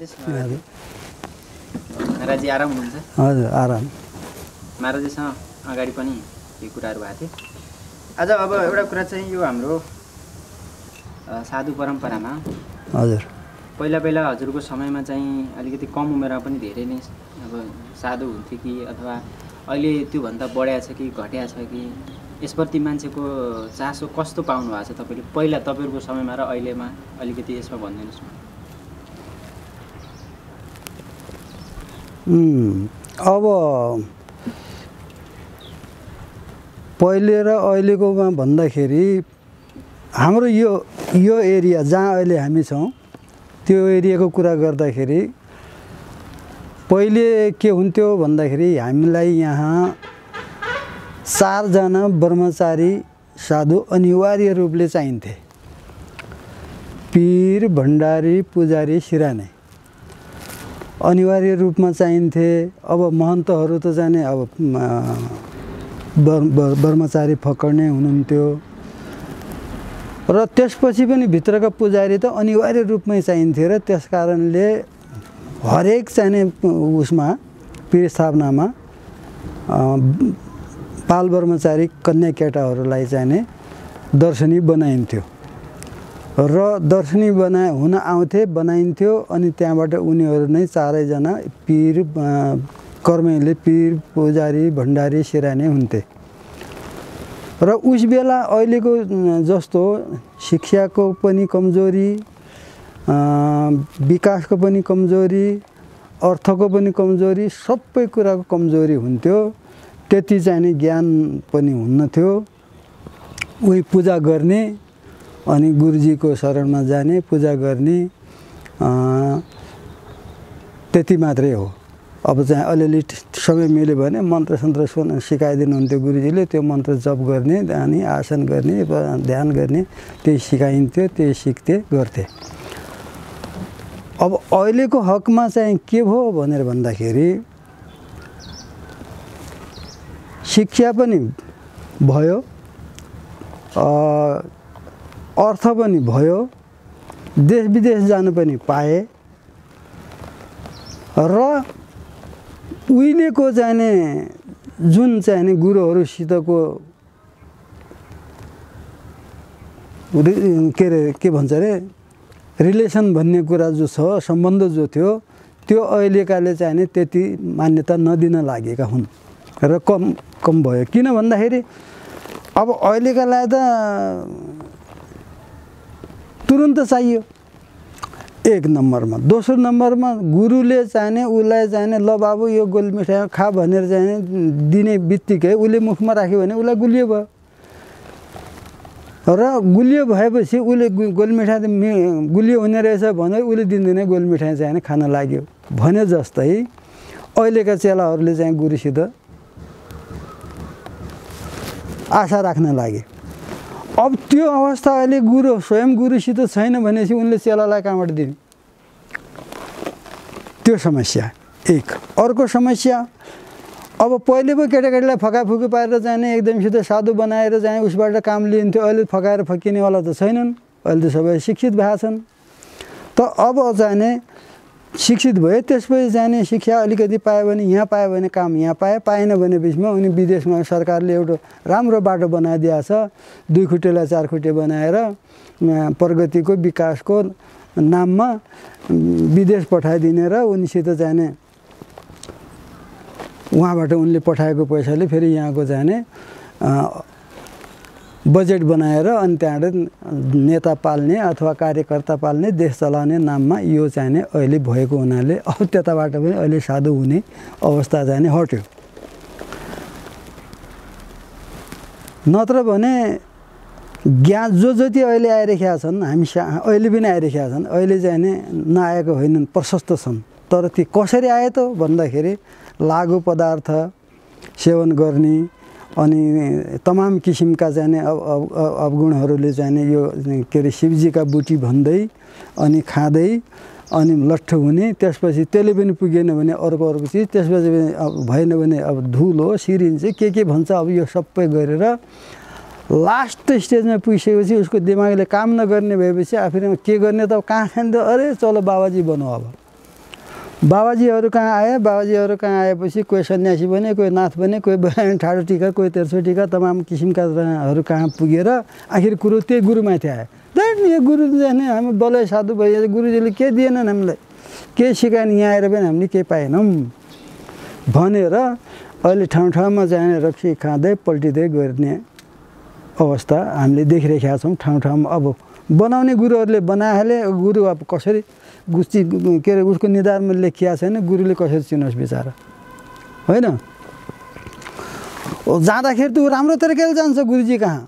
महाराज महाराजी आराम हुनुहुन्छ? हजुर आराम। महाराजीसँग अगाडि पनि केही कुराहरू भएको थियो। आज अब एउटा कुरा चाहिँ यो हाम्रो साधु परम्परामा हजुर पहिला पहिला हजुरको समयमा चाहिँ अलिकति कम उमेरमा पनि धेरै नै अब साधु हुन्थ्यो कि अथवा अहिले त्योभन्दा बढ्या छ कि घट्या छ कि यसप्रति मान्छेको चासो कस्तो पाउनु भएको छ तपाईँले पहिला तपाईँहरूको समयमा र अहिलेमा अलिकति यसमा भनिदिनुहोस् न। अब पहिले र अहिलेकोमा भन्दाखेरि हाम्रो यो एरिया जहाँ अहिले हामी छौँ त्यो एरियाको कुरा गर्दाखेरि पहिले के हुन्थ्यो भन्दाखेरि हामीलाई यहाँ 4 जना ब्रह्मचारी साधु अनिवार्य रूपले चाहिन्थे। पीर, भण्डारी, पुजारी, सिराने अनिवार्य रूपमा चाहिन्थे। अब महन्तहरू त जाने अब ब्रह्मचारी फक्र्ने हुनुहुन्थ्यो र त्यसपछि पनि भित्रका पुजारी त अनिवार्य रूपमै चाहिन्थे र त्यस कारणले हरेक चाहिने उसमा पीर स्थापनामा बाल ब्रह्मचारी कन्या केटाहरूलाई चाहिने दर्शनी बनाइन्थ्यो र दर्शनी हुन आउँथे बनाइन्थ्यो अनि त्यहाँबाट उनीहरू नै 4 जना पीर कर्मैले पीर, पुजारी, भण्डारी, सिरानी हुन्थे। र उस बेला अहिलेको जस्तो शिक्षाको पनि कमजोरी, विकासको पनि कमजोरी, अर्थको पनि कमजोरी, सबै कुराको कमजोरी हुन्थ्यो। त्यति चाहिने ज्ञान पनि हुन्नथ्यो। उही पूजा गर्ने अनि गुरुजीको शरणमा जाने, पूजा गर्ने, त्यति मात्रै हो। अब चाहिँ अलिअलि समय मिल्यो भने मन्त्र सन्त्र सिकाइदिनुहुन्थ्यो गुरुजीले, त्यो मन्त्र जप गर्ने अनि आसन गर्ने, ध्यान गर्ने, त्यही सिकाइन्थ्यो, त्यही सिक्थे गर्थे। अब अहिलेको हकमा चाहिँ के भयो भनेर भन्दाखेरि शिक्षा पनि भयो, अर्थ पनि भयो, देश विदेश जानु पनि पाए र उहिलेको चाहिने जुन चाहिने गुरुहरूसितको के भन्छ अरे रिलेसन भन्ने कुरा जो छ, सम्बन्ध जो थियो, त्यो अहिलेकाले चाहिने त्यति मान्यता नदिन लागेका हुन् र कम भयो। किन भन्दाखेरि अब अहिलेकालाई त तुरुन्त चाहियो 1 नम्बरमा। दोस्रो नम्बरमा गुरुले चाहिने उसलाई चाहिने ल बाबु यो गोल मिठाई खा भनेर चाहिने दिने बित्तिकै उसले मुखमा राख्यो भने उसलाई गुलियो भयो र गुलियो भएपछि उसले गोल मिठाई गुलियो हुने रहेछ भनेर उसले दिनदिनै गोल मिठाई चाहिने खान लाग्यो भने जस्तै अहिलेका चेलाहरूले चाहिँ गुरुसित आशा राख्न लागे। अब त्यो अवस्था अहिले गुरु स्वयं गुरुसित छैन भनेपछि उनले चेलालाई कहाँबाट दिने? त्यो समस्या एक। अर्को समस्या अब पहिले पो केटाकेटीलाई फकाफुकी पारेर जाने एकदमसित साधु बनाएर जाने उसबाट काम लिन्थ्यो। अहिले फकाएर फकिनेवाला त छैनन्, अहिले त सबै शिक्षित भएका छन्। त अब जाने शिक्षित भयो, त्यसपछि जाने शिक्षा अलिकति पायो भने यहाँ पायो भने काम यहाँ पाए, पाएन भने बिचमा उनी विदेशमा सरकारले एउटा राम्रो बाटो बनाइदिएको छ, 2 खुट्टेलाई 4 खुट्टे बनाएर प्रगतिको विकासको नाममा विदेश पठाइदिने र उनीसित जाने उहाँबाट उनले पठाएको पैसाले फेरि यहाँको जाने बजेट बनाएर अनि त्यहाँबाट नेता पाल्ने अथवा कार्यकर्ता पाल्ने, देश चलाउने नाममा यो चाहिने अहिले भएको हुनाले अब त्यताबाट पनि अहिले साधु हुने अवस्था चाहिने हट्यो। नत्र भने ज्ञान जो जति अहिले आइरहेका छन्, हामी अहिले पनि आइरहेका छन्, अहिले चाहिने नआएको होइनन्, प्रशस्त छन्। तर ती कसरी आए त भन्दाखेरि लागु पदार्थ सेवन गर्ने अनि तमाम किसिमका चाहिने अवगुणहरूले चाहिने यो के अरे शिवजीका बुटी भन्दै अनि खाँदै अनि लट्ठ हुने, त्यसपछि त्यसले पनि पुगेन भने अर्को चिज, त्यसपछि अब भएन भने अब धुलो सिरिन्छ के भन्छ, अब यो सबै गरेर लास्ट स्टेजमा पुगिसकेपछि उसको दिमागले काम नगर्ने भएपछि आफैले के गर्ने त कहाँ खान्छ, अरे चलो बाबाजी बनौ अब बाबाजीहरू कहाँ आए, बाबाजीहरू कहाँ आएपछि कोही सन्यासी बने, कोही नाथ बने, कोही ठाडो टिका, कोही तेर्सो टिका, तमाम किसिमकाहरू कहाँ पुगेर आखिर कुरो त्यही गुरुमाथि आयो। यो गुरु जाने हामी बलै साधु भइहाल्छ, गुरुजीले के दिएनन् हामीलाई, के सिकाएन, यहाँ आएर पनि हामीले केही पाएनौँ भनेर अहिले ठाउँ ठाउँमा जाने रक्सी खाँदै पल्टिँदै गर्ने अवस्था हामीले देखिरहेका छौँ ठाउँ ठाउँमा। अब बनाउने गुरुहरूले बनाइहाले, गुरु अब कसरी गुस्ती के अरे उसको निधारमा लेखिया छैन, गुरुले कसरी चिनोस् बिचारा, होइन? जाँदाखेरि त ऊ राम्रो तरिकाले जान्छ गुरुजी कहाँ।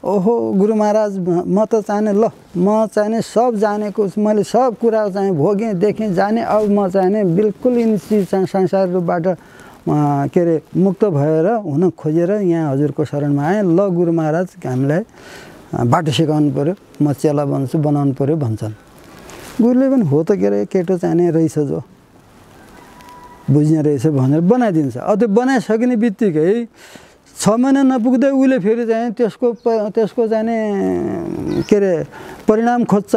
ओहो गुरु महाराज म त चाहने ल म चाहने सब जानेको, मैले सब कुरा चाहिँ भोगेँ देखेँ जाने, अब म चाहने बिल्कुल यिनी संसार रूपबाट के अरे मुक्त भएर हुन खोजेर यहाँ हजुरको शरणमा आएँ। ल गुरु महाराज हामीलाई बाटो सिकाउनु पऱ्यो, म चेला बन्छु, बनाउनु पऱ्यो भन्छन्। गुरुले पनि हो त के अरे केटो चाहिने रहेछ जो बुझ्ने रहेछ भनेर बनाइदिन्छ। अब त्यो बनाइसकिने बित्तिकै 6 महिना नपुग्दै उसले फेरि चाहिँ त्यसको चाहिने के अरे परिणाम खोज्छ।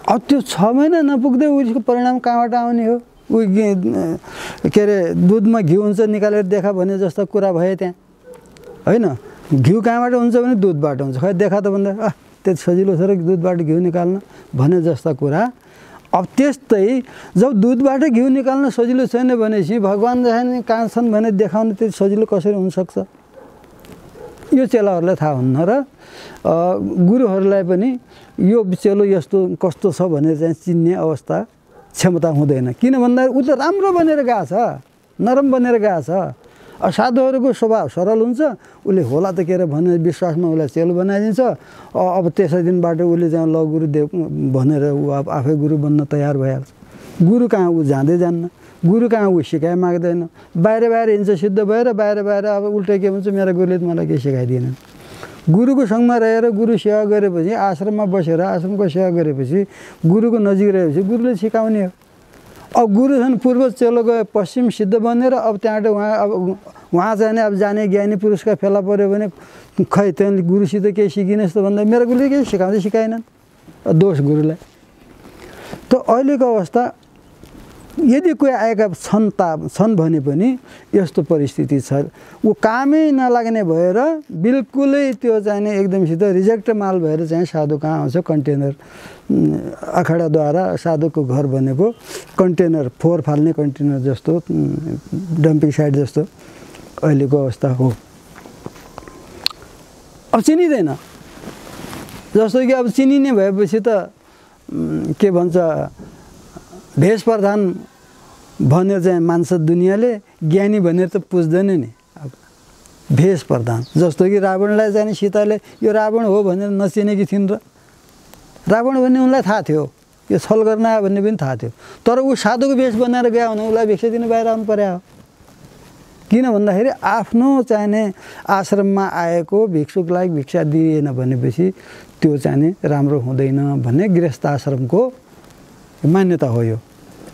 अब त्यो 6 महिना नपुग्दै उसको परिणाम कहाँबाट आउने हो? ऊ के अरे दुधमा घिउ हुन्छ निकालेर देखा भने जस्तो कुरा भयो त्यहाँ, होइन? घिउ कहाँबाट हुन्छ भने दुधबाट हुन्छ, खै देखा त भन्दा त्यति सजिलो छ र दुधबाट घिउ निकाल्न भने जस्ता कुरा। अब त्यस्तै जब दुधबाट घिउ निकाल्न सजिलो छैन भनेपछि भगवान् जहाँ कहाँ छन् भने देखाउन त्यति सजिलो कसरी हुनसक्छ? यो चेलाहरूलाई थाहा हुन्न र गुरुहरूलाई पनि यो चेलो यस्तो कस्तो छ भनेर चाहिँ चिन्ने अवस्था क्षमता हुँदैन। किन भन्दा ऊ त राम्रो बनेर गएको छ, नरम बनेर गएको छ। साधुहरूको स्वभाव सरल हुन्छ, उसले होला त के अरे भनेर विश्वासमा उसलाई चेलो बनाइदिन्छ। अब त्यसै दिनबाट उसले चाहिँ ल गुरुदेव भनेर ऊ अब आफै गुरु बन्न तयार भइहाल्छ। गुरु कहाँ ऊ जाँदै जान्न, गुरु कहाँ ऊ सिकाइ माग्दैन, बाहिर हिँड्छ सिद्ध भएर, बाहिर अब उल्टै के भन्छ मेरो गुरुले मलाई केही सिकाइदिएन। गुरुको सँगमा रहेर गुरु सेवा गरेपछि, आश्रममा बसेर आश्रमको सेवा गरेपछि, गुरुको नजिक रहेपछि गुरुले सिकाउने हो। अब गुरु छन् पूर्व चेलो गए पश्चिम सिद्ध बनेर अब त्यहाँबाट उहाँ चाहिँ अब जाने ज्ञानी पुरुषका फेला पऱ्यो भने खै त्यहाँले गुरुसित केही सिकिने जस्तो भन्दा मेरो गुरुले केही सिकाउँदै सिकाएनन्, दोष गुरुलाई। त अहिलेको अवस्था यदि कोही आएका छन् भने पनि यस्तो परिस्थिति छ, ऊ कामै नलाग्ने भएर बिल्कुलै त्यो चाहिने एकदमसित रिजेक्ट माल भएर चाहिँ साधु कहाँ आउँछ। कन्टेनर अखाडाद्वारा साधुको घर बनेको कन्टेनर, फोहोर फाल्ने कन्टेनर जस्तो, डम्पिङ साइट जस्तो अहिलेको अवस्था हो। अब चिनिँदैन, जस्तो कि अब चिनिने भएपछि त के भन्छ भेष प्रधान भनेर चाहिँ मान्छ दुनियाँले, ज्ञानी भनेर त पुज्दैन नि। अब भेष प्रधान जस्तो कि रावणलाई चाहिँ सीताले यो रावण हो भनेर नचिनेकी थिइन् र रावण भन्ने उनलाई थाहा थियो, यो छल गर्न आयो भन्ने पनि थाहा थियो, तर ऊ साधुको भेष बनाएर गयो भने उसलाई भिक्षा दिनु बाहिर आउनु पर्यो। किन भन्दाखेरि आफ्नो चाहिने आश्रममा आएको भिक्षुकलाई भिक्षा दिएन भनेपछि त्यो चाहिने राम्रो हुँदैन भन्ने गृहस्थ आश्रमको मान्यता हो, यो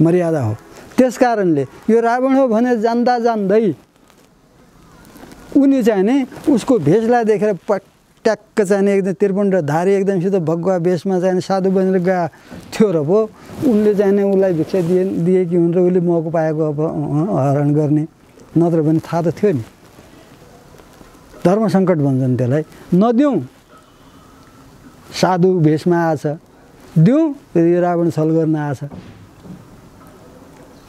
मर्यादा हो। त्यस कारणले यो रावण हो भनेर जान्दा जान्दै उनी चाहिने उसको भेषलाई देखेर ट्याक्क चाहिने एकदम त्रिपुण्डधारी एकदमसित भगवा भेषमा चाहिने साधु बनेर गएको थियो र पो उनले चाहिने उसलाई भिक्षा दिएकी हुन् र उसले मौका पाएको अब हरण गर्ने, नत्र भने थाहा त थियो नि। धर्म सङ्कट भन्छन् त्यसलाई। नदिउँ, साधु भेषमा आएछ, दिउँ यो रावण छल गर्न आएछ,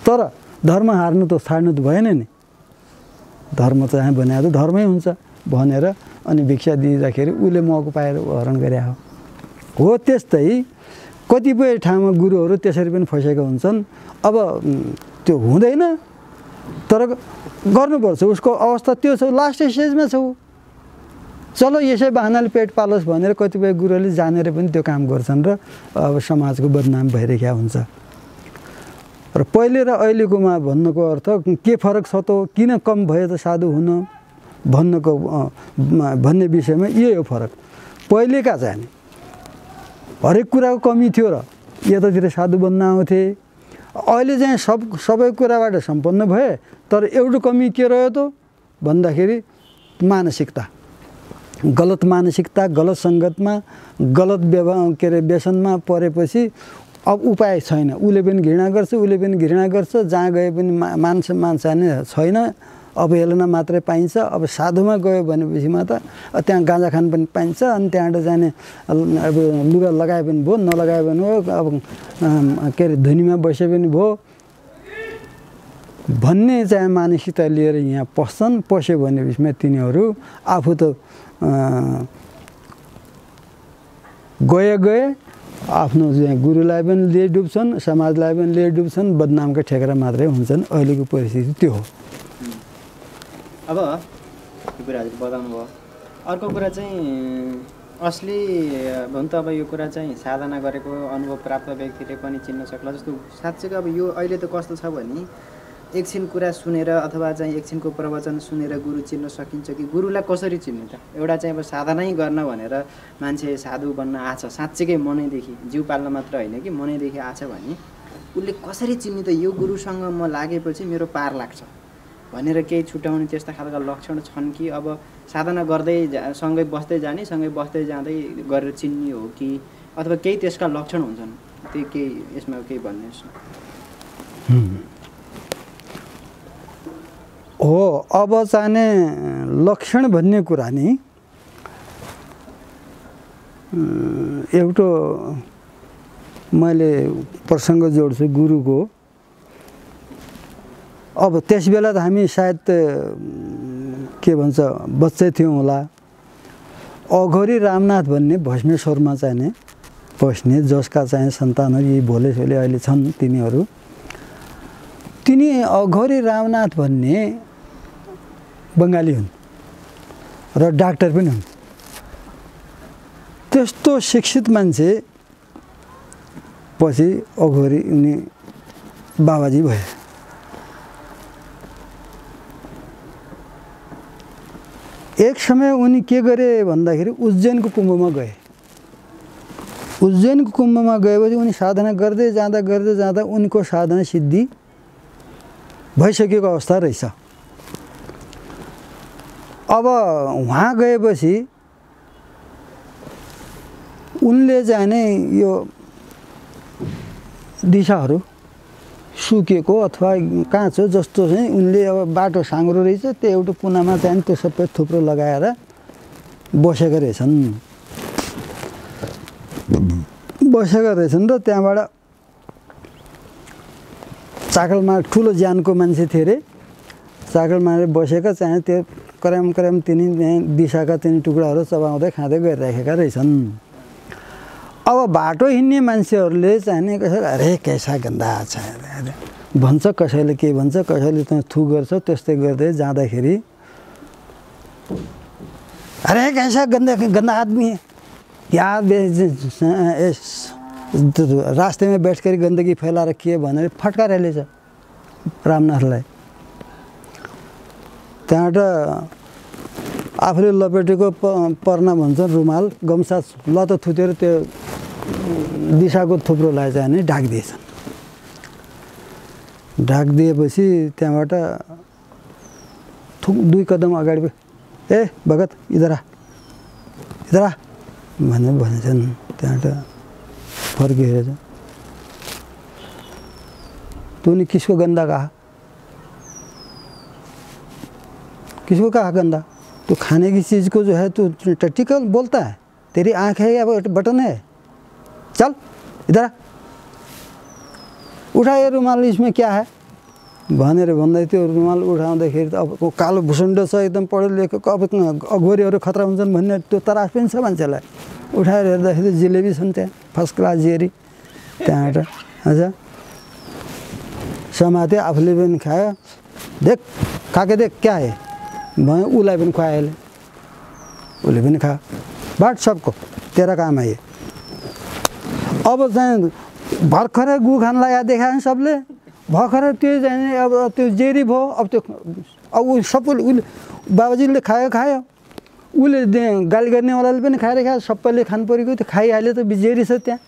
तर धर्म हार्नु त छाड्नु त भएन नि। धर्म त यहाँ बनाएको धर्मै हुन्छ भनेर अनि भिक्षा दिँदाखेरि उसले मौका पाएर हरण गरे हो। त्यस्तै कतिपय ठाउँमा गुरुहरू त्यसरी पनि फसेका हुन्छन्। अब त्यो हुँदैन, तर गर्नुपर्छ, उसको अवस्था त्यो छ, लास्ट स्टेजमा छ। चलो यसै बहानाले पेट पालोस् भनेर कतिपय गुरुहरूले जानेर पनि त्यो काम गर्छन् र अब समाजको बदनाम भइरहेको हुन्छ। र पहिले र अहिलेकोमा भन्नुको अर्थ के फरक छ त, किन कम भयो त साधु हुन भन्ने विषयमा यही हो फरक। पहिलेका चाहिँ हरेक कुराको कमी थियो र यतातिर साधु बन्न आउँथे, अहिले चाहिँ सबै कुराबाट सम्पन्न भए, तर एउटा कमी के रह्यो त भन्दाखेरि मानसिकता, गलत मानसिकता, गलत सङ्गतमा, गलत के अरे व्यसनमा परेपछि अब उपाय छैन, उसले पनि घृणा गर्छ, उसले पनि घृणा गर्छ, जहाँ गए पनि मान्छ नै छैन, अवहेलना मात्रै पाइन्छ। अब साधुमा गयो भनेपछिमा त त्यहाँ गाँजा खान पनि पाइन्छ, अनि त्यहाँबाट जाने अब लुगा लगाए पनि भयो, नलगाए पनि भयो, अब के अरे धुनीमा बसे पनि भयो भन्ने चाहिँ मानसिकता लिएर यहाँ पस्छन्। पस्यो भनेपछिमा तिनीहरू आफू त गए आफ्नो चाहिँ गुरुलाई पनि लिएर डुब्छन्, समाजलाई पनि लिएर डुब्छन्, बदनामका ठेकेरा मात्रै हुन्छन्। अहिलेको परिस्थिति त्यो हो। अब यो कुरा हजुर बताउनु भयो। अर्को कुरा चाहिँ असली भन् त अब यो कुरा चाहिँ साधना गरेको अनुभव प्राप्त व्यक्तिले पनि चिन्न सक्ला। जस्तो साँच्चैको अब यो अहिले त कस्तो छ भने एकछिन कुरा सुनेर अथवा चाहिँ एकछिनको प्रवचन सुनेर गुरु चिन्न सकिन्छ कि गुरुलाई कसरी चिन्ने त? एउटा चाहिँ अब साधनै गर्न भनेर मान्छे साधु बन्न आछ साँच्चैकै मनैदेखि, जिउ पाल्न मात्र होइन कि मनैदेखि आछ भने उसले कसरी चिन्ने त यो गुरुसँग म लागेपछि मेरो पार लाग्छ भनेर केही छुट्याउने त्यस्ता खालका लक्षण छन् कि अब साधना गर्दै सँगै बस्दै जाने, सँगै बस्दै जाँदै गरेर चिन्ने हो कि अथवा केही त्यसका लक्षण हुन्छन्? त्यो केही यसमा केही भन्नुहोस् न। हो, अब चाहिँ लक्षण भन्ने कुरा नि एउटा मैले प्रसङ्ग जोड्छु गुरुको। अब त्यस बेला त हामी सायद के भन्छ बच्चै थियौँ होला। अघोरी रामनाथ भन्ने भस्मेश्वरमा चाहिँ बस्ने जसका चाहिँ सन्तानहरू यही भोलेसोले अहिले छन् तिनीहरू, तिनी अघोरी रामनाथ भन्ने बङ्गाली हुन् र डाक्टर पनि हुन्। त्यस्तो शिक्षित मान्छे पछि अघोरी उनी बाबाजी भए। एक समय उनी के गरे भन्दाखेरि उज्जैनको कुम्भमा गए। उज्जैनको कुम्भमा गएपछि उनी साधना गर्दै जाँदा उनको साधना सिद्धि भइसकेको अवस्था रहेछ। अब वहाँ गएपछि उनले चाहिँ नै यो दिशाहरू सुकेको अथवा काँचो जस्तो चाहिँ उनले अब बाटो साँग्रो रहेछ, त्यो एउटा कुनामा चाहिँ त्यो सबै थुप्रो लगाएर बसेका रहेछन् र त्यहाँबाट चाकलमा ठुलो ज्यानको मान्छे थिए अरे, चाकलमा बसेका चाहिँ त्यो कराम तिनी दिशाका तिनी टुक्राहरू चबाउँदै खाँदै गइराखेका रहेछन्। अब बाटो हिँड्ने मान्छेहरूले चाहिँ कसैले अरे कैसा गन्दा छ भन्छ, कसैले के भन्छ, कसैले त थु गर्छ। त्यस्तै गर्दै जाँदाखेरि अरे कैसा गंदा आदमी है, क्या रास्ते में बैठ कर गंदगी फैला रखी है भनेर फटकारेलेछ रामनाथलाई। त्यहाँबाट आफूले लपेटेको पर्ना भन्छ रुमाल गम्सा लत थुतेर त्यो दिशाको थुप्रोलाई चाहिँ नि ढाकिदिएछन्। ढाकिदिएपछि त्यहाँबाट दुई कदम अगाडि ए भगत इधर आ भनेर भनेछन्। त्यहाँबाट फर्किएर तूने किसको गंदा कहा, किसको कहा गंदा? तो खाने की चीज़ को जो है तू टट्टी कल बोलता है, तेरी आँख है या बटन है, चल इधर उठा ये रुमाल, इसमें क्या है भनेर भन्दै त्यो रुमाल उठाउँदाखेरि त अब कालो भुसुण्ड छ एकदम पढे लेखेको, अब अघोरीहरू खतरा हुन्छन् भन्ने त्यो तरास पनि छ मान्छेलाई। उठाएर हेर्दाखेरि जिलेबी छन् त्यहाँ फर्स्ट क्लास जेरी। त्यहाँबाट अच्छा समाते आफूले पनि खायो, देख खाके देख क्या है भयो, उसलाई पनि खुवायो अहिले, उसले पनि खायो, बाट सबको तेरा काम है। अब चाहिँ भर्खरै गु खान लगाएर देखायो सबले, भर्खरै त्यो चाहिँ अब त्यो जेरी भयो। अब त्यो अब ऊ सबैले उसले बाबाजीले खायो, उसले गाली गर्नेवालाले पनि खायो, सबैले खानु परेको त्यो खाइहाल्यो त जेरी छ त्यहाँ।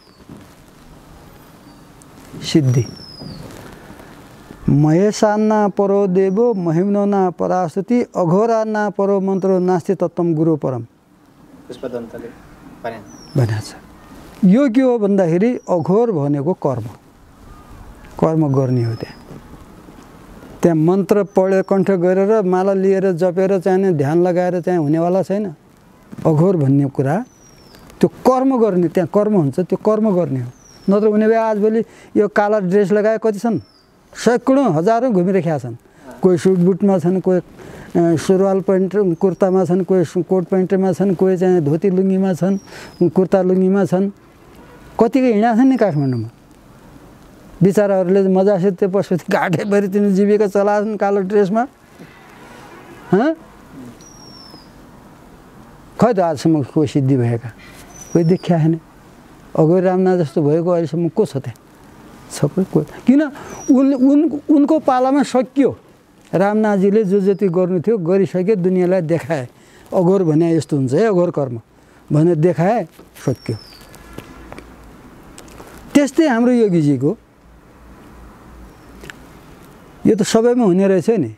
सिद्धि महेशान्ना परो देवो महिम्नो ना परास्तुति अघोरा ना परो मन्त्र नास्ति तत्त्वम गुरु परम भनेको छ। यो के हो भन्दाखेरि अघोर भनेको कर्म गर्ने हो। त्यहाँ मन्त्र पढेर कण्ठ गरेर माला लिएर जपेर चाहिँ ध्यान लगाएर चाहिँ हुनेवाला छैन। अघोर भन्ने कुरा त्यो कर्म गर्ने, त्यहाँ कर्म हुन्छ, त्यो कर्म गर्ने हो। नत्र हुने भए आजभोलि यो काला ड्रेस लगाए कति छन्, सैकडौँ हजारौँ घुमिरहेका छन्। कोही सुट बुटमा छन्, कोही सुरुवाल पेन्ट कुर्तामा छन्, कोही कोट पेन्टमा छन्, कोही चाहिँ धोती लुङ्गीमा छन्, कुर्ता लुङ्गीमा छन्। कतिको हिँडा छन् नि काठमाडौँमा। बिचराहरूले मजासित त्यो पशुपति घाटेभरि तिनी जीविका चलाछन् कालो ड्रेसमा। खै त आजसम्म कोही सिद्धि भएका कोही देखिया छैन। अघोरी रामनाथ जस्तो भएको अहिलेसम्म को छ त्यहाँ? सबै को। किन उनको पालामा सकियो। रामनाथजीले जो जति गर्नु थियो गरिसके, दुनियाँलाई देखाए। अघोर भने यस्तो हुन्छ है, अघोर कर्म भने देखाए, सकियो। त्यस्तै हाम्रो योगीजीको यो त सबैमा हुने रहेछ नि।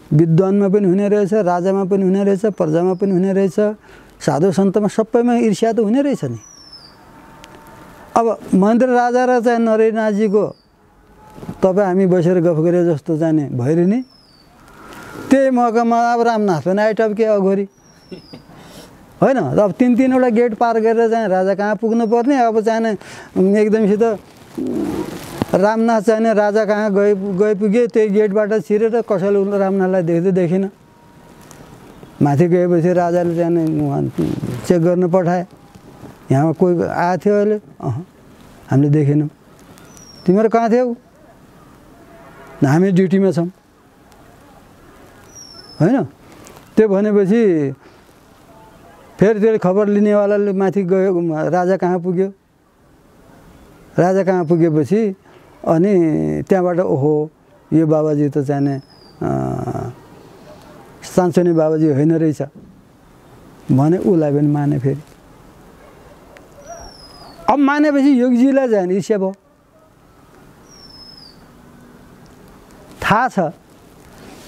विद्वानमा पनि हुने रहेछ, राजामा पनि हुने रहेछ, प्रजामा पनि हुने रहेछ, साधु सन्तमा सबैमा ईर्ष्या त हुने रहेछ नि। अब महेन्द्र राजा र चाहिँ नरहरिनाथजीको तपाईँ हामी बसेर गफ गरे जस्तो जाने भइरहे नि। त्यही मौकामा अब रामनाथ पनि आइटप्के अघोरी होइन। अब तीनवटा गेट पार गरेर चाहिँ राजा कहाँ पुग्नु पर्ने। अब चाहिँ एकदमसित रामनाथ चाहिँ राजा कहाँ पुगे, त्यही गेटबाट छिरेर कसैले रामनाथलाई देखेन। माथि गएपछि राजाले चाहिँ चेक गर्न पठाए। यहाँ कोही आएको थियो अहिले? हामीले देखेनौँ। तिमीहरू कहाँ थियौ? हामी ड्युटीमा छौँ होइन। त्यो भनेपछि फेरि त्यसले खबर लिनेवालाले माथि गयो, राजा कहाँ पुग्यो। राजा कहाँ पुगेपछि अनि त्यहाँबाट ओहो यो बाबाजी त चाहिँ सान्सोनी बाबाजी होइन रहेछ भने उसलाई पनि माने। फेरि अब मानेपछि योगीजीलाई जाने ईर्ष्या भयो। थाहा छ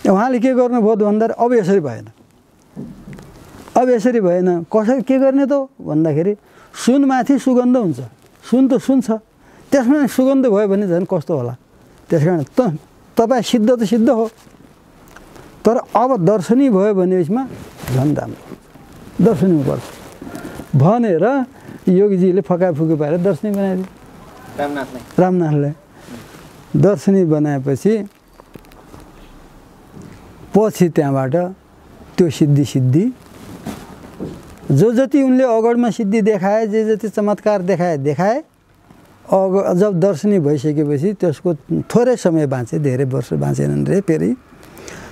उहाँले के गर्नुभयो भन्दाखेरि अब यसरी भएन, अब यसरी भएन। कसरी के गर्ने त भन्दाखेरि सुनमाथि सुगन्ध हुन्छ। सुन त सुन छ, त्यसमा सुगन्ध भयो भने झन् कस्तो होला। त्यस कारण तपाईँ सिद्ध त सिद्ध हो, तर अब दर्शनी भयो भने यसमा झन् राम्रो दर्शनी हुनुपर्छ भनेर योगीजीले फकाफुकी पारेर दर्शनी बनाइदियो रामनाथलाई। दर्शनी बनाएपछि पछि त्यहाँबाट त्यो सिद्धि जो जति उनले अगडमा सिद्धि देखाए, जे जति चमत्कार देखाए जब दर्शनी भइसकेपछि त्यसको थोरै समय बाँचे, धेरै वर्ष बाँचेनन् रे। फेरि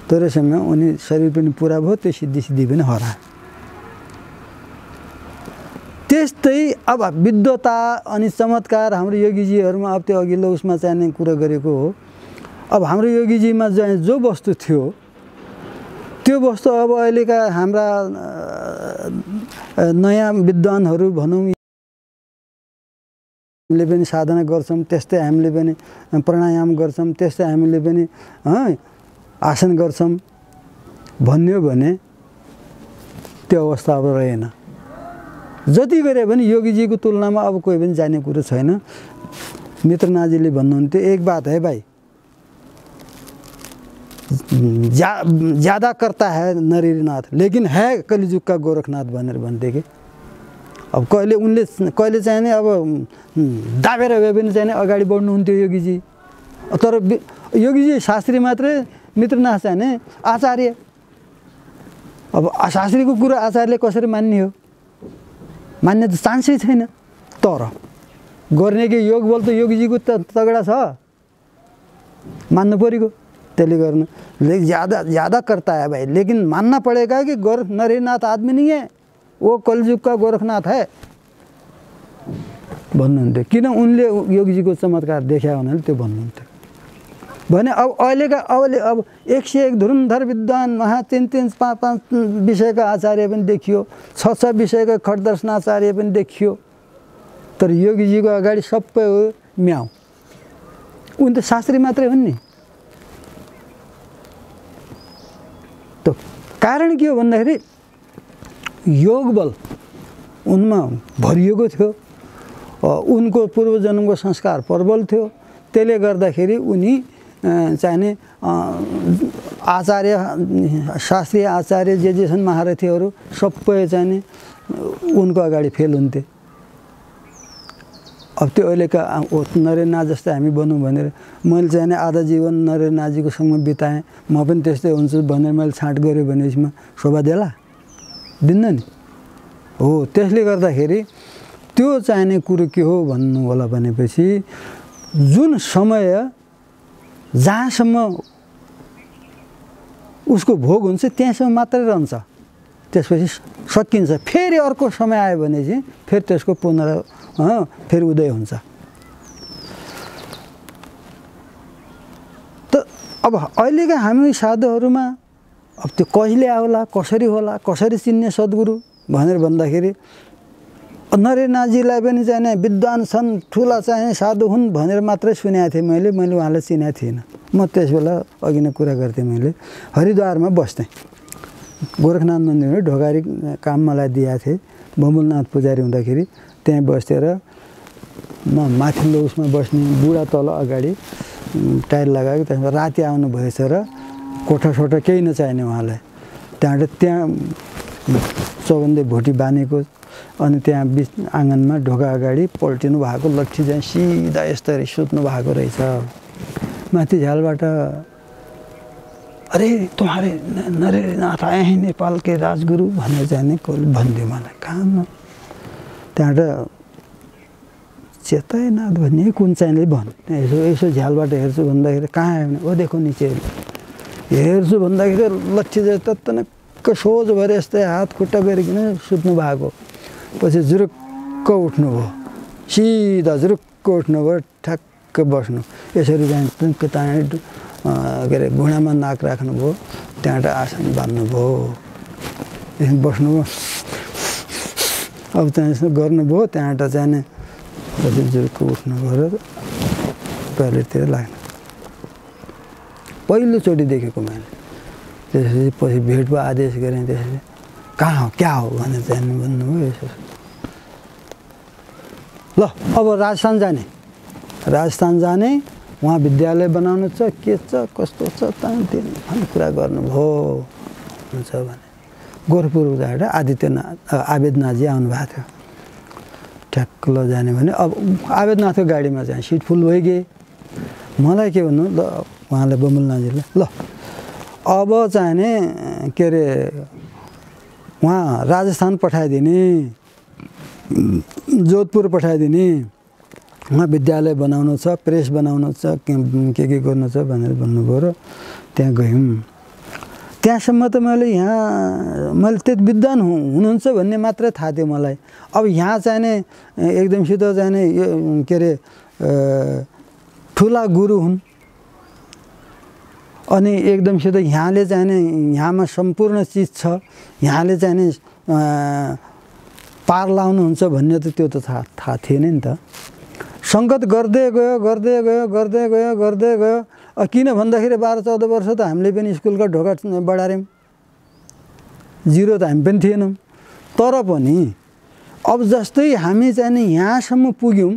थोरै समय उनी शरीर पनि पुरा भयो, त्यो सिद्धि पनि हराए। त्यस्तै अब विद्वता अनि चमत्कार हाम्रो योगीजीहरूमा अब त्यो अघिल्लो उसमा चाहिने कुरा गरेको हो। अब हाम्रो योगीजीमा चाहिँ जो वस्तु थियो त्यो वस्तु अब अहिलेका हाम्रा नयाँ विद्वानहरू भनौँ हामीले पनि साधना गर्छौँ, त्यस्तै हामीले पनि प्राणायाम गर्छौँ, त्यस्तै हामीले पनि आसन गर्छौँ भन्यो भने त्यो अवस्था अब रहेन। जति गरे पनि योगीजीको तुलनामा अब कोही पनि जाने कुरो छैन। मित्रनाथजीले भन्नुहुन्थ्यो एक बात है भाइ, ज्यादा करता है नरहरिनाथ लेकिन है कलिजुग का गोरखनाथ भनेर भन्थे कि। अब कहिले चाहिँ अब दाबेर भए पनि चाहिँ अगाडि बढ्नुहुन्थ्यो योगीजी। तर योगीजी शास्त्री मात्रै, मित्रनाथ चाहिँ आचार्य। अब शास्त्रीको कुरा आचार्यले कसरी मान्ने हो? मान्ने त चान्सै छैन। तर गर्ने कि योग बल त योगीजीको तगडा छ, मान्नु परेको। त्यसले गर्नु ज्यादा करता है भाई, लेकिन मानना पड़ेगा कि नरहरिनाथ आदमी नहीं है, वो कलयुग का गोरखनाथ है भन्नुहुन्थ्यो। किन उनले योगीजीको चमत्कार देखायो भने त्यो भन्नुहुन्थ्यो भने। अब अहिलेका अब 101 धुरन्धर विद्वान वहाँ 3-3, 5-5 विषयका आचार्य पनि देखियो, 6-6 विषयका खटदर्शनाचार्य पनि देखियो। तर योगीजीको अगाडि सबै हो म्याउ। उनी त शास्त्री मात्रै हुन् नि। त कारण के हो भन्दाखेरि योग बल उनमा भरिएको थियो। उनको पूर्वजन्मको संस्कार प्रबल थियो। त्यसले गर्दाखेरि उनी चाहिने आचार्य शास्त्रीय आचार्य जे छन् महारथीहरू सबै चाहिने उनको अगाडि फेल हुन्थे। अब त्यो अहिलेका नरेन्द्रनाथ जस्तै हामी बनौँ भनेर मैले चाहिँ आधा जीवन नरेन्द्रनाथजीको सँग बिताएँ, म पनि त्यस्तै हुन्छु भनेर मैले छाँट गरेँ भनेपछि म शोभा देला दिन्न नि। हो त्यसले गर्दाखेरि त्यो चाहिने कुरो के हो भन्नु होला भनेपछि जुन समय जहाँसम्म उसको भोग हुन्छ त्यहाँसम्म मात्रै रहन्छ, त्यसपछि सकिन्छ। फेरि अर्को समय आयो भने चाहिँ फेरि त्यसको फेरि उदय हुन्छ। त अब अहिलेका हामी साधुहरूमा अब त्यो कहिले आउला, कसरी होला, कसरी चिन्ने सद्गुरु भनेर भन्दाखेरि नरेन्द्रनाथजीलाई पनि चाहिँ विद्वान छन्, ठुला चाहिँ साधु हुन् भनेर मात्रै सुनेको थिएँ मैले उहाँलाई चिनेको थिइनँ। म त्यस बेला अघि नै कुरा गर्थेँ, मैले हरिद्वारमा बस्थेँ, गोरखनाथ मन्दिरमा ढोकारी काम मलाई दिएको थिएँ बमुलनाथ पुजारी हुँदाखेरि। त्यहाँ बसेर म माथिल्लो उसमा बस्ने, बुढा तल अगाडि टायर लगाएको। त्यसमा राति आउनु भएछ र कोठासोठा केही नचाहिने उहाँलाई। त्यहाँबाट त्यहाँ चौबन्दी भोटी बाँधेको, अनि त्यहाँ बिच आँगनमा ढोका अगाडि पल्टिनु भएको लट्ठी चाहिँ सिधा यस्तरी सुत्नु भएको रहेछ। माथि झ्यालबाट अरे तुम्हारे नरेन्द्रनाथ आए हैं नेपाल के राजगुरु भनेर चाहिँ भनिदियो मलाई। कहाँ त्यहाँबाट चेतनाथ भन्ने कुन चाहिँले भन्, यसो झ्यालबाट हेर्छु भन्दाखेरि कहाँ आयो भने ओ देखो निचे हेर्छु भन्दाखेरि लट्ठी जस्तो तनक्क सोझ भएर यस्तै हात खुट्टा बेरिकन सुत्नु भएको। पछि जुरुक्क उठ्नुभयो, सिधा जुरुक्क उठ्नुभयो, ठ्याक्क बस्नु, यसरी चाहिँ टुङ्क ताने के अरे घुँडामा नाक राख्नुभयो, त्यहाँबाट आसन बाँध्नुभयो, बस्नुभयो। अब चाहिँ यसो गर्नुभयो, त्यहाँबाट चाहिँ पछि जुरुक्क उठ्नुभयो र टोयलेटतिर लाग्नु। पहिलोचोटि देखेको मैले। त्यसपछि पछि भेट भयो, आदेश गरेँ। त्यसपछि कहाँ हो क्या हो भनेर चाहिँ भन्नुभयो। यसो ल अब राजस्थान जाने वहाँ विद्यालय बनाउनु छ, के छ कस्तो छ भन्ने कुरा गर्नुभयो हुन्छ भने गोरखपुर जाँदा आवेदनाथजी आउनु भएको थियो। ठ्याक्क ल जाने भने अब आवेदनाथको गाडीमा चाहिँ सिट फुल भइगए। मलाई के भन्नु ल उहाँले बमुलनाथजीले ल अब चाहिने के अरे उहाँ राजस्थान पठाइदिने, जोधपुर पठाइदिने, उहाँ विद्यालय बनाउनु छ, प्रेस बनाउनु छ, के गर्नु छ भनेर भन्नुभयो र त्यहाँ गयौँ। त्यहाँसम्म त मैले त्यति विद्वान हुनुहुन्छ भन्ने मात्रै थाहा थियो मलाई। अब यहाँ चाहिने एकदमसित चाहिने के अरे ठुला गुरु हुन्, अनि एकदमसित यहाँले चाहिने यहाँमा सम्पूर्ण चिज छ, यहाँले चाहिने पार लाउनुहुन्छ भन्ने त त्यो त थाहा थिएन नि त। सङ्गत गर्दै गयो। किन भन्दाखेरि 12-14 वर्ष त हामीले पनि स्कुलका ढोका बढार्यौँ, जिरो त हामी पनि थिएनौँ। तर पनि अब जस्तै हामी चाहिँ यहाँसम्म पुग्यौँ,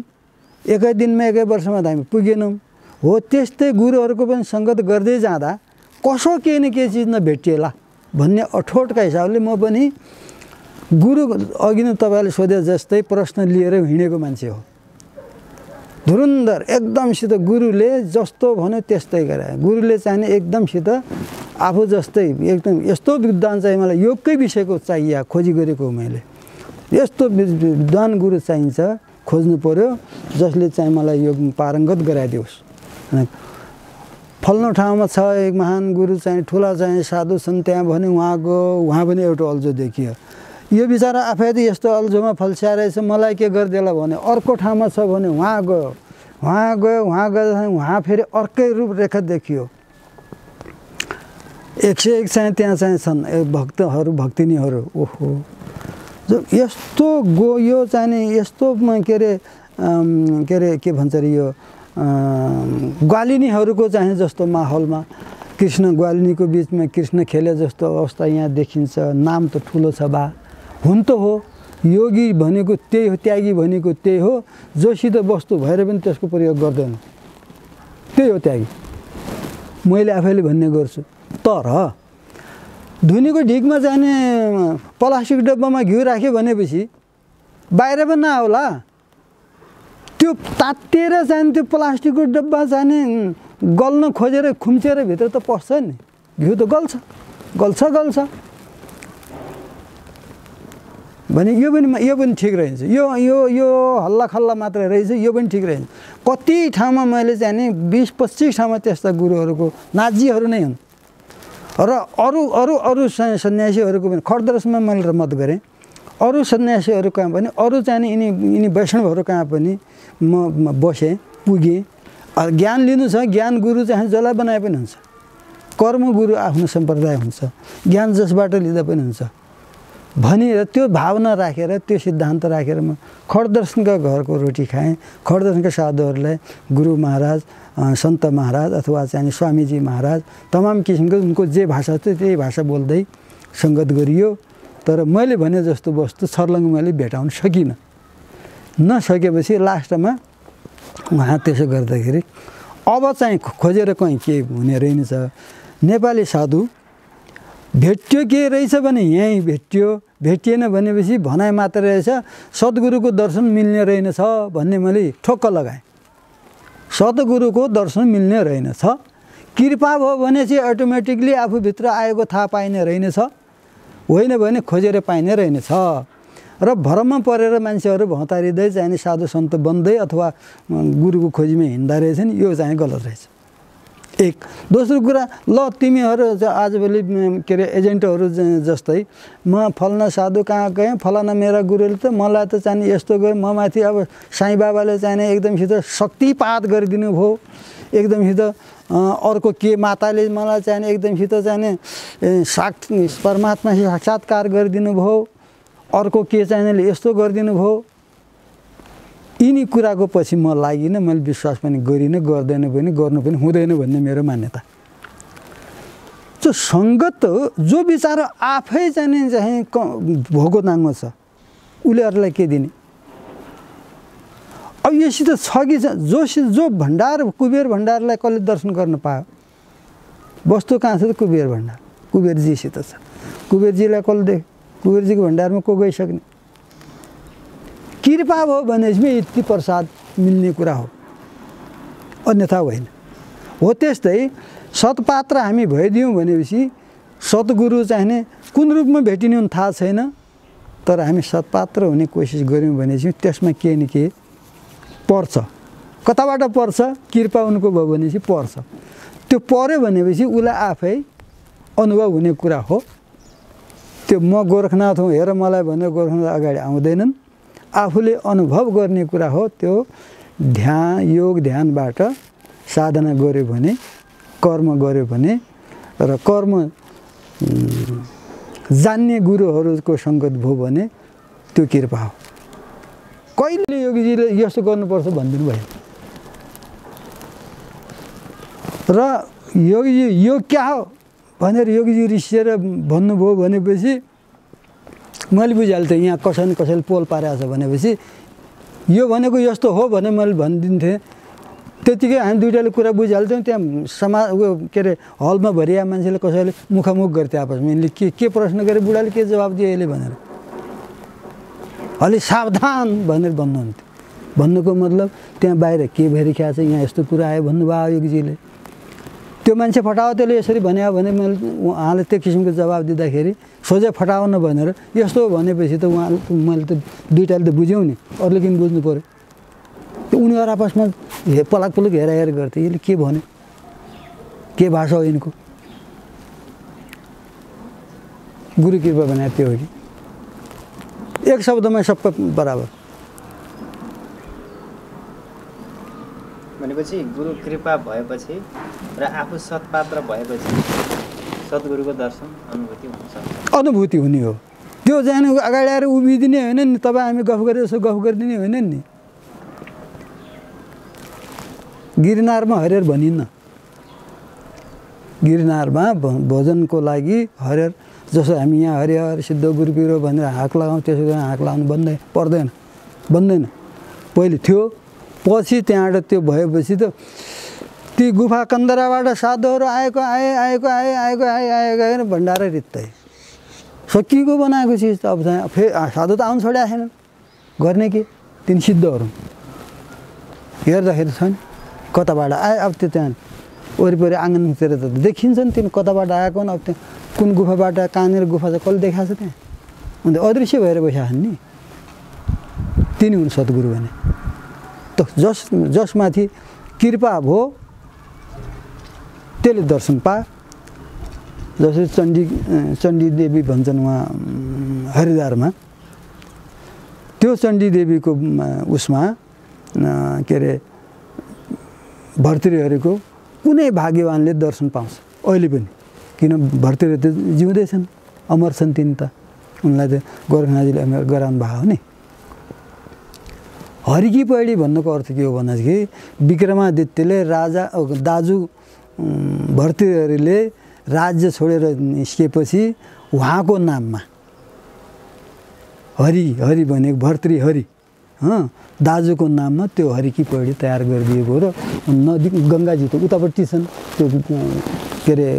एकै दिनमा एकै वर्षमा त हामी पुगेनौँ। हो त्यस्तै गुरुहरूको पनि सङ्गत गर्दै जाँदा कसो केही न केही चिज नभेटिएला भन्ने अठोटका हिसाबले म पनि गुरु अघि नै तपाईँले सोधे जस्तै प्रश्न लिएर हिँडेको मान्छे हो। धुरन्धर एकदमसित गुरुले जस्तो भन्यो त्यस्तै गरे। गुरुले चाहिने एकदमसित आफू जस्तै एकदम यस्तो विद्वान चाहिँ मलाई योगकै विषयको चाहिए, खोजी गरेको हो मैले। यस्तो विद्वान गुरु चाहिन्छ, खोज्नु पर्यो जसले चाहिँ मलाई योग पारङ्गत गराइदियोस्। फल्लो ठाउँमा छ एक महान गुरु चाहिँ ठुला चाहिँ साधु छन्, त्यहाँ भने उहाँ पनि एउटा अल्झो देखियो। यो बिचरा आफै त यस्तो अल्झोमा फल्स्या रहेछ, मलाई के गरिदेला भने अर्को ठाउँमा छ भने उहाँ गयो उहाँ फेरि अर्कै रूपरेखा देखियो। 101 चाहिँ त्यहाँ चाहिँ छन् भक्तहरू भक्तिनीहरू। ओहो जो यस्तो यो चाहिने यस्तो के भन्छ अरे यो ग्वालिनीहरूको चाहिँ जस्तो माहौलमा कृष्ण ग्वालिनीको बिचमा कृष्ण खेले जस्तो अवस्था यहाँ देखिन्छ। नाम त ठुलो छ बा हुन त हो, योगी भनेको त्यही हो, त्यागी भनेको त्यही हो, जोसित वस्तु भएर पनि त्यसको प्रयोग गर्दैन, त्यही हो त्यागी। मैले आफैले भन्ने गर्छु। तर धुनीको ढिकमा चाहिने प्लास्टिक डब्बामा घिउ राख्यो भनेपछि बाहिर पनि नआउला, त्यो तात्तिएर चाहिँ त्यो प्लास्टिकको डब्बा चाहिने गल्न खोजेर खुम्चेर भित्र त पस्छ नि, घिउ त गल्छ भने यो पनि ठिक रहन्छ। यो हल्ला खल्ला मात्र रहेछ, यो पनि ठिक रहन्छ। कति ठाउँमा मैले चाहिँ नि 20-25 ठाउँमा त्यस्ता गुरुहरूको नाजीहरू नै हुन् र अरू सन्यासीहरूको पनि खड्दरसमा मैले मत गरेँ। अरू सन्यासीहरू कहाँ पनि, अरू चाहिँ यिनी वैष्णवहरू कहाँ पनि म बसेँ, पुगेँ। ज्ञान लिनु छ, ज्ञान गुरु चाहिँ जसलाई बनाए पनि हुन्छ, कर्म गुरु आफ्नो सम्प्रदाय हुन्छ, ज्ञान जसबाट लिँदा पनि हुन्छ भनेर त्यो भावना राखेर, त्यो सिद्धान्त राखेर म खड्दर्शनका घरको रोटी खाएँ। खड्दर्शनका साधुहरूलाई गुरु महाराज, सन्त महाराज अथवा चाहिँ स्वामीजी महाराज तमाम किसिमको उनको जे भाषा थियो त्यही भाषा बोल्दै सङ्गत गरियो। तर मैले भने जस्तो वस्तु छर्लङ्ग मैले भेटाउन सकिनँ। नसकेपछि लास्टमा उहाँ त्यसो गर्दाखेरि अब चाहिँ खोजेर कहीँ के हुने रहेनछ। नेपाली साधु भेट्यो के रहेछ भने यहीँ भेटियो, भेटिएन भनेपछि भनाइ मात्र रहेछ, सद्गुरुको दर्शन मिल्ने रहेनछ भन्ने मैले ठोक्क लगाएँ। सद्गुरुको दर्शन मिल्ने रहेनछ, कृपा भयो भने चाहिँ अटोमेटिकली आफूभित्र आएको थाहा पाइने रहेनछ, होइन भने खोजेर पाइने रहेनछ। र भ्रममा परेर मान्छेहरू भौतारिँदै चाहिँ साधु सन्त बन्दै अथवा गुरुको खोजीमा हिँड्दा रहेछन्, यो चाहिँ गलत रहेछ। एक। दोस्रो कुरा, ल तिमीहरू आजभोलि के अरे एजेन्टहरू जस्तै म फलना साधु कहाँ गएँ, फलाना मेरा गुरुले त मलाई त चाहिँ यस्तो गऱ्यो, म माथि अब साईं बाबाले चाहिँ एकदमसित शक्तिपात गरिदिनु भयो, एकदमसित अर्को के माताले मलाई चाहिँ एकदमसित चाहिँ परमात्मा साक्षात्कार गरिदिनु भयो, अर्को के चाहिँ यस्तो गरिदिनु भयो। यिनी कुराको पछि म लागिनँ, मैले विश्वास पनि गरिनँ, गर्दैन पनि, गर्नु पनि हुँदैन भन्ने मेरो मान्यता। जो सङ्गत जो बिचारा आफै चाहिँ भोको नाङ्गो छ, उसले अरूलाई के दिने? अब योसित छ कि जो भण्डार कुबेर भण्डारलाई कसले दर्शन गर्न पायो? वस्तु कहाँ छ त? कुबेर भण्डार कुबेरजीसित छ। कुबेरजीलाई कसले देख्यो? कुबेरजीको भण्डारमा को गइसक्ने? कृपा भयो भनेपछि यति प्रसाद मिल्ने कुरा हो, अन्यथा होइन। हो त्यस्तै सत्पात्र हामी भइदियौँ भनेपछि सद्गुरु चाहिने कुन रूपमा भेटिने हुन् थाहा छैन, तर हामी सत्पात्र हुने कोसिस गऱ्यौँ भनेपछि त्यसमा के न के पर्छ। कताबाट पर्छ? कृपा उनको भयो भनेपछि पर्छ। त्यो पर्यो भनेपछि उसलाई आफै अनुभव हुने कुरा हो। त्यो म गोरखनाथ हुँ हेर मलाई भनेर गोरखनाथ अगाडि आउँदैनन्, आफूले अनुभव गर्ने कुरा हो। त्यो योग ध्यानबाट साधना गर्यो भने, कर्म गर्यो भने र कर्म जान्ने गुरुहरूको सङ्गत भयो भने त्यो कृपा हो। कहिले योगीजीले यस्तो गर्नुपर्छ भनिदिनु भयो र योगीजी यो क्या हो भनेर योगीजी रिसिएर भन्नुभयो भनेपछि मैले बुझिहाल्थेँ त यहाँ कसैले कसैले पोल पारेको छ भनेपछि यो भनेको यस्तो हो भने मैले भनिदिन्थेँ। त्यतिकै हामी दुइटाले कुरा बुझिहाल्थ्यौँ। त्यहाँ के अरे हलमा भरिया मान्छेले कसैले मुखामुख गर्थे आपसमा, यिनले के प्रश्न गरे, बुढाले के जवाब दियो यसले भनेर, अलि सावधान भनेर भन्नुहुन्थ्यो। भन्नुको मतलब त्यहाँ बाहिर के भइरहेको छ, यहाँ यस्तो कुरा आयो भन्नुभयो योगीजीले। त्यो मान्छे फटाओ त्यसले यसरी भन्यो भने उहाँले त्यो किसिमको जवाब दिँदाखेरि सोझै फटाओ न भनेर यस्तो भनेपछि त मैले त दुइटाले त बुझ्यौँ नि, अरूले किन बुझ्नु पऱ्यो? त्यो उनीहरू आपसमा पलाक पलक हेराहेर गर्थे, यसले के भन्यो, के भाषा हो यिनको? गुरु कृपा भने त्यो हो कि एक शब्दमा सबै बराबर। भनेपछि गुरु कृपा भएपछि र आफू सत्पात्र भएपछि सद्गुरुको दर्शन अनुभूति हुन्छ। अनुभूति हुने हो। त्यो जाने अगाडि आएर उभिदिने होइन नि, तपाईँ हामी गफ गरेर यसो गफ गरिदिने होइन नि। गिरनारमा हरिहर भनिन्न, गिरनारमा भोजनको लागि हरिहर जसो हामी यहाँ हरिहर सिद्ध गुरुपिरो भनेर हाक लगाउँ त्यसो गरेर हाक लगाउनु बन्दैन पहिले थियो। पछि त्यहाँबाट त्यो भएपछि त ती गुफा कन्दराबाट साधुहरू आएको भण्डारै रित्तै सकिएको बनाएको चिज त अब फेरि साधु त आउनु छोड्या छैन गर्ने के तिन सिद्धहरू हेर्दाखेरि छ नि कताबाट आए अब त्यो त्यहाँ वरिपरि आँगनतिर त देखिन्छ नि तिन कताबाट आएको अब त्यहाँ कुन गुफाबाट कहाँनिर गुफा छ कसले देखाएको छ त्यहाँ अन्त अदृश्य भएर बसिहाल्छ नि तिनी हुन् सद्गुरु भने त जसमाथि कृपा भयो त्यसले दर्शन पा। जसरी चण्डी देवी भन्छन् उहाँ हरिद्वारमा त्यो चण्डी देवीको उसमा के अरे भर्तृहरिको कुनै भाग्यवानले दर्शन पाउँछ अहिले पनि किन भर्तृहरि त जिउँदैछन् अमर छन् तिनी त उनलाई त गोरखनाथजीले गराउनु भएको हो नि। हरिकी पैडी भन्नुको अर्थ के हो भन्दाखेरि विक्रमादित्यले राजा दाजु भर्तृहरिले राज्य छोडेर निस्केपछि उहाँको नाममा हरि भनेको भर्तृहरि दाजुको नाममा त्यो हरिकी पैडी तयार गरिदिएको र नदी गङ्गाजी त उतापट्टि छन् त्यो के अरे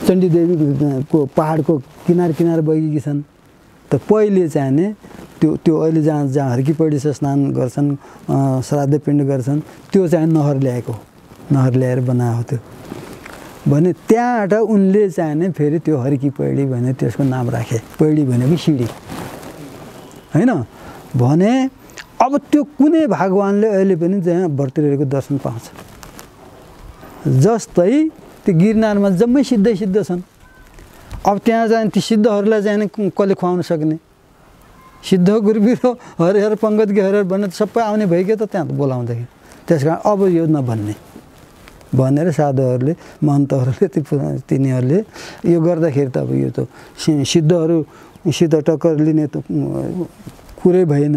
चण्डीदेवीको पहाडको किनार बगेकी छन् त पहिले चाहिने त्यो अहिले जहाँ हरिकी पैडी स्नान गर्छन् श्राद्ध पिण्ड गर्छन् त्यो चाहिँ नहर ल्याएर बनाएको त्यो भने त्यहाँबाट उनले चाहिने फेरि त्यो हरिकी पैडी भने त्यसको नाम राखे। पैडी भनेको सिडी हैन भने अब त्यो कुनै भगवानले अहिले पनि चाहिँ भर्तृहरिको दर्शन पाउँछ। जस्तै त्यो गिरनारमा जम्मै सिद्ध छन्। अब त्यहाँ चाहिँ ती सिद्धहरूलाई चाहिँ कसले खुवाउन सक्ने सिद्ध गुरुबिरो हरिहर पङ्कज हरिहर भनेर सबै आउने भइगयो त त्यहाँ त बोलाउँदाखेरि त्यस कारण अब यो नभन्ने भनेर साधुहरूले महन्तहरूले तिनीहरूले यो गर्दाखेरि त अब यो त सिद्धहरूसित टक्कर लिने त कुरै भएन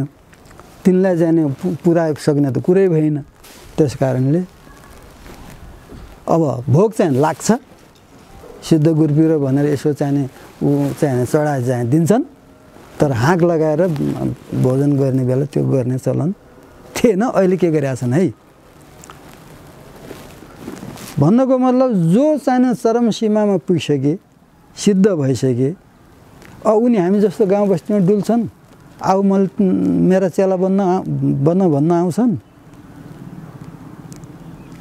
तिनलाई जाने पुरा सक्ने त कुरै भएन। त्यस कारणले अब भोग चाहिँ लाग्छ सिद्ध गुरुपिरो भनेर यसो चाहिने ऊ चाहिँ चढा चाहिँ दिन्छन् तर हाँक लगाएर भोजन गर्ने बेला त्यो गर्ने चलन थिएन। अहिले के गरिरहेका छन् है भन्नको मतलब जो चाहिने चरम सीमामा पुगिसके सिद्ध भइसके अब उनी हामी जस्तो गाउँ बस्तीमा डुल्छन् आऊ मेरा चेला भन्न आउँछन्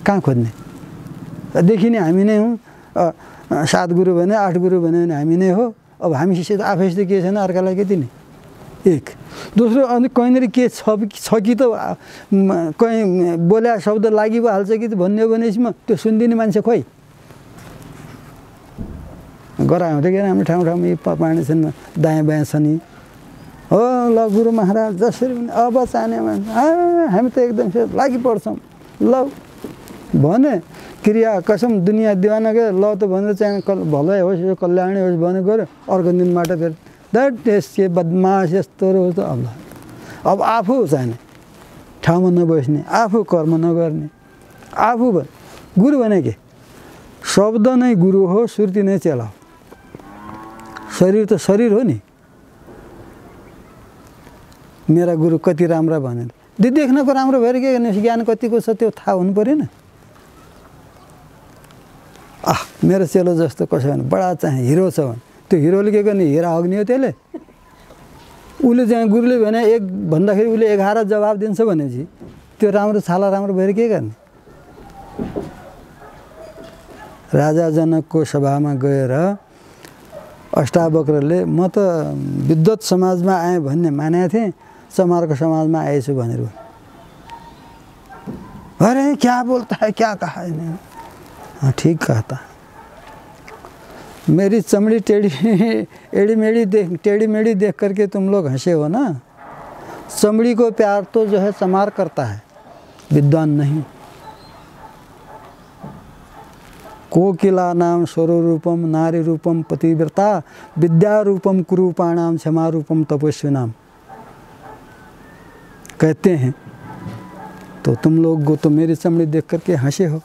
कहाँ खोज्ने देखिने हामी नै हौँ। 7 गुरु भने 8 गुरु भने हामी नै हो। अब हामीसित आफैसित के छैन अर्कालाई के दिने एक दोस्रो अनि कहीँनिर के छ कि त कहीँ बोल्या शब्द लागि पो हाल्छ कि भन्ने भनेपछि त्यो सुनिदिने मान्छे खोइ गराउँदै के हाम्रो ठाउँमा पानी छन् दायाँ बायाँ छ नि हो ल गुरु महाराज जसरी पनि अब चाहने मान्छे हामी त एकदम लागि पर्छौँ ल भने क्रिया कसम दुनियाँ दिवाना गयो ल त भनेर चाहिँ भलै होस् यो कल्याणी होस् भने गऱ्यो अर्को दिनबाट फेरि द्याट के बदमास यस्तो त अब आफू चाहिने ठाउँमा नबस्ने आफू कर्म नगर्ने आफू गुरु भने के शब्द नै गुरु हो सुर्ती नै चेला हो। शरीर त शरीर हो नि मेरा गुरु कति राम्रा भनेर देख्नको राम्रो भएर के गर्ने ज्ञान कतिको छ त्यो थाहा हुनु परेन। मेरो चेलो जस्तो कसो भने बडा चाहिँ हिरो छ भने त्यो हिरोले के गर्ने हिरा हग्ने हो त्यसले उसले चाहिँ गुरुले भने एक भन्दाखेरि उसले 11 जवाब दिन्छ भनेपछि त्यो राम्रो छाला राम्रो भएर के गर्ने। राजा जनकको सभामा गएर अष्टावक्रले म त विद्वत समाजमा आएँ भन्ने मानेको थिएँ चमारको समाजमा आएछु भनेर अरे क्या बोलता है क्या कहा है ठीक कहता मेरी चमड़ी टेढ़ी मेढ़ी देख करके तुम लोग हंसे हो ना। चमड़ी को प्यार तो जो है चमार करता है विद्वान नहीं। कोकिला नाम स्वरूपम नारी रूपम पतिव्रता विद्या रूपम कुरूपाणाम क्षमा रूपम तपस्वी नाम कहते हैं। तो तुम लोग तो मेरी चमड़ी देख करके हंसे हो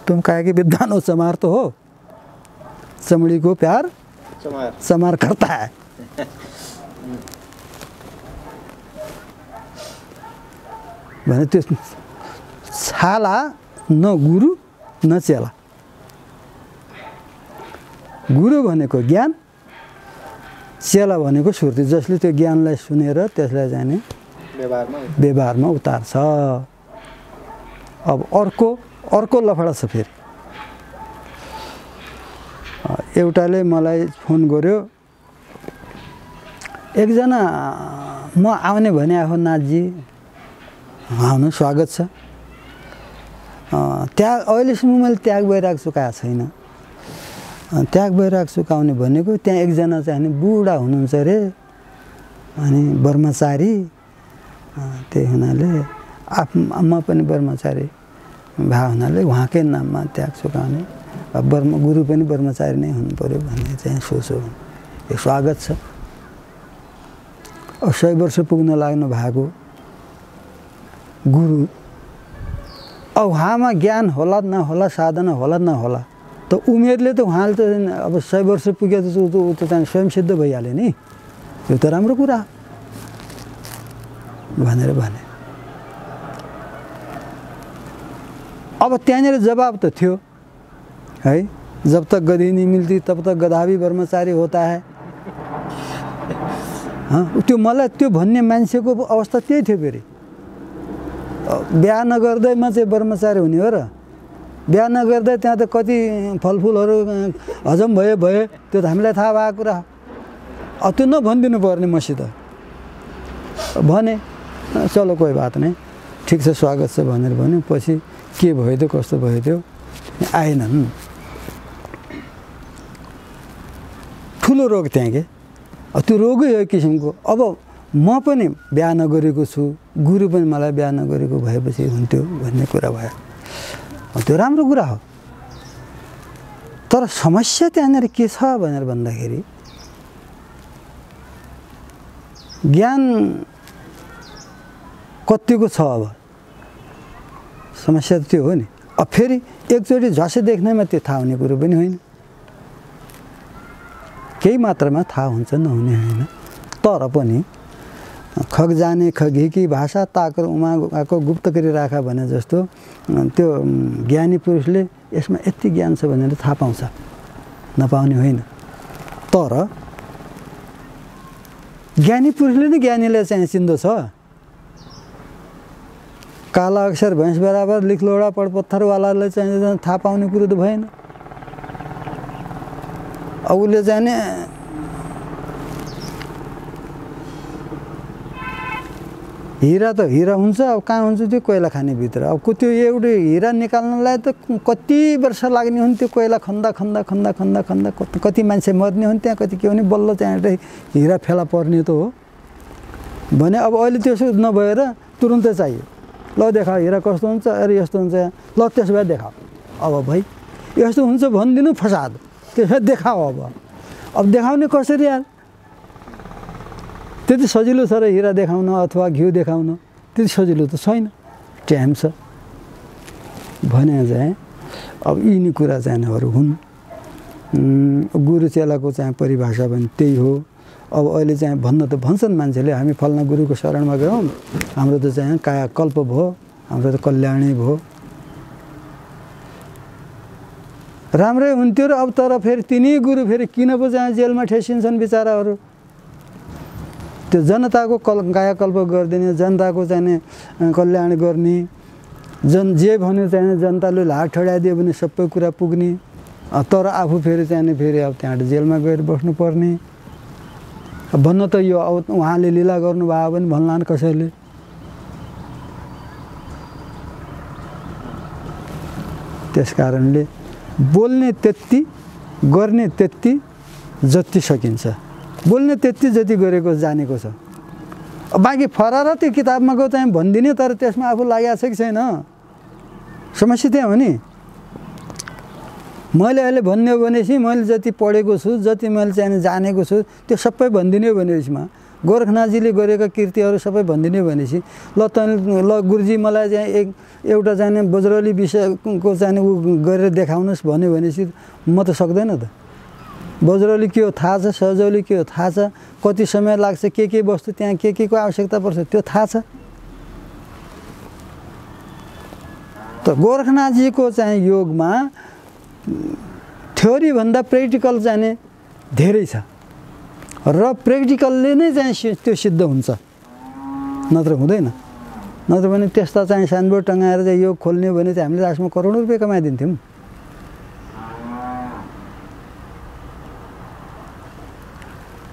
तुम कहे कि विद्वान हो चमार तो हो। चमड़ी को प्यार चमार करता है। भने त्यो छाला न गुरु न चेला। गुरु भनेको ज्ञान, चेला भनेको सुर्ती, जसले त्यो ज्ञानलाई सुनेर त्यसलाई जाने व्यवहारमा उतार्छ। अब अर्को लफडा छ फेरि। एउटाले मलाई फोन गर्यो, एकजना म आउने भने आफू नाथजी आउनु स्वागत छ, त्याग अहिलेसम्म मैले त्याग वैराग चुकाएको छैन। त्याग वैराग चुकाउने भनेको त्यहाँ एकजना चाहिँ नि बुढा हुनुहुन्छ अरे, अनि ब्रह्मचारी, त्यही हुनाले म पनि ब्रह्मचारी भए हुनाले उहाँकै नाममा त्याग चुकाउने, गुरु पनि ब्रह्मचारी नै हुनु पर्यो भन्ने चाहिँ सोच हो। यो स्वागत छ। अब 100 वर्ष पुग्न लाग्नु भएको गुरु, अब उहाँमा ज्ञान होला नहोला, साधना होला नहोला, त उमेरले त उहाँले त अब 100 वर्ष पुगे त ऊ त चाहिँ स्वयं सिद्ध भइहाल्यो नि। यो त राम्रो कुरा भनेर भने। अब त्यहाँनिर जवाब त थियो है, जब तक गधी नहीं मिलती तब तक गधा भी ब्रह्मचारी होता है। त्यो मलाई त्यो भन्ने मान्छेको अवस्था त्यही थियो। फेरि बिहा नगर्दैमा चाहिँ ब्रह्मचारी हुने हो र? बिहा नगर्दै त्यहाँ त कति फलफुलहरू हजम भयो त्यो त हामीलाई थाहा भएको कुरा। अब त्यो नभनिदिनु पर्ने मसित। भने चलो कोही बात नहीं, ठिक छ स्वागत छ भनेर भन्यो। पछि के भयो त्यो कस्तो भयो त्यो आएनन्। ठुलो रोग त्यहाँ के, त्यो रोगै हो किसिमको। अब म पनि बिहा नगरेको छु, गुरु पनि मलाई बिहा नगरेको भएपछि हुन्थ्यो भन्ने कुरा भयो। त्यो राम्रो कुरा हो। तर समस्या त्यहाँनिर के छ भनेर भन्दाखेरि ज्ञान कतिको छ। अब समस्या त त्यो हो नि। अब फेरि एकचोटि झसै देख्नेमा त्यो थाहा हुने कुरो पनि होइन, केही मात्रामा थाहा हुन्छ नहुने होइन। तर पनि खग जाने खगी की भाषा ताकर उमाको गुप्त गरी राखा भने जस्तो त्यो ज्ञानी पुरुषले यसमा यति ज्ञान छ भनेर थाहा पाउँछ, नपाउने होइन। तर ज्ञानी पुरुषले नै ज्ञानीलाई चाहिँ चिन्दो छ। काला अक्षर भैँस बराबर लिखलोडा पडपत्थरवालालाई चाहिँ थाहा पाउने कुरो त भएन। अब उसले जाने हिरा त हिरा हुन्छ, अब कहाँ हुन्छ त्यो कोइला खाने भित्र। अब त्यो एउटै हिरा निकाल्नलाई त कति वर्ष लाग्ने हुन्। त्यो कोइला खन्दा खन्दा खन्दा खन्दा खन्दा कति मान्छे मर्ने हुन् त्यहाँ, कति के हुने, बल्ल त्यहाँ हिरा फेला पर्ने त हो भने। अब अहिले त्यसो नभएर तुरुन्तै चाहियो, ल देखाऊ हिरा कस्तो हुन्छ, अरे यस्तो हुन्छ, ल त्यसो भए देखाऊ। अब भाइ यस्तो हुन्छ भनिदिनु फसाद, त्यसो देखाऊ। अब देखाउने कसरी यार? त्यति सजिलो छ र हिरा देखाउन अथवा घिउ देखाउन? त्यति सजिलो त छैन, टाइम छ भने चाहिँ। अब यिनी कुरा चाहिनेहरू हुन्। गुरु चेलाको चाहिँ परिभाषा पनि त्यही हो। अब अहिले चाहिँ भन्न त भन्छन् मान्छेले, हामी फल्ना गुरुको शरणमा गयौँ, हाम्रो त चाहिँ कायाकल्प भयो, हाम्रो त कल्याणी भयो। राम्रै हुन्थ्यो र। अब तर फेरि तिनी गुरु फेरि किन पो चाहिँ जेलमा ठेसिन्छन् बिचाराहरू? त्यो जनताको कायाकल्प गरिदिने, जनताको चाहिँ कल्याण गर्ने, जे भन्यो चाहिँ जनताले हात ठडाइदियो भने सबै कुरा पुग्ने। तर आफू फेरि चाहिँ फेरि अब त्यहाँ जेलमा गएर बस्नुपर्ने। भन्न त यो अब उहाँले लीला गर्नुभयो भने भन्लान् कसैले। त्यस कारणले बोल्ने त्यति, गर्ने त्यति जति सकिन्छ। बोल्ने त्यति जति गरेको जानेको छ। बाँकी फरार त्यो किताबमा गयो चाहिँ भनिदिने, तर त्यसमा आफू लागेको छ कि छैन, समस्या त्यहाँ हो नि। मैले अहिले भन्ने हो भनेपछि मैले जति पढेको छु, जति मैले चाहिँ जानेको छु त्यो सबै भनिदिने हो भनेपछिमा गोरखनाथजीले गरेका कृतिहरू सबै भनिदिने हो भनेपछि ल गुरुजी मलाई चाहिँ एउटा चाहिँ बज्रौली विषयको चाहिँ ऊ गरेर देखाउनुहोस् भन्यो भनेपछि म त सक्दैन त। वज्रौली के हो थाहा छ, सहजौली के हो थाहा छ, कति समय लाग्छ, के वस्तु त्यहाँ के को आवश्यकता पर्छ त्यो थाहा छ। त गोरखनाथजीको चाहिँ योगमा थ्योरी भन्दा प्र्याक्टिकल चाहिँ धेरै छ र प्र्याक्टिकलले नै चाहिँ त्यो सिद्ध हुन्छ, नत्र हुँदैन। नत्र भने त्यस्ता चाहिँ साइनबोर्ड टँगाएर चाहिँ योग खोल्ने भने चाहिँ हामीले लास्टमा करोडौँ रुपियाँ कमाइदिन्थ्यौँ।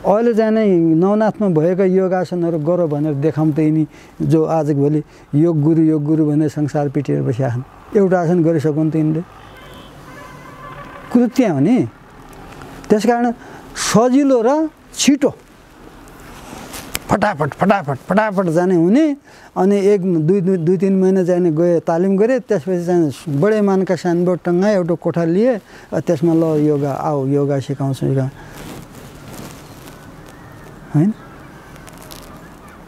अहिले चाहिँ नै नवनाथमा भएका योगासनहरू गर भनेर देखाउँ त यिनी जो आजभोलि योग गुरु भनेर संसार पिटेर बसेका छन्। एउटा आसन गरिसकुन् त यिनले, कुरो त्यहाँ हो नि। त्यस कारण सजिलो र छिटो फटाफट जाने हुने। अनि 1-2-3 महिना जाने गए, तालिम गरे, त्यसपछि चाहिँ बडे मानका साइनबोर्ड टङ्गाए, एउटा कोठा लिए, त्यसमा ल योगा आओ, योगा सिकाउँछु हैन।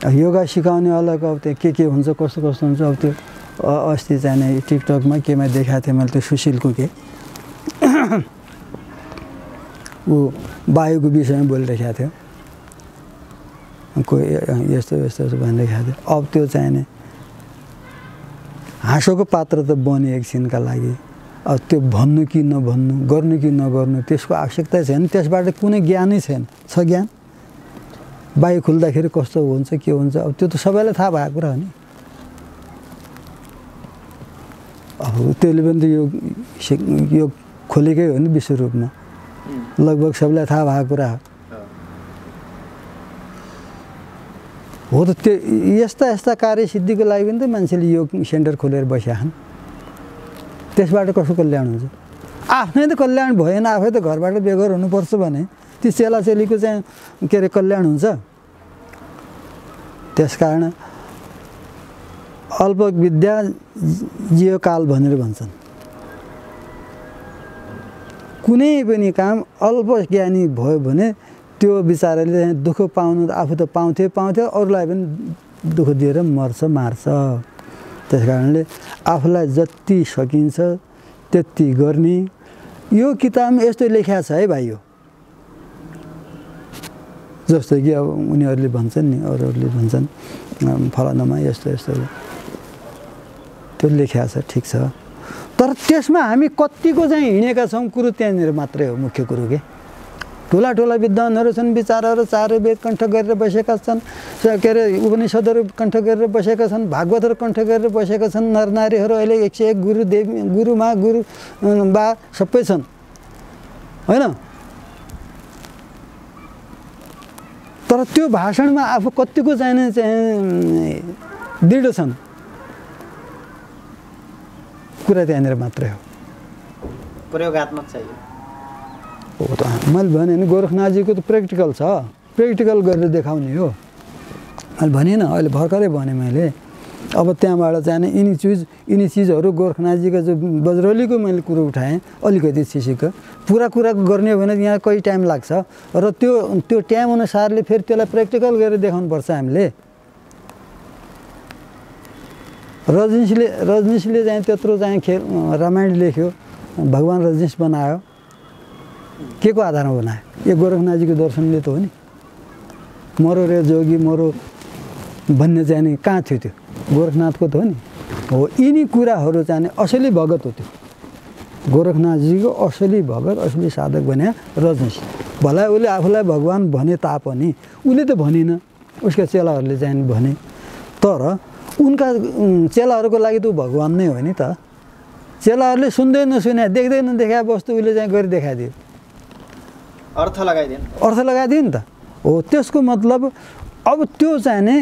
योगा सिकाउने अलग, अब त्यो के हुन्छ, कस्तो हुन्छ। अब त्यो अस्ति चाहिँ टिकटकमा केमा देखाएको थिएँ मैले, त्यो सुशीलको के ऊ वायुको विषयमा बोलिरहेको थियो, कोही यस्तो भनिरहेको थियो। अब त्यो चाहिँ नि हाँसोको पात्र त बन्यो एकछिनका लागि। अब त्यो भन्नु कि नभन्नु, गर्नु कि नगर्नु, त्यसको आवश्यकता छैन। त्यसबाट कुनै ज्ञानै छैन। छ ज्ञान? वायु खुल्दाखेरि कस्तो हुन्छ, के हुन्छ, अब त्यो त सबैलाई थाहा भएको कुरा हो नि। अब त्यसले पनि त यो खोलेकै हो नि विश्वरूपमा, लगभग सबैलाई थाहा भएको कुरा हो। त त्यो यस्ता कार्य सिद्धिको लागि पनि त मान्छेले योग सेन्टर खोलेर बसेका छन्। त्यसबाट कसो कल्याण हुन्छ? आफ्नै त कल्याण भएन, आफै त घरबाट बेघर हुनुपर्छ भने ती चेलाचेलीको चाहिँ के अरे कल्याण हुन्छ। त्यसकारण अल्प विद्या जियो काल भनेर भन्छन्। कुनै पनि काम अल्प ज्ञानी भयो भने त्यो बिचाराले दुःख पाउनु, आफू त पाउँथ्यो, अरूलाई पनि दुःख दिएर मार्छ। त्यस कारणले आफूलाई जति सकिन्छ त्यति गर्ने। यो किताबमा यस्तो लेखा छ है भाइ, यो जस्तो कि अब उनीहरूले भन्छन् नि, अरूहरूले भन्छन् फलानामा यस्तो त्यो लेखा छ, ठिक छ। तर त्यसमा हामी कतिको चाहिँ हिँडेका छौँ कुरो त्यहाँनिर मात्रै हो मुख्य कुरो के। ठुला विद्वानहरू छन्, विचारहरू 4 वेद कण्ठ गरेर बसेका छन्, के अरे उपनिषदहरू कण्ठ गरेर बसेका छन्, भागवतहरू कण्ठ गरेर बसेका छन्। नरनारीहरू अहिले 101 गुरुमा गुरु बा सबै छन् होइन। तर त्यो भाषणमा आफू कतिको चाहिँ दृढ छन्, कुरा त्यहाँनिर मात्रै हो। प्रयोगात्मक छ यो। हो त मैले भने नि गोरखनाथजीको त प्र्याक्टिकल छ, प्र्याक्टिकल गरेर देखाउने हो। मैले भनेन, अहिले भर्खरै भने मैले। अब त्यहाँबाट चाहिँ यिनी चिजहरू गोरखनाथजीको जो बज्रौलीको मैले कुरो उठाएँ अलिकति चिसिको, पुरा कुरा गर्ने हो भने यहाँ कति टाइम लाग्छ र त्यो टाइम अनुसारले फेरि त्यसलाई प्र्याक्टिकल गरेर देखाउनुपर्छ हामीले। रजनीशले चाहिँ त्यत्रो चाहिँ रामायण लेख्यो, भगवान् रजनीश बनायो, के को आधारमा बनायो? यो गोरखनाथजीको दर्शनले त हो नि। मरो रे जोगी मरो भन्ने चाहिँ नि कहाँ थियो? त्यो गोरखनाथको त हो नि। हो यिनी कुराहरू चाहिँ असली भगत हो। त्यो गोरखनाथजीको असली भगत, असली साधक भने रजनीश। भला उसले आफूलाई भगवान् भने तापनि उसले त भनिन, उसका चेलाहरूले चाहिँ भने। तर उनका चेलाहरूको लागि त भगवान् नै हो नि त। चेलाहरूले सुन्दै नसुने, देख्दै नदेखाए वस्तु उसले चाहिँ गरी देखाइदियो, अर्थ लगाइदियो नि त। हो त्यसको मतलब अब त्यो चाहिँ नि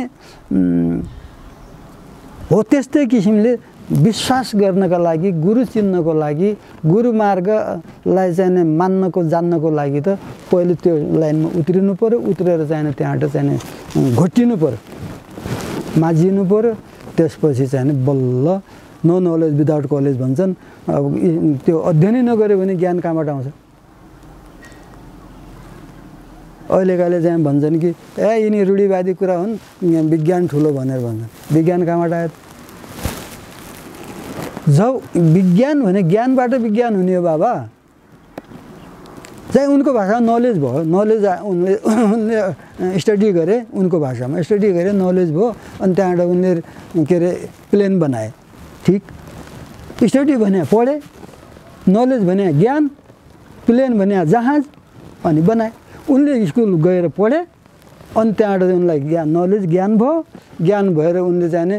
हो। त्यस्तै किसिमले विश्वास गर्नका लागि, गुरु चिन्नको लागि, गुरु मार्गलाई चाहिँ मान्नको जान्नको लागि त पहिले त्यो लाइनमा उत्रिनु पर्यो। उत्रेर चाहिँ त्यहाँबाट चाहिँ घोटिनु पर्यो, माझिनु पर्यो। त्यसपछि चाहिँ बल्ल नो नलेज विदाउट कलेज भन्छन्। अब त्यो अध्ययनै नगर्यो भने ज्ञान कहाँबाट आउँछ? अहिलेकाले चाहिँ भन्छन् कि यिनी रूढिवादी कुरा हुन्, विज्ञान ठुलो भनेर भन्छन्। विज्ञान कहाँबाट आयो? जब विज्ञान भने ज्ञानबाट विज्ञान हुने हो बाबा। चाहिँ उनको भाषामा नलेज भयो, नलेज उनले स्टडी गरे, उनको भाषामा स्टडी गरे, नलेज भयो, अनि त्यहाँबाट उनले के अरे प्लेन बनाए। ठिक, स्टडी भने पढे, नलेज भने ज्ञान, प्लेन भने जहाज, अनि बनाए। उनले स्कुल गएर पढे, अनि त्यहाँबाट उनलाई नलेज ज्ञान भयो, ज्ञान भएर उनले जाने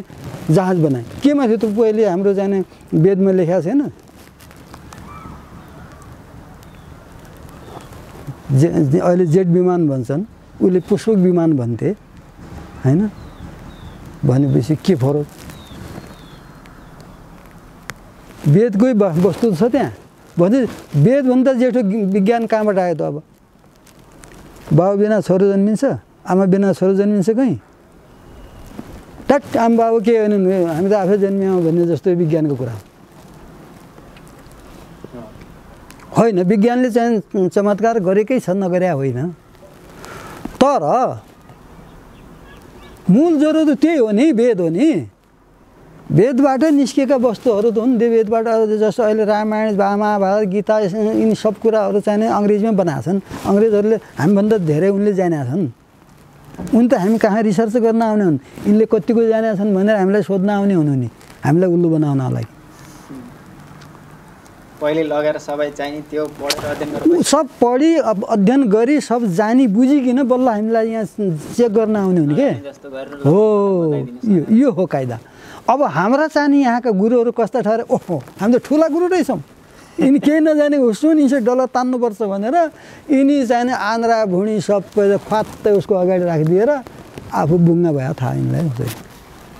जहाज बनाए। केमा थियो त पहिले हाम्रो जाने वेदमा लेखेको छैन, अहिले जेट विमान भन्छन्, उसले पुष्पक विमान भन्थे हैन। भनेपछि के फरक? वेदकै वस्तु छ त्यहाँ। भने वेदभन्दा जेठो विज्ञान कहाँबाट आयो त? अब बाबु बिना छोरो जन्मिन्छ, आमा बिना छोरो जन्मिन्छ कहीँ? टट आमा बाबु के भने हामी त आफै जन्मियौँ भन्ने जस्तो विज्ञानको कुरा होइन। विज्ञानले चाहिँ चमत्कार गरेकै छ, नगरे होइन। तर मूल जरो त त्यही हो नि, वेद हो नि। वेदबाट निस्केका वस्तुहरू त हुन्। वेदबाट जस्तो अहिले रामायण, महाभारत, गीता, यिनी सब कुराहरू चाहिँ अङ्ग्रेजीमा बनाएको छन्। अङ्ग्रेजहरूले हामीभन्दा धेरै उनले जानेका छन्। उनी त हामी कहाँ रिसर्च गर्न आउने हुन्, यिनले कतिको जानेका छन् भनेर हामीलाई सोध्न आउने हुनु नि, हामीलाई उल्लु बनाउनलाई। पहिले लगेर सबै चाहिँ त्यो पढेर अध्ययन गरेर सब पढी अध्ययन गरी सब जानी बुझिकन बल्ल हामीलाई यहाँ चेक गर्न आउने हुन् के हो। यो हो कायदा। अब हाम्रा चाहिँ यहाँका गुरुहरू कस्ता ठहरे, ओहो हामी त ठुला गुरु रहेछौँ, यिनी केही नजाने हुसुन इन्से डल्ला तान्नुपर्छ भनेर यिनी चाहिँ आन्द्रा भुँडी सबै फात्तै उसको अगाडि राखिदिएर आफू बुङ्गा भयो थाहा यिनलाई।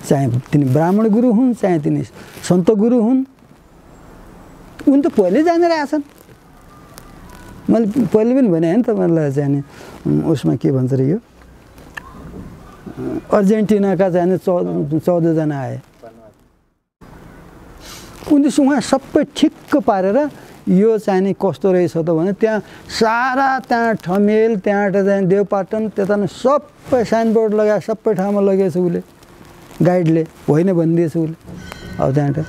चाहे तिनी ब्राह्मण गुरु हुन्, चाहे तिनी सन्त गुरु हुन्, उनी त पहिले जानेर आछन्। मैले पहिले पनि भने होइन तपाईँलाई चाहिँ उसमा के भन्छ र यो अर्जेन्टिनाका चाहिँ 14जना आए। उहाँ सबै ठिक्क पारेर यो चाहिँ कस्तो रहेछ त भने त्यहाँ सारा त्यहाँ ठमेल, त्यहाँबाट चाहिँ देवपाटन, त्यता सबै साइनबोर्ड लगाए, सबै ठाउँमा लगेछ उसले, गाइडले होइन भनिदिएछ उसले। अब त्यहाँबाट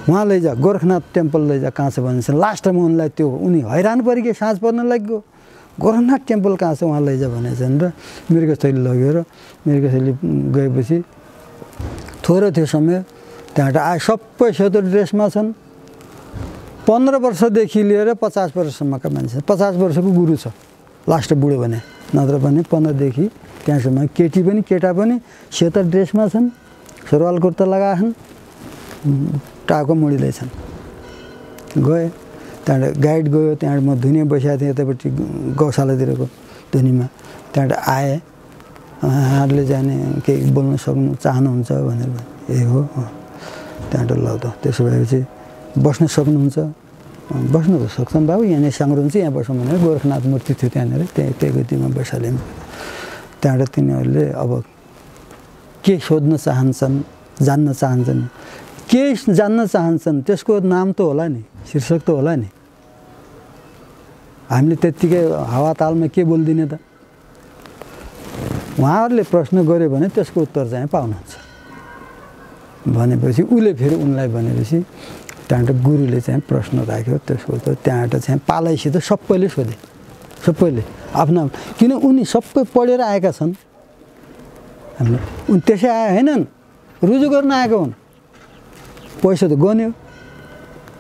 उहाँ लैजा गोरखनाथ टेम्पल लैजा कहाँ छ भनेपछि लास्टमा उनलाई त्यो उनी हैरान परे कि साँझ पर्न लाग्यो। गोरखनाथ टेम्पल कहाँ छ उहाँ लैजा भनेछन् र मृगस्थली लगेर मृगस्थली गएपछि थोरै थियो समय, त्यहाँबाट आए सबै सेतो ड्रेसमा छन्। 15 वर्षदेखि लिएर 50 वर्षसम्मका मान्छे, 50 वर्षको गुरु छ लास्ट बुढो भने, नत्र भने 15 देखि त्यहाँसम्म केटी पनि केटा पनि सेतो ड्रेसमा छन्, सुरुवाल कुर्ता लगाएछन्, टाको मुडीले छन्। गए त्यहाँबाट गाइड गयो, त्यहाँबाट म धुनियाँ बसेको थिएँ यतापट्टि गौशालातिरको धुनीमा। त्यहाँबाट आएँ, यहाँहरूले जाने केही बोल्न सक्नु चाहनुहुन्छ भनेर ए हो। त्यहाँबाट ल त त्यसो भएपछि बस्न सक्नुहुन्छ, बस्नु सक्छन् बाबु, यहाँनिर साङ्ग्रो हुन्छ यहाँ बसौँ भनेर गोरखनाथ मूर्ति थियो त्यहाँनिर, त्यही गतिमा बसाल्यौँ। त्यहाँबाट तिनीहरूले अब के सोध्न चाहन्छन्, जान्न चाहन्छन्, के जान्न चाहन्छन् त्यसको नाम त होला नि, शीर्षक त होला नि। हामीले त्यत्तिकै हावातालमा के बोलिदिने त? उहाँहरूले प्रश्न गऱ्यो भने त्यसको उत्तर चाहिँ पाउनुहुन्छ भनेपछि उसले फेरि उनलाई भनेपछि त्यहाँबाट गुरुले चाहिँ प्रश्न राख्यो। त्यसको त त्यहाँबाट चाहिँ पालाइसित सबैले सोधे, सबैले आफ्नो, किन उनी सबै पढेर आएका छन्। हामीले उनी त्यसै आए होइनन्, रुजु गर्न आएको हुन्। पैसा त गन्यो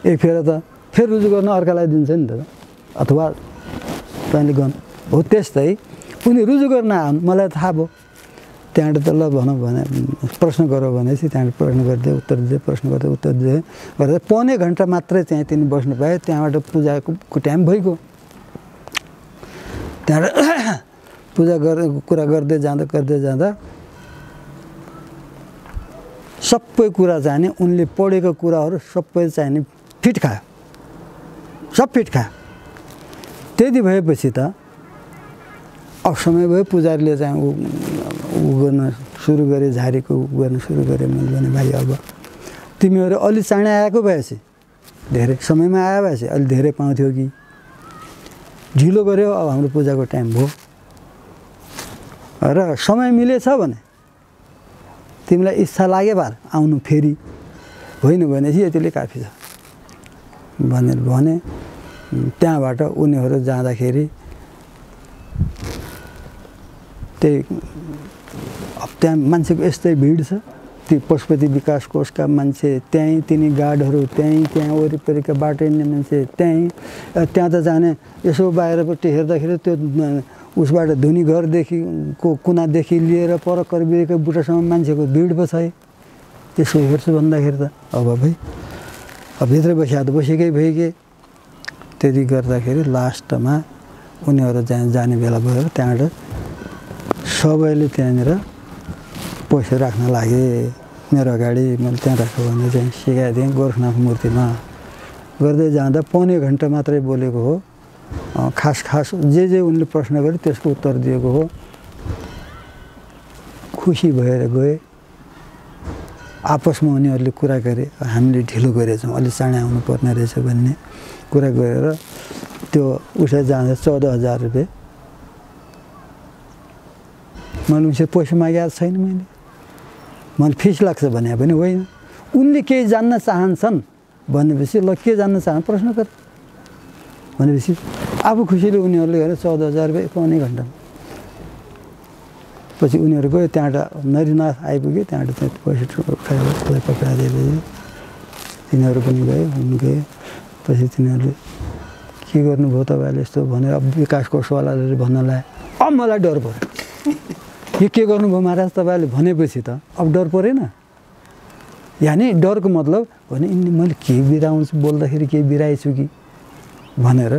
एक फेर त फेरि रुजु गर्न अर्कालाई दिन्छ नि त, अथवा तैँले गन हो। त्यस्तै उनी रुजु गर्न आउन्, मलाई थाहा भयो। त्यहाँबाट त ल भनौँ भने प्रश्न गर भनेपछि त्यहाँबाट प्रश्न गरिदिए, उत्तर दिए, प्रश्न गर्दै उत्तर दिए गर्दा 1.5 घन्टा मात्रै चाहिँ तिनी बस्नु पाए। त्यहाँबाट पूजाको टाइम भइगयो। त्यहाँबाट पूजा कुरा गर्दै जाँदा सबै कुरा चाहिने उनले पढेको कुराहरू सबै चाहिने फिट खायो, सब फिट खायो। त्यति भएपछि त अब समय भयो, पुजारीले चाहिँ ऊ गर्न सुरु गरे, झारीको गर्न सुरु गरे। मैले भने भाइ अब तिमीहरू अलि चाँडै आएको भएपछि, धेरै समयमा आयो भएपछि अलि धेरै पाउँथ्यो कि ढिलो गऱ्यो। अब हाम्रो पूजाको टाइम भयो र समय मिलेछ भने तिमीलाई इच्छा लाग्यो बार आउनु फेरि, होइन भनेपछि यतिले काफी छ भनेर भने। त्यहाँबाट उनीहरू जाँदाखेरि त्यही अब त्यहाँ मान्छेको यस्तै भिड छ। ती पशुपति विकास कोषका मान्छे त्यहीँ, तिनी गार्डहरू त्यहीँ, त्यहाँ वरिपरिका बाटो हिँड्ने मान्छे त्यहीँ। त्यहाँ त जाने यसो बाहिरपट्टि हेर्दाखेरि त्यो उसबाट धुनी घरदेखिको कुनादेखि लिएर पर कर्बिएको बुटासम्म मान्छेको भिड पो छ। त्यसो हेर्छु भन्दाखेरि त अब भाइ अब भित्र बसिया त बसेकै भइगे। त्यति गर्दाखेरि लास्टमा उनीहरू जाने बेला भयो। त्यहाँबाट सबैले त्यहाँनिर पैसा राख्न लागे। मेरो अगाडि मैले त्यहाँ राख्छु भने चाहिँ सिकाइदिएँ गोरखनाथ मूर्तिमा। गर्दै जाँदा पौने घन्टा मात्रै बोलेको हो। खास जे उनले प्रश्न गरे त्यसको उत्तर दिएको हो। खुसी भएर गए। आपसमा उनीहरूले कुरा गरे, हामीले ढिलो गरेछौँ, अलिक चाँडै आउनु पर्ने रहेछ भन्ने कुरा गरेर त्यो उठेर जाँदा 14,000 रुपियाँ। मैले उनसे पैसा मागेको छैन। मैले फिस लाग्छ भने पनि होइन। उनले केही जान्न चाहन्छन् भनेपछि ल के जान्न चाहन्छ प्रश्न गर भनेपछि आफू खुसीले उनीहरूले गरे 14,000 रुपियाँ पौने घन्टामा। पछि उनीहरू गयो। त्यहाँबाट नरिनाथ आइपुग्यो। त्यहाँबाट पैसा उठाएर पक्राइदिएपछि तिनीहरू पनि गयो, हुन गए। पछि तिनीहरूले के गर्नुभयो तपाईँले यस्तो भनेर अब विकास कोषवालाले भन्न लाए। अब मलाई डर पऱ्यो। यो के गर्नुभयो महाराज तपाईँले भनेपछि त अब डर परेन। यानि डरको मतलब भने मैले के बिराउँछु बोल्दाखेरि के बिराएछु कि भनेर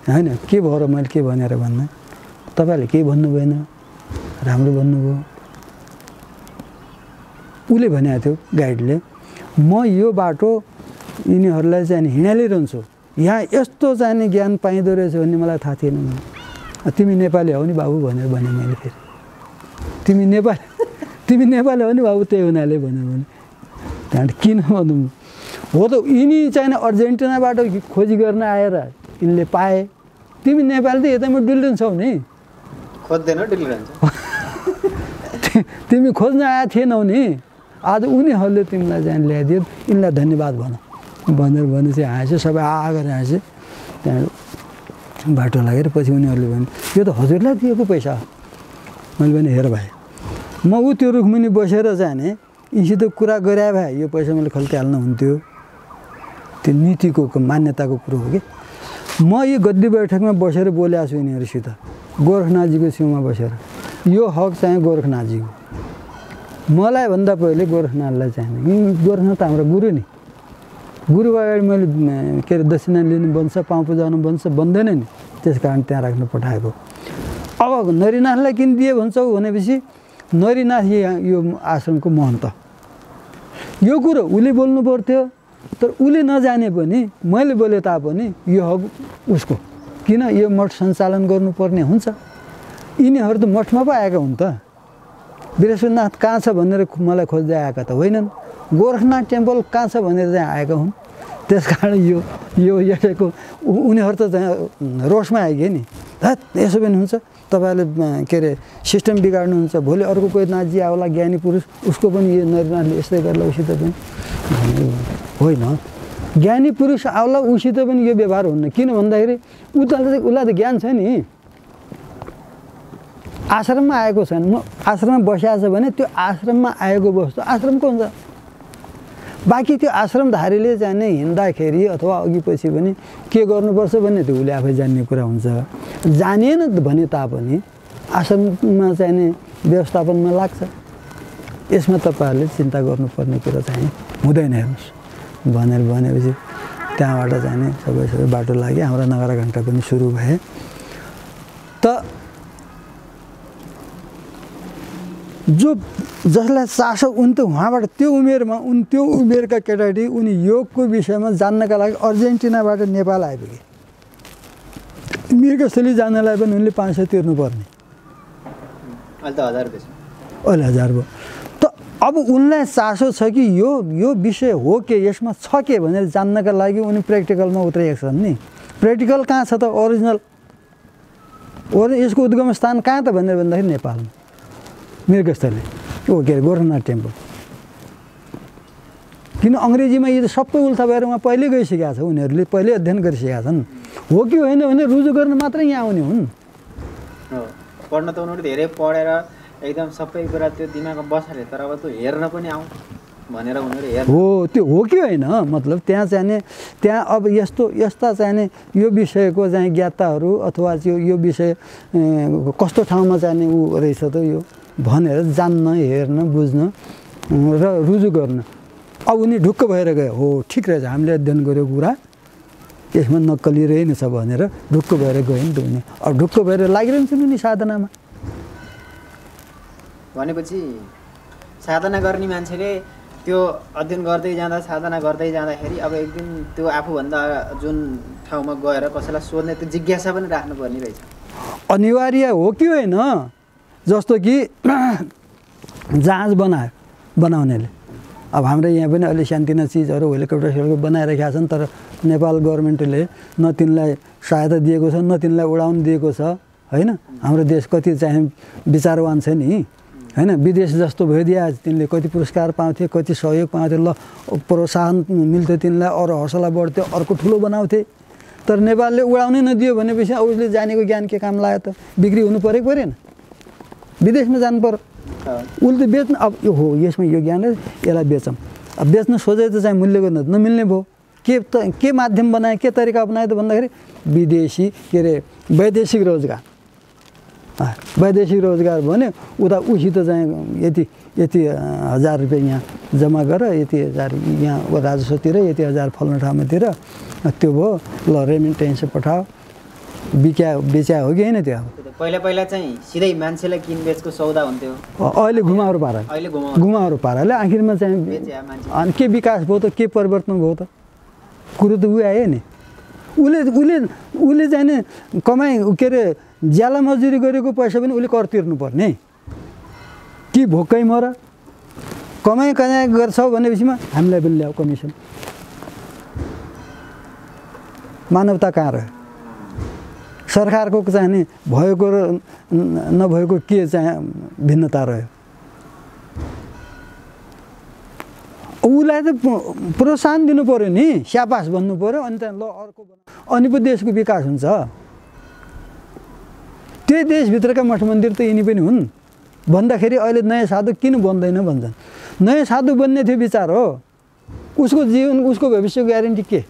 होइन। के भयो र मैले के भनेर भन्ने तपाईँले केही भन्नु भएन, राम्रो भन्नुभयो। उसले भनेको थियो गाइडले, म यो बाटो यिनीहरूलाई चाहिँ हिँडालिरहन्छु, यहाँ यस्तो चाहिँ ज्ञान पाइँदो रहेछ भन्ने मलाई थाहा थिएन। तिमी नेपाली हौ नि बाबु भनेर भने मैले। फेरि तिमी नेपाली हो नि बाबु त्यही हुनाले भन्यो भने त्यहाँबाट किन भन्नु हो त यिनी चाहिँ अर्जेन्टिनाबाट खोजी गर्न आएर यिनले पाए। तिमी नेपाली त यतामा डुलिरहन्छौ नि, खोज्दैन डुलिरहन्छ। तिमी खोज्न आएको थिएनौ नि, आज उनीहरूले तिमीलाई चाहिँ ल्याइदियो, यिनलाई धन्यवाद भन भनेर भनेपछि हाँस्यो। सबै आएर हाँस्यो। त्यहाँ बाटो लागेर पछि उनीहरूले भने यो त हजुरलाई दिएको पैसा। मैले भने हेर भाइ, म ऊ त्यो रुखमुनि बसेर जाने यिसित कुरा गरे भए यो पैसा मैले खल्किहाल्नु हुन्थ्यो। त्यो नीतिको मान्यताको कुरो हो कि म यो गद्दी बैठकमा बसेर बोलेको छु यिनीहरूसित, गोरखनाथजीको छेउमा बसेर। यो हक चाहिँ गोरखनाथजीको। मलाई भन्दा पहिले गोरखनाथलाई चाहिने। गोरखनाथ त हाम्रो गुरु नि। गुरुको अगाडि मैले के अरे दक्षिणा लिनु बन्छ, पाउँ पुजाउनु बन्छ, बन्दैन नि। त्यस कारण त्यहाँ राख्नु पठाएको। अब नरिनाथलाई किन दिए भन्छौ भनेपछि नरिनाथ यो आश्रमको महन्त। यो कुरो उसले बोल्नु पर्थ्यो, तर उसले नजाने पनि मैले बोले तापनि यो हक उसको। किन यो मठ सञ्चालन गर्नुपर्ने हुन्छ। यिनीहरू त मठमा पो आएका हुन् त। वीरेश्वरनाथ कहाँ छ भनेर मलाई खोज्दै आएका त होइनन्। गोरखनाथ टेम्पल कहाँ छ भनेर चाहिँ आएका हुन्। त्यस कारण यो यसको उनीहरू त रोषमा आइगयो नि। यसो पनि हुन्छ तपाईँले के अरे सिस्टम बिगाड्नुहुन्छ, भोलि अर्को कोही नाजी आउला ज्ञानी पुरुष, उसको पनि यो नरिनाथले यस्तै गर्ला उसित पनि होइन। ज्ञानी पुरुष आउला उसित पनि यो व्यवहार हुन्न। किन भन्दाखेरि उसलाई त ज्ञान छ नि। आश्रममा आएको छैन, म आश्रममा बसिएको छ भने त्यो आश्रममा आएको वस्तु आश्रमको हुन्छ। बाँकी त्यो आश्रमधारीले जाने हिँड्दाखेरि अथवा अघि पछि पनि के गर्नुपर्छ भन्ने त्यो उसले आफै जान्ने कुरा हुन्छ। जानेन भने तापनि आश्रममा चाहिने व्यवस्थापनमा लाग्छ। यसमा तपाईँहरूले चिन्ता गर्नुपर्ने कुरा चाहिँ हुँदैन हेर्नुहोस् भनेर भनेपछि त्यहाँबाट जाने सबै बाटो लाग्यो। हाम्रो नगरा घण्टा पनि सुरु भए। त जसलाई चासो उनी त उहाँबाट त्यो उमेरमा त्यो उमेरका केटाकेटी उनी योगको विषयमा जान्नका लागि अर्जेन्टिनाबाट नेपाल आइपुगे। मृगस्थली जानलाई पनि उनले 500 तिर्नुपर्ने। अहिले त 1000 रुपियाँ छ। अहिले 1000 भयो। त अब उनलाई चासो छ कि यो विषय हो के, यसमा छ के भनेर जान्नका लागि उनी प्र्याक्टिकलमा उत्रिएका छन् नि। प्र्याक्टिकल कहाँ छ त ओरिजिनल यसको उद्गम स्थान कहाँ त भनेर भन्दाखेरि नेपालमा मृगस्थली के अरे गोरखनाथ टेम्पल। किन अङ्ग्रेजीमा यो सबै उल्था भएर उहाँ पहिले गइसकेका छ। उनीहरूले पहिले अध्ययन गरिसकेका छन्। हो कि होइन भने रुजु गर्न मात्रै यहाँ आउने हुन्। हो, पढ्न त उनीहरू धेरै पढेर एकदम सबै कुरा त्यो दिमागमा बसाले, तर अब त्यो हेर्न पनि आउँ भनेर उनीहरू हेर्नु हो, त्यो हो कि होइन? मतलब त्यहाँ चाहिने त्यहाँ अब यस्ता चाहिने यो विषयको चाहिँ ज्ञाताहरू अथवा यो विषय कस्तो ठाउँमा चाहिने ऊ रहेछ त यो भनेर जान्न, हेर्न, बुझ्न र रुजु गर्न। अब उनी ढुक्क भएर गयो, हो ठिक रहेछ हामीले अध्ययन गरेको कुरा यसमा नक्कली रहेनछ भनेर ढुक्क भएर गयो नि त उनी। अब ढुक्क भएर लागिरहन्छन् उनी साधनामा। भनेपछि साधना गर्ने मान्छेले त्यो अध्ययन गर्दै जाँदा, साधना गर्दै जाँदाखेरि अब एक दिन त्यो आफूभन्दा जुन ठाउँमा गएर कसैलाई सोध्ने त्यो जिज्ञासा पनि राख्नुपर्ने रहेछ। अनिवार्य हो कि होइन? जस्तो कि जहाज बनाउनेले अब हाम्रो यहाँ पनि अहिले सानोतिनो चिजहरू हेलिकप्टरहरू बनाइरहेका छन्, तर नेपाल गभर्मेन्टले न तिनलाई सहायता दिएको छ न तिनलाई उडाउन दिएको छ होइन। हाम्रो देश कति चाहिँ विचारवान छ नि होइन। विदेश जस्तो भइदिए तिनले कति पुरस्कार पाउँथे, कति सहयोग पाउँथे, ल प्रोत्साहन मिल्थ्यो तिनलाई, अरू हौसला बढ्थ्यो, अर्को ठुलो बनाउँथे। तर नेपालले उडाउनै नदियो भनेपछि उसले जानेको ज्ञान के काम लाग्यो त? बिक्री हुनु परेको परेन? विदेशमा जानु पर्यो, उसले त बेच्नु। अब यो हो यसमा यो ज्ञान यसलाई बेचौँ, अब बेच्न सोझै त चाहिँ मूल्यको नमिल्ने भयो। के माध्यम बनायो, के तरिका अपनायो त भन्दाखेरि विदेशी के अरे वैदेशिक रोजगार। वैदेशिक रोजगार भने उता उसित चाहिँ यति 1000 रुपियाँ यहाँ जम्मा गर, यति 1000 यहाँ राजस्वतिर, यति 1000 फल्ने ठाउँमा तिर, त्यो भयो ल रेमिटेन्स पठाओ, बेच्या हो कि होइन? त्यो अब पहिला चाहिँ सिधै मान्छेलाई किनबेचको सौदा हुन्थ्यो, अहिले घुमाउरो पाराले आखिरमा चाहिँ अनि के विकास भयो त, के परिवर्तन भयो त? कुरो त ऊ आयो नि। उसले चाहिँ नि कमाइ के अरे ज्याला मजदुरी गरेको पैसा पनि उसले कर तिर्नु पर्ने कि भोकै मर? कमाइ गर्छौ भनेपछिमा हामीलाई पनि ल्याऊ कमिसन। मानवता कहाँ रह्यो? सरकारको चाहिँ नि भएको र नभएको के चाहिँ भिन्नता रह्यो? उसलाई त प्रोत्साहन दिनु पऱ्यो नि, स्याबास भन्नु पऱ्यो, अनि त्यहाँ ल अर्को अनि पो देशको विकास हुन्छ। त्यही देशभित्रका मठ मन्दिर त यिनी पनि हुन् भन्दाखेरि अहिले नयाँ साधु किन बन्दैन भन्छन्। नयाँ साधु बन्ने थियो विचार हो, उसको जीवन उसको भविष्यको ग्यारेन्टी के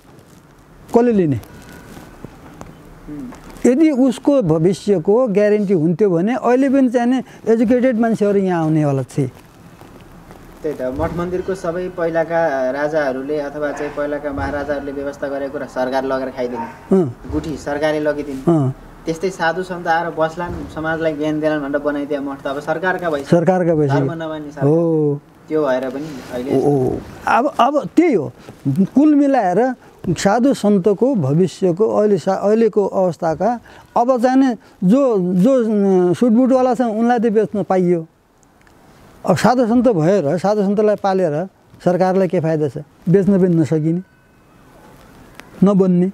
कसले लिने? यदि उसको भविष्यको ग्यारेन्टी हुन्थ्यो भने अहिले पनि चाहिने एजुकेटेड मान्छेहरू यहाँ आउनेवाला थिए। त्यही त मठ मन्दिरको सबै पहिलाका राजाहरूले अथवा चाहिँ पहिलाका महाराजाहरूले व्यवस्था गरेको कुरा सरकार लगेर खाइदिने, गुठी सरकारले लगिदिने। त्यस्तै साधु सन्त आएर बस्लान्, समाजलाई ज्ञान दिलान् भनेर बनाइदिए मठ त अब सरकारका धर्म नमान्ने सरकार हो। त्यो भएर पनि अहिले अब त्यही हो। कुल मिलाएर साधु सन्तको भविष्यको अहिलेको अवस्थाका अब चाहिँ जो सुटबुटवाला छ उनलाई त बेच्न पाइयो। अब साधु सन्त भएर साधु सन्तलाई पालेर सरकारलाई के फाइदा छ? बेच्न पनि नसकिने, नबन्ने।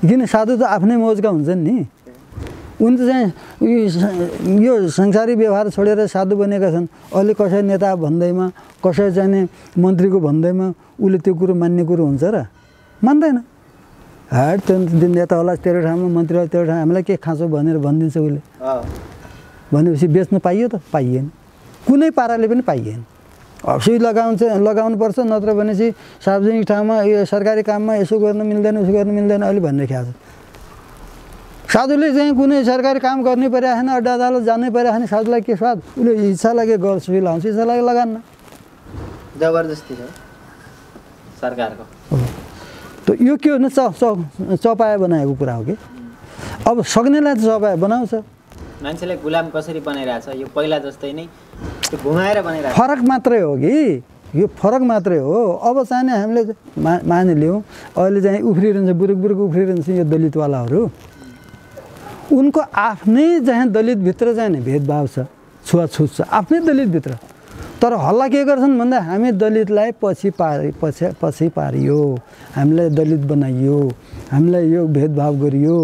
किन साधु त आफ्नै मौजका हुन्छन् नि। उनी त चाहिँ यो संसारी व्यवहार छोडेर साधु बनेका छन्। अहिले कसै नेता भन्दैमा, कसै चाहिँ मन्त्रीको भन्दैमा उसले त्यो कुरो मान्ने कुरो हुन्छ र? मान्दैन। हाट त्यो नेता होला तेरो ठाउँमा, मन्त्री होला तेरो ठाउँमा, हामीलाई के खाँचो भनेर भनिदिन्छ उसले। भनेपछि बेच्न पाइयो त? पाइएन, कुनै पाराले पनि पाइएन। सुई लगाउनुपर्छ, नत्र भनेपछि सार्वजनिक ठाउँमा यो सरकारी काममा यसो गर्न मिल्दैन, उसो गर्न मिल्दैन अहिले भनिरहेको छ। साधुले चाहिँ कुनै सरकारी काम गर्नै परिरहेको छैन, अड्डा अदालत जानै परिरहेको छैन, साधुलाई के स्वाद? उसले इच्छा लागे गर्छु, सुई लाउँछ, इच्छा लागे लगान्न। जबरजस्ती छ सरकारको। त यो के हो न, चपाया बनाएको कुरा हो कि। अब सक्नेलाई त चपाया बनाउँछ। मान्छेलाई गुलाम कसरी बनाइरहेछ? यो पहिला जस्तै नै त्यो घुमाएर बनाइरहेछ। फरक मात्रै हो कि, यो फरक मात्रै हो। अब चाहिँ हामीले मानिलिउँ अहिले चाहिँ उफ्रिरहन्छ, बुरुक उफ्रिरहन्छ यो दलितवालाहरू। उनको आफ्नै चाहिँ दलितभित्र चाहिँ भेदभाव छ, छुवाछुत छ आफ्नै दलितभित्र। तर हल्ला के गर्छन् भन्दा हामी दलितलाई पछि पारियो, हामीलाई दलित बनाइयो, हामीलाई यो भेदभाव गरियो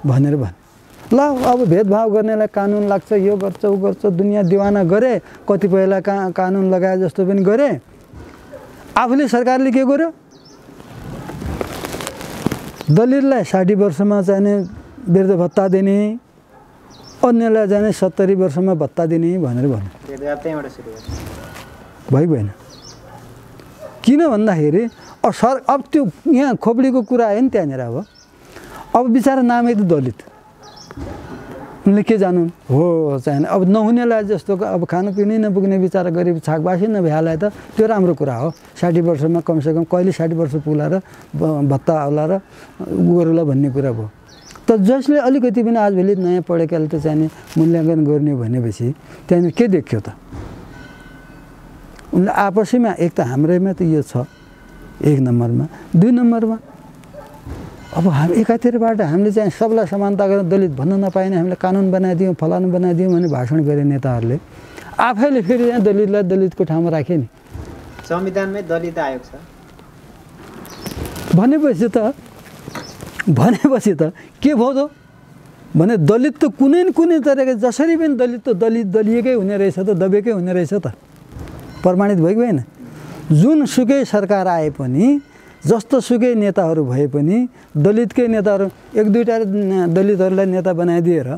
भनेर भन्। ल अब भेदभाव गर्नेलाई कानुन लाग्छ, यो गर्छ ऊ गर्छ, दुनियाँ दिवाना गरे, कतिपयलाई कानुन लगाए जस्तो पनि गरे। आफूले सरकारले के गर्यो? दलितलाई 60 वर्षमा चाहिने वृद्ध भत्ता दिने, अन्यलाई चाहिँ 70 वर्षमा भत्ता दिने भनेर भन्यो। त्यहीँबाट सुरु भयो भएन। किन भन्दाखेरि अब त्यो यहाँ खोपडीको कुरा आयो नि त्यहाँनिर। अब बिचरा नामै त दलित, उनले के जानु हो चाहिँ अब नहुनेलाई जस्तो अब खानपिनै नपुग्ने बिचरा गरिब छाकबासी नभएलाई त त्यो राम्रो कुरा हो। 60 वर्षमा कमसेकम कहिले 60 वर्ष पुला र भत्ता आउला र गरौला भन्ने कुरा भयो। त जसले अलिकति पनि आजभोलि नयाँ पढेकाले त चाहिँ मूल्याङ्कन गर्ने भनेपछि त्यहाँनिर के देख्यो त? उनले आपसैमा एक त हाम्रैमा त यो छ 1 नम्बरमा, 2 नम्बरमा अब हामी एकातिरबाट हामीले चाहिँ सबलाई समानता गरेर दलित भन्न नपाइने हामीले कानुन बनाइदियौँ, फलानु बनाइदियौँ भने भाषण गरे नेताहरूले आफैले फेरि यहाँ दलितलाई दलितको ठाउँमा राखे नि। संविधानमै दलित आयोग छ भनेपछि त के भयो त भने दलित त कुनै न कुनै तरिका जसरी पनि दलित त दलिएकै हुने रहेछ त, दबेकै हुने रहेछ त, प्रमाणित भयो कि भएन? जुन सुकै सरकार आए पनि, जस्तो सुकै नेताहरू भए पनि दलितकै नेताहरू 1-2टा दलितहरूलाई नेता बनाइदिएर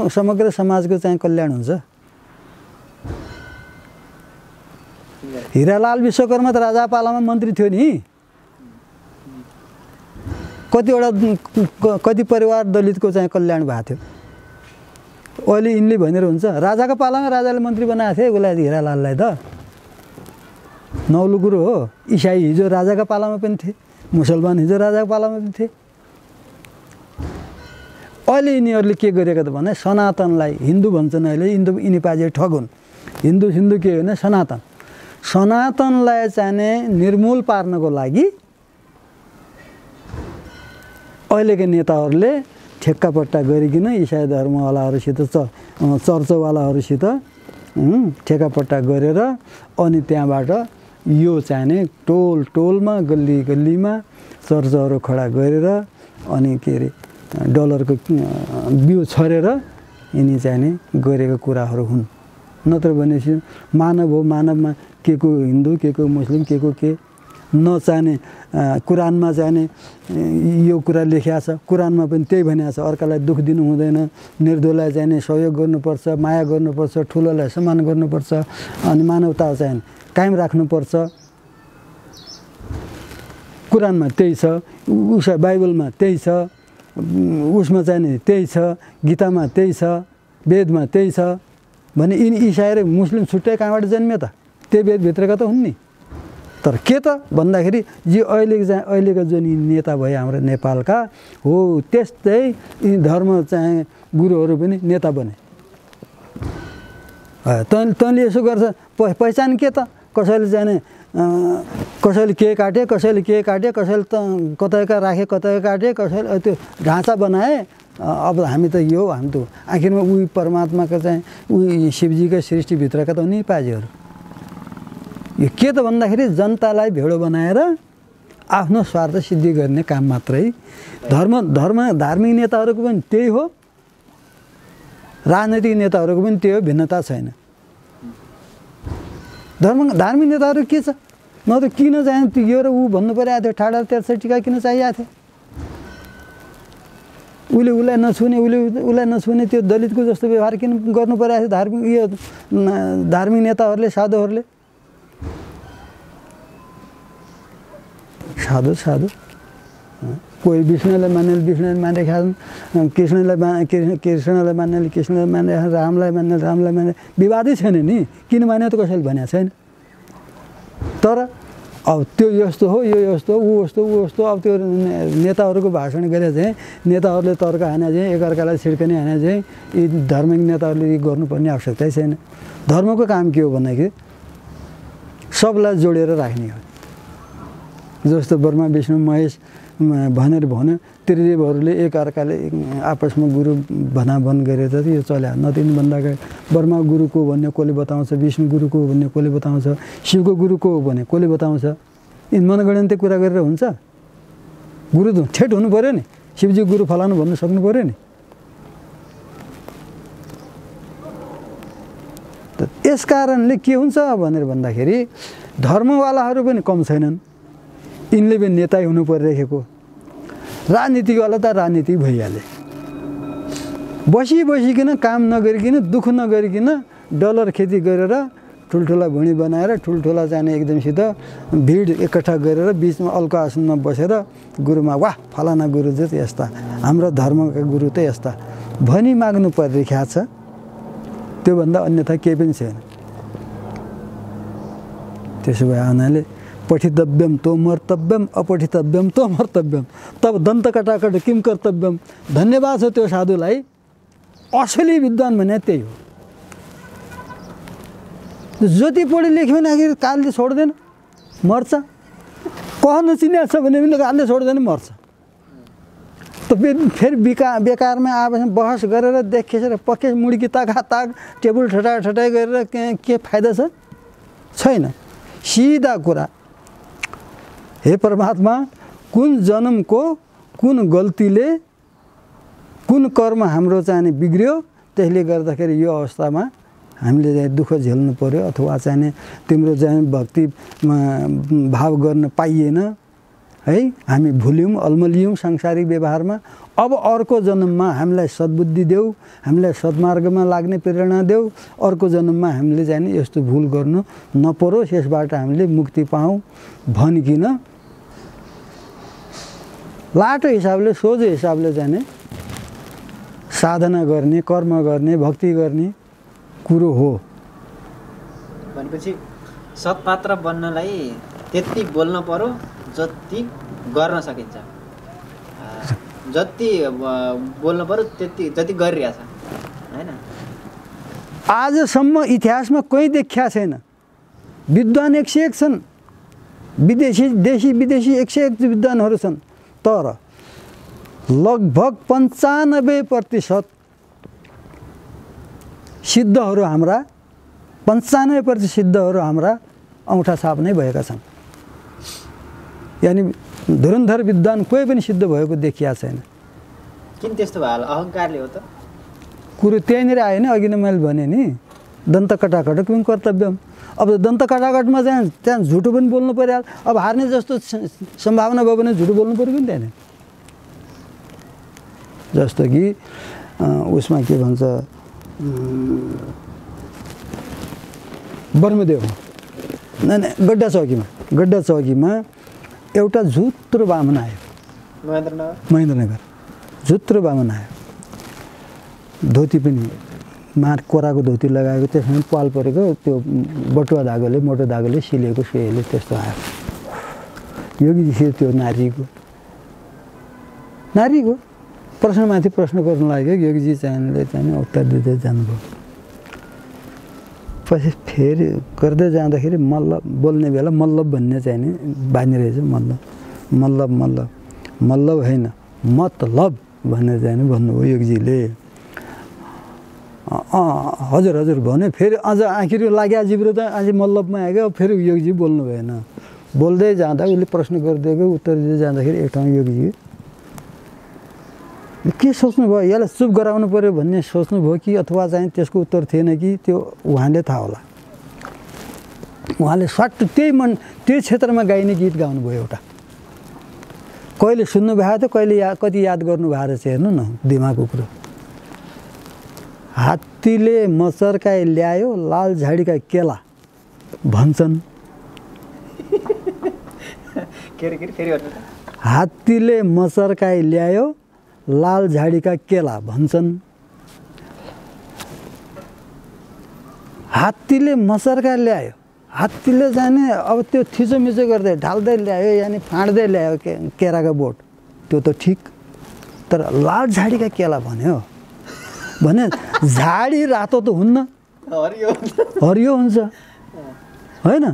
समग्र समाजको चाहिँ कल्याण हुन्छ। हिरालाल विश्वकर्मा त राजापालामा मन्त्री थियो नि। कति परिवार दलितको चाहिँ कल्याण भएको थियो। अहिले यिनले भनेर हुन्छ राजाको पालामा राजाले मन्त्री बनाएको थिए उसलाई, हिरालाललाई त नौलो कुरो हो। इसाई हिजो राजाका पालामा पनि थिए, मुसलमान हिजो राजाको पालामा पनि थिए। अहिले यिनीहरूले के गरेको त भने सनातनलाई हिन्दू भन्छन्। अहिले यिनी पाजे ठगुन्। हिन्दू के होइन, सनातनलाई चाहिँ निर्मूल पार्नको लागि अहिलेका नेताहरूले ठेक्कापट्टा गरिकन इसाई धर्मवालाहरूसित चर्चवालाहरूसित ठेक्कापट्टा गरेर अनि त्यहाँबाट यो चाहिने टोलमा गल्लीमा चर्चहरू खडा गरेर अनि के अरे डलरको बिउ छरेर यिनी चाहिने गरेको कुराहरू हुन्। नत्र भनेपछि मानव हो, मानवमा के को हिन्दू, के को मुस्लिम, के को के नचाहने कुरानमा चाहिने यो कुरा लेखिया छ। कुरानमा पनि त्यही भनिएको छ, अर्कालाई दुःख दिनु हुँदैन, निर्दोषलाई चाहिने सहयोग गर्नुपर्छ, माया गर्नुपर्छ, ठुलोलाई सम्मान गर्नुपर्छ, अनि मानवता चाहिँ कायम राख्नुपर्छ। कुरानमा त्यही छ, बाइबलमा त्यही छ, उसमा चाहिने त्यही छ, गीतामा त्यही छ, वेदमा त्यही छ भने यिनी इसाई र मुस्लिम छुट्टै कहाँबाट जन्मियो त? त्यही वेदभित्रका त हुन् नि। तर के त भन्दाखेरि अहिलेका जुन नेता भए हाम्रो नेपालका हो त्यस्तै यी धर्म चाहिँ गुरुहरू पनि नेता बने। तैँले यसो गर्छ पहिचान के त? कसैले चाहिँ कसैले के काटे, कसैले कतैका राखे, कतैका काटे, कसैले त्यो ढाँचा बनाए। अब हामी त यो हामी त आखिरमा उही परमात्माका चाहिँ उही शिवजीका सृष्टिभित्रका त उनी पाजीहरू। यो के त भन्दाखेरि जनतालाई भेडो बनाएर आफ्नो स्वार्थ सिद्धि गर्ने काम मात्रै। धार्मिक नेताहरूको पनि त्यही हो, राजनैतिक नेताहरूको पनि त्यही हो, भिन्नता छैन। धार्मिक नेताहरू के छ? न त किन चाहिँ यो र ऊ भन्नु परिरहेको थियो, ठाडा 63 टिका किन चाहिएको थियो? उसलाई नछुने त्यो दलितको जस्तो व्यवहार किन गर्नु परिरहेको थियो धार्मिक नेताहरूले, साधुहरूले? साधु कोही विष्णुलाई मान्नेले विष्णुलाई मानिरहेका छन्, कृष्णलाई मान्नेले कृष्णलाई मानिरहेका छन्, रामलाई मान्ने विवादै छैन नि। किन मान्यो त कसैले भनेको छैन। तर अब त्यो यस्तो हो, यो यस्तो हो, ऊ यस्तो अब त्यो नेताहरूको भाषण गरे चाहिँ नेताहरूले तर्क हाने चाहिँ एकअर्कालाई छिड्कने हाने चाहिँ यी धार्मिक नेताहरूले गर्नुपर्ने आवश्यकतै छैन। धर्मको काम के हो भन्दाखेरि सबलाई जोडेर राख्ने हो। जस्तो ब्रह्मा विष्णु महेश भनेर भन्यो, त्रिदेवहरूले एकअर्काले आपसमा गुरु भनाभन गरेर त यो चल्या। नतिन भन्दा ब्रह्मा गुरु को भन्ने कसले बताउँछ, विष्णु गुरु को भन्ने कसले बताउँछ, शिवको गुरु को भन्ने कसले बताउँछ? यी मनगणन्त कुरा गरेर हुन्छ? गुरु ठेट हुनु पऱ्यो नि, शिवजी गुरु फलानु भन्नु सक्नु पऱ्यो नि। त यस कारणले के हुन्छ भनेर भन्दाखेरि धर्मवालाहरू पनि कम छैनन्, यिनले पनि नेता हुनु परिरहेको। राजनीतिवाला त राजनीति भइहाले। बसिकन काम नगरिकन दुःख नगरिकन डलर खेती गरेर ठुल्ठुला भुँडी बनाएर ठुल्ठुला जाने एकदमसित भिड एकट्ठा गरेर बिचमा अल्को आसनमा बसेर गुरुमा वाह फलाना गुरु चाहिँ यस्ता, हाम्रो धर्मका गुरु त यस्ता भनी माग्नु परिरहेको छ। त्योभन्दा अन्यथा केही पनि छैन। त्यसो भए हुनाले पठितव्यम तोमर्तव्यम अपठितव्यम तोमर्तव्यम तब दन्त कटाकट किम कर्तव्यम। धन्यवाद छ त्यो साधुलाई। असली विद्वान भने त्यही हो। जति पढे लेख्यो भने आखिर कालले छोड्दैन, मर्छ। कह नचिनिएको छ भने पनि कालले छोड्दैन, मर्छ। त फेरि बेकारमा आएपछि बहस गरेर देखेर पक्कै मुड्की ताक टेबल ठटाइ गरेर के फाइदा छ? छैन। सिधा कुरा, हे परमात्मा, कुन जन्मको कुन गल्तीले कुन कर्म हाम्रो चाहिँ बिग्रियो, त्यसले गर्दाखेरि यो अवस्थामा हामीले चाहिँ दुःख झेल्नु पर्यो, अथवा चाहिँ तिम्रो चाहिँ भक्ति भाव गर्न पाइएन है, हामी भुल्यौँ अल्मलियौँ सांसारिक व्यवहारमा। अब अर्को जन्ममा हामीलाई सद्बुद्धि देऊ, हामीलाई सद्मार्गमा लाग्ने प्रेरणा देऊ, अर्को जन्ममा हामीले चाहिँ यस्तो भुल गर्नु नपरोस्, यसबाट हामीले मुक्ति पाऊँ भनिकन लाटो हिसाबले सोझो हिसाबले चाहिँ साधना गर्ने, कर्म गर्ने, भक्ति गर्ने कुरो हो। भनेपछि सत्पात्र बन्नलाई त्यति बोल्न पर्यो जति गर्न सकिन्छ, जति बोल्न पर्यो त्यति जति गरिरहेछ हैन। आजसम्म इतिहासमा कोही देखिया छैन। विद्वान 101 छन्, देशी विदेशी 101 विद्वानहरू छन्, तर लगभग 95% सिद्धहरू हाम्रा 95% सिद्धहरू हाम्रा औँठा छाप नै भएका छन्। यानि धुरन्धर विद्वान कोही पनि सिद्ध भएको देखिया छैन। किन त्यस्तो भयो? अहङ्कारले हो त। कुरो त्यहीँनिर आयो नि, अघि नै मैले भने नि, दन्त कटाकट किम कर्तव्यम। अब दन्त कटाकटमा त्यहाँ झुटो पनि बोल्नु परिहाल्यो। अब हार्ने जस्तो सम्भावना भयो भने झुटो बोल्नु पऱ्यो नि त्यहाँनिर। जस्तो कि उसमा के भन्छ, ब्रह्मदेव गड्डा चौकीमा एउटा झुत्रो बामन आयो। महेन्द्रनगर झुत्रो बामन आयो। धोती पनि कोराको धोती लगाएको, त्यसमा पाल परेको, त्यो बटुवा धागोले मोटो धागोले सिलेको सुईले त्यस्तो आयो। योगीजी त्यो नारीको प्रश्नमाथि प्रश्न गर्नु लाग्यो। योगीजी चाहिँ उत्तर दिँदै जानुभयो। पछि फेरि गर्दै जाँदाखेरि मल्लब बोल्ने बेला मल्लब भन्ने चाहिँ नि बानी रहेछ। मल्लब होइन मतलब भनेर चाहिँ भन्नुभयो योगीजीले। हजुर भने फेरि अझ आखिर लाग्यो जिब्रो त अझै मल्लबमा आयो। फेरि योगीजी बोल्नु भएन। बोल्दै जाँदा उसले प्रश्न गर्दै गयो, उत्तर दिँदै जाँदाखेरि एक ठाउँ योगीजी के सोच्नुभयो, यसलाई चुप गराउनु पर्यो भन्ने सोच्नुभयो कि अथवा चाहिँ त्यसको उत्तर थिएन कि त्यो उहाँले थाहा होला। उहाँले स्वाट त्यही क्षेत्रमा गाइने गीत गाउनुभयो एउटा। कहिले सुन्नु भएको थियो, कहिले कति याद गर्नु भएको रहेछ। हेर्नु न दिमागको कुरो। हात्तीले मचर्काई ल्यायो लाल झाडीका केला भन्छन्। हात्तीले मचर्काई ल्यायो लाल झाडीका केला भन्छन्। हात्तीले मचर्का ल्यायो, हात्तीले जाने अब त्यो थिचोमिचो गर्दै ढाल्दै ल्यायो, यानि फाँड्दै ल्यायो केराको बोट, त्यो त ठिक। तर लाल झाडीका केला भन्यो भने झाडी रातो त हुन्न, हरियो हुन्छ होइन।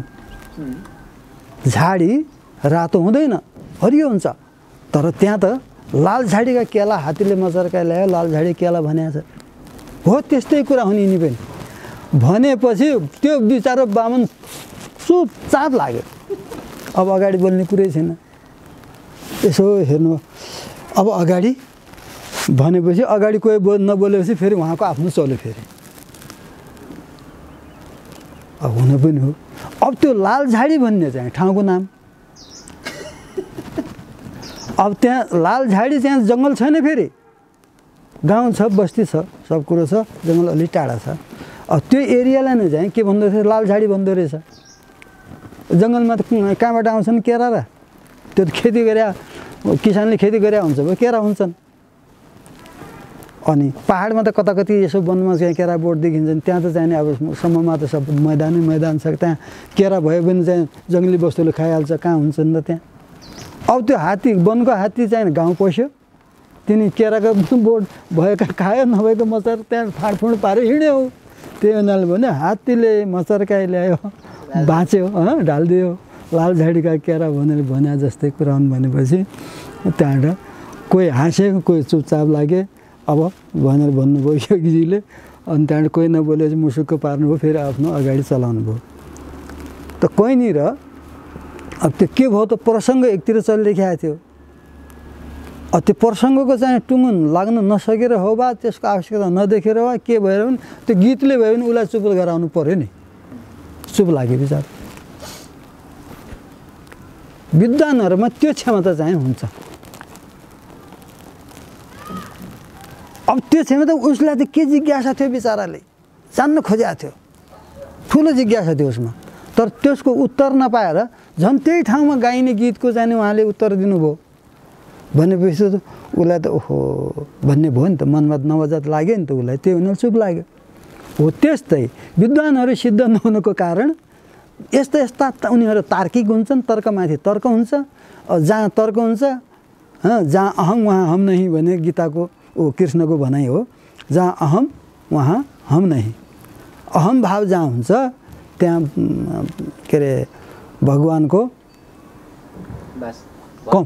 झाडी रातो हुँदैन, हरियो हुन्छ। तर त्यहाँ त लाल झाडीका केला हात्तीले मचर्का ल्यायो लाल झाडी केला भनेको छ। हो त्यस्तै कुरा हुने नि पनि। भनेपछि त्यो बिचारो बामन चुपचाप लाग्यो। अब अगाडि बोल्ने कुरै छैन। यसो हेर्नु, अब अगाडि भनेपछि अगाडि कोही नबोलेपछि फेरि उहाँको आफ्नो चल्यो। फेरि अब हुन पनि हो। अब त्यो लाल झाडी भन्ने चाहिँ ठाउँको नाम। अब त्यहाँ लाल झाडी त्यहाँ जङ्गल छैन, फेरि गाउँ छ, बस्ती छ, सब कुरो छ, जङ्गल अलि टाढा छ। अब त्यो एरियालाई नै चाहिँ के भन्दो रहेछ, लाल झाडी भन्दो रहेछ। जङ्गलमा त कहाँबाट आउँछन् केरा र, त्यो त खेती गरे किसानले खेती गरे हुन्छ भयो, केरा हुन्छन्। अनि पहाडमा त कता कति यसो वनमा चाहिँ केरा बोट देखिन्छन्, त्यहाँ त चाहिँ अब सम्ममा त सब मैदानै मैदान छ, त्यहाँ केरा भयो भने चाहिँ जङ्गली वस्तुले खाइहाल्छ, कहाँ हुन्छन् त त्यहाँ। अब त्यो हात्ती, वनको हात्ती चाहिँ गाउँ पस्यो, तिनी केराको बोट भएका खायो, नभएको मच्छर त्यहाँ फाँडफुँड पाऱ्यो हिँड्यो। त्यही हुनाले भने हात्तीले मच्छरकाई ल्यायो, बाँच्यो, ढालिदियो लाल झाडीका केरा भनेर भने जस्तै कुरा भनेपछि त्यहाँबाट कोही हाँस्यो, कोही चुपचाप लागे अब भनेर भन्नुभयो योगीजीले। अनि त्यहाँबाट कोही नबोलेपछि मुसुक्क पार्नुभयो, फेरि आफ्नो अगाडि चलाउनु भयो। त कहीँनिर अब त्यो के भयो त, प्रसङ्ग एकतिर चलिरहेको थियो। अब त्यो प्रसङ्गको चाहिँ टुङ्गन लाग्न नसकेर हो वा त्यसको आवश्यकता नदेखेर वा के भएर पनि त्यो गीतले भयो भने उसलाई चुप गराउनु पऱ्यो नि, चुप लाग्यो विचार। विद्वानहरूमा त्यो क्षमता चाहिँ हुन्छ। अब त्यो क्षमता उसलाई त के जिज्ञासा थियो, बिचराले जान्न खोजेको थियो, ठुलो जिज्ञासा थियो उसमा। तर त्यसको उत्तर नपाएर झन् त्यही ठाउँमा गाइने गीतको चाहिँ उहाँले उत्तर दिनुभयो भनेपछि त उसलाई त ओहो भन्ने भयो नि त, मनमा नवजात लाग्यो नि त उसलाई, त्यही हुनाले चुप लाग्यो। हो त्यस्तै विद्वानहरू सिद्ध नहुनुको कारण यस्ता यस्ता उनीहरू तार्किक हुन्छन्, तर्कमाथि तर्क हुन्छ। जहाँ तर्क हुन्छ, जहाँ अहम वहाँ हम नहीं भने गीताको कृष्णको भनाइ हो, जहाँ अहम वहाँ हम नहीं। अहम भाव जहाँ हुन्छ त्यहाँ के अरे भगवानको कम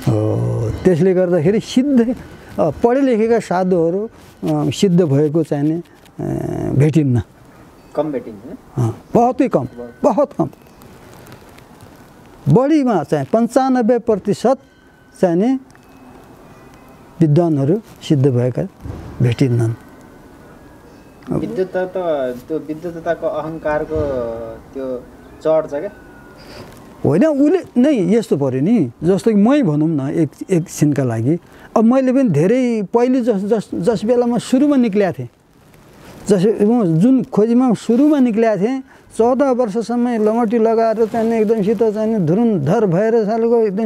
हो। त्यसले गर्दाखेरि सिद्ध पढे लेखेका साधुहरू सिद्ध भएको चाहिने भेटिन्न, कम भेटिन्छ, बहुतै कम, बहुत कम। बढीमा चाहिँ 95% चाहिने विद्वानहरू सिद्ध भएका भेटिन्नन्। विद्वत्ता त त्यो विद्वत्ताको अहङ्कारको त्यो चढ छ क्या, होइन उसले नै यस्तो पऱ्यो नि। जस्तो कि मै भनौँ न एकछिनका लागि, अब मैले पनि धेरै पहिले जस बेला म सुरुमा निक्लेको थिएँ, जुन खोजीमा सुरुमा निक्लेको थिएँ 14 वर्षसम्म लङ्गटी लगाएर चाहिँ एकदमसित चाहिँ धुरुन्धर भएर सालको एकदम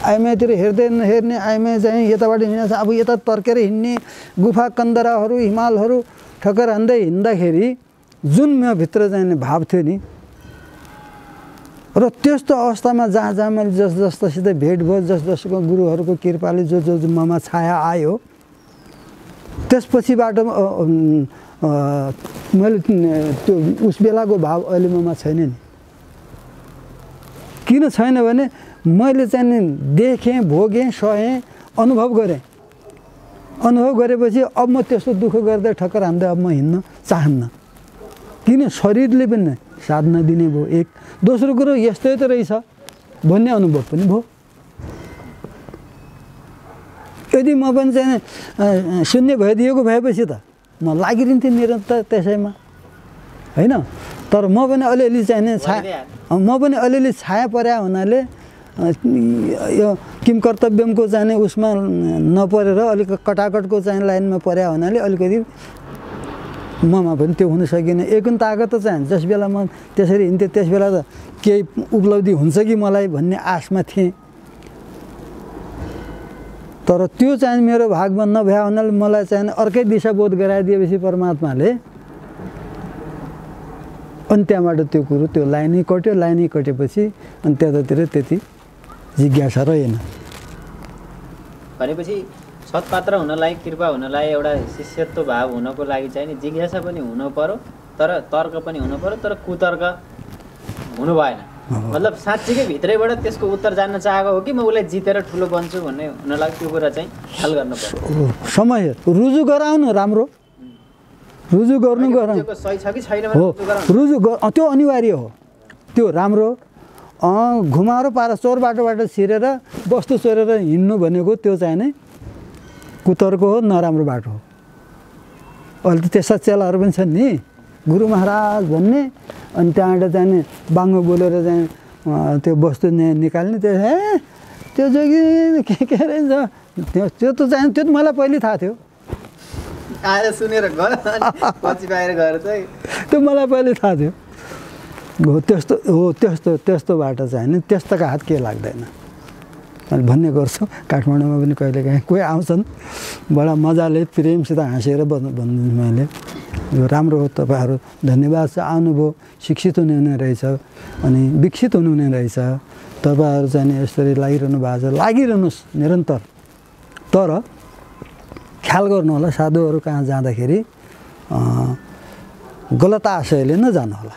आइमाईतिर हेर्दै नहेर्ने, आइमाई चाहिँ यताबाट हिँड्छ, अब यता तर्केर हिँड्ने, गुफा कन्दराहरू हिमालहरू ठक्कर हान्दै हिँड्दाखेरि जुन मभित्र चाहिँ भाव थियो नि, र त्यस्तो अवस्थामा जहाँ जहाँ मैले जस्तोसित भेट भयो, जसको गुरुहरूको कृपाले जो ममा छाया आयो, त्यसपछिबाट मैले त्यो उस बेलाको भाव अहिले ममा छैन नि। किन छैन भने मैले चाहिँ देखेँ, भोगेँ, सहेँ, अनुभव गरेँ। अनुभव गरेपछि अब म त्यस्तो दुःख गर्दै ठक्कर हान्दै अब म हिँड्न चाहन्न, किन शरीरले पनि साथ नदिने भयो एक। दोस्रो कुरो यस्तै त रहेछ भन्ने अनुभव पनि भयो। यदि म पनि चाहिँ शून्य भइदिएको भएपछि त म लागिरहन्थेँ निरन्तर त्यसैमा, होइन। तर म पनि अलिअलि चाहिँ म पनि अलिअलि छाया पर्या हुनाले यो किम कर्तव्यमको चाहिँ उसमा नपरेर अलिक कटाकटको चाहिँ लाइनमा पर्या हुनाले अलिकति ममा पनि त्यो हुन सकिन। एकन ताकत त चाहिँ जस बेला म त्यसरी हिँड्थेँ त्यस बेला त केही उपलब्धि हुन्छ कि मलाई भन्ने आशमा थिएँ। तर त्यो चाहिँ मेरो भागमा नभए हुनाले मलाई चाहिँ अर्कै दिशाबोध गराइदिएपछि परमात्माले, अनि त्यहाँबाट त्यो कुरो त्यो लाइनै कट्यो। लाइनै कटेपछि अनि त्यतातिर त्यति जिज्ञासा रहेन। भनेपछि सत्पात्र हुनलाई, कृपा हुनलाई, एउटा शिष्यत्व भाव हुनको लागि चाहिँ नि जिज्ञासा पनि हुनु पर्यो, तर तर्क पनि हुनु पर्यो, तर कुतर्क हुनु भएन। मतलब साँच्चीकै भित्रैबाट त्यसको उत्तर जान्न चाहेको हो कि म उसलाई जितेर ठुलो बन्छु भन्ने हुनलाई त्यो कुरा चाहिँ ख्याल गर्नु पर्यो। समय रुजु गराउनु राम्रो, रुजु गर्नु गराउनु सही छ कि छैन हो, रुजु त्यो अनिवार्य हो, त्यो राम्रो। घुमाएर पारा चोर बाटोबाट छिरेर वस्तु चोरेर हिँड्नु भनेको त्यो चाहिँ नै कुतर्क हो, नराम्रो बाटो हो। अहिले त त्यस्ता चेलाहरू पनि छन् नि, गुरु महाराज भन्ने, अनि त्यहाँबाट चाहिँ बाङ्गो बोलेर चाहिँ त्यो वस्तु निकाल्ने, त्यो त्यो जोगी के रहेछ त्यो त चाहिँ त्यो त मलाई पहिले थाहा थियो आएर सुनेर गयो पछि बाहिर गएर चाहिँ त्यो मलाई पहिले थाहा थियो हो त्यस्तोबाट चाहिँ नि त्यस्तोको हात के लाग्दैन मैले भन्ने गर्छु काठमाडौँमा पनि कहिलेकाहीँ कोही आउँछन् बडा मजाले प्रेमसित हाँसेर भन्नु मैले यो राम्रो हो तपाईँहरू धन्यवाद छ आउनुभयो शिक्षित हुनुहुने रहेछ अनि विकसित हुनुहुने रहेछ तपाईँहरू चाहिँ यसरी लागिरहनु भएको छ लागिरहनुहोस् निरन्तर तर ख्याल गर्नु होला साधुहरू कहाँ जाँदाखेरि गलत आशयले नजानु होला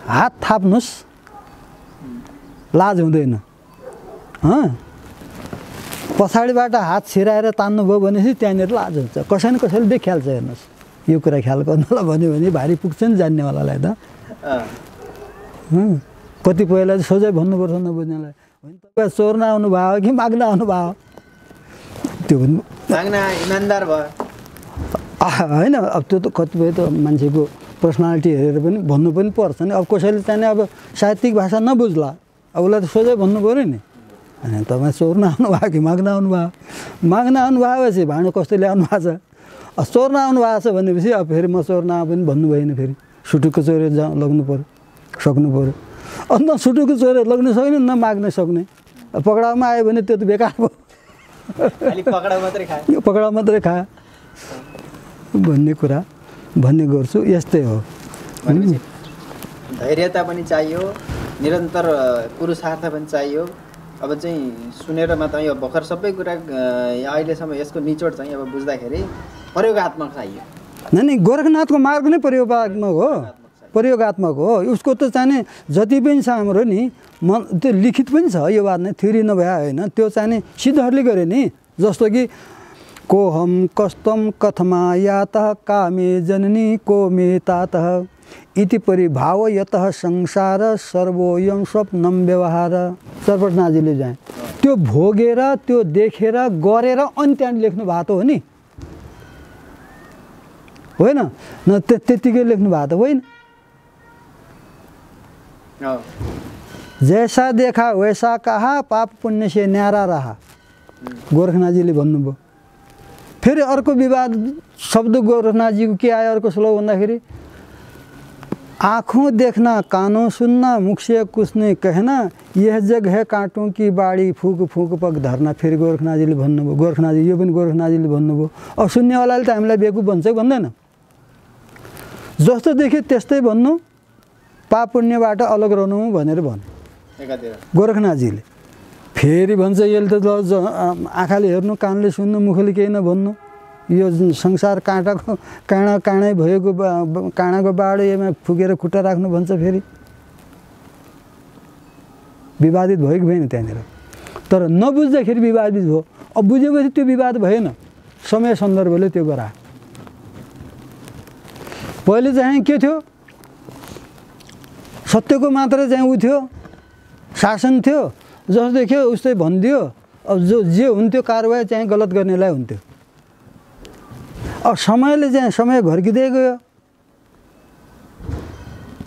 हात थाप्नुहोस् लाज हुँदैन पछाडिबाट हात छिराएर तान्नुभयो भनेपछि त्यहाँनिर लाज हुन्छ कसै न कसैले देखिहाल्छ हेर्नुहोस् यो कुरा ख्याल गर्नुलाई भन्यो भने भारी पुग्छ नि जान्नेवालालाई त कतिपयलाई सोझै भन्नुपर्छ नबुझ्नेलाई होइन तपाईँ चोर्न आउनु भयो कि माग्न आउनु भयो त्यो माग्न इमान्दार भयो होइन अब त्यो त कतिपय त मान्छेको पर्सनालिटी हेरेर पनि भन्नु पनि पर्छ नि अब कसैले चाहिँ अब साहित्यिक भाषा नबुझ्ला अब उसलाई त सोझै भन्नु पऱ्यो नि अनि तपाईँ चोर्न आउनु भयो कि माग्न आउनु भयो माग्न आउनु भएपछि भाँडो कस्तो ल्याउनु भएको छ चोर्न आउनु भएको छ भनेपछि अब फेरि म चोर्न आए पनि भन्नु भएन फेरि सुटुक्क चोरेर लग्नु पऱ्यो सक्नु पऱ्यो अन्त न सुटुक्क चोरेर लग्नु सक्ने न माग्न सक्ने पक्राउमा आयो भने त्यो त बेकार भयो पक्राउ मात्रै खा भन्ने कुरा भन्ने गर्छु यस्तै हो धैर्यता पनि चाहियो निरन्तर पुरुषार्थ पनि चाहियो अब चाहिँ सुनेर मात्र यो भर्खर सबै कुरा अहिलेसम्म यसको निचोड चाहिँ अब बुझ्दाखेरि प्रयोगात्मक चाहियो नै गोरखनाथको मार्ग नै प्रयोगात्मक हो उसको त चाहिने जति पनि छ हाम्रो नि त्यो लिखित पनि छ यो बात नै थ्योरी नभए होइन त्यो चाहिने सिद्धहरूले गरे नि जस्तो कि कोहम कस्तम कथमा यातः कामे जननी को मे तातः इति परिभाव यतः संसार सर्वोयम स्वप्नम व्यवहार सर्वनाजीले जाए त्यो भोगेर त्यो देखेर गरेर अनि त्यहाँ लेख्नु भएको हो नि होइन न त्यतिकै लेख्नु भएको त होइन जैसा देखा वैसा कहा पाप पुण्य से न्यारा रहा गोरखनाथजीले भन्नुभयो फेरि अर्को विवाद शब्द गोरखनाथजीको के आयो अर्को श्लोक भन्दाखेरि आँखों देखना कानों सुनना मुख से कुछ नहीं कहना यह जग है कांटों की बाड़ी फूक फूक पग धरना फेरि गोरखनाथजीले भन्नुभयो गोरखनाथजी यो पनि गोरखनाथजीले भन्नुभयो अब सुन्नेवालाले त हामीलाई बेवकुफ भन्छ भन्दैन जस्तो देख्यो त्यस्तै भन्नु पाप पुण्यबाट अलग रहनु भनेर भन्नु गोरखनाथजीले फेरि भन्छ यसले त आँखाले हेर्नु कानले सुन्नु मुखले केही नभन्नु यो संसार काँटाको काँडै भएको काँडाको बाडो यसमा फुकेर खुट्टा राख्नु भन्छ फेरि विवादित भयो कि भएन त्यहाँनिर तर नबुझ्दाखेरि विवादित भयो अब बुझेपछि त्यो विवाद भएन समय सन्दर्भले त्यो गरा पहिले चाहिँ के थियो सत्यको मात्रै चाहिँ उ थियो शासन थियो जस्तो देख्यो उस्तै भनिदियो अब जे हुन्थ्यो कारवाही चाहिँ गलत गर्नेलाई हुन्थ्यो अब समयले चाहिँ समय घर्किँदै गयो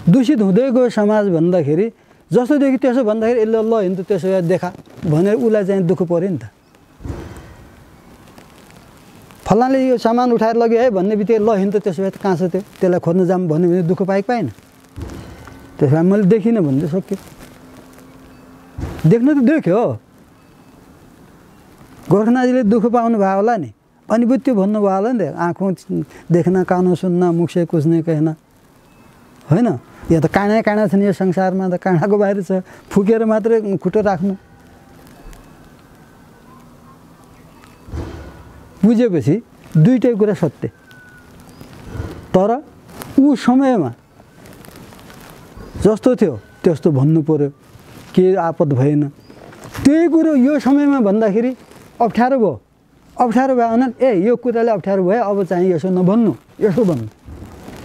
दूषित हुँदै गयो समाज भन्दाखेरि जस्तो देख्यो त्यसो भन्दाखेरि यसले ल हिँड्छ त्यसो देखा भनेर उसलाई चाहिँ दुःख पऱ्यो नि त फलानाले यो सामान उठाएर लग्यो है भन्ने बित्तिकै ल हिँड्छ त्यसो भए त कहाँ छ त्यो त्यसलाई खोज्न जाऊँ भन्यो भने दुःख पाएन त्यसो भए मैले देखिनँ भन्दै सक्यो देख्न त देख्यो गोरखनाथजीले दुःख पाउनु भयो होला नि अनि पो त्यो भन्नुभयो होला नि त आँखों देख्न कानो सुन्न मुख से कुछ नहीं कहना होइन यहाँ त काँडा काँडा छ नि यो संसारमा त काँडाको बाहिर छ फुकेर मात्रै खुट्टो राख्नु बुझेपछि दुईटै कुरा सत्य तर ऊ समयमा जस्तो थियो त्यस्तो भन्नु पर्यो के आपद भएन त्यही कुरो यो समयमा भन्दाखेरि अप्ठ्यारो भयो भने यो कुराले अप्ठ्यारो भयो अब चाहिँ यसो नभन्नु यसो भन्नु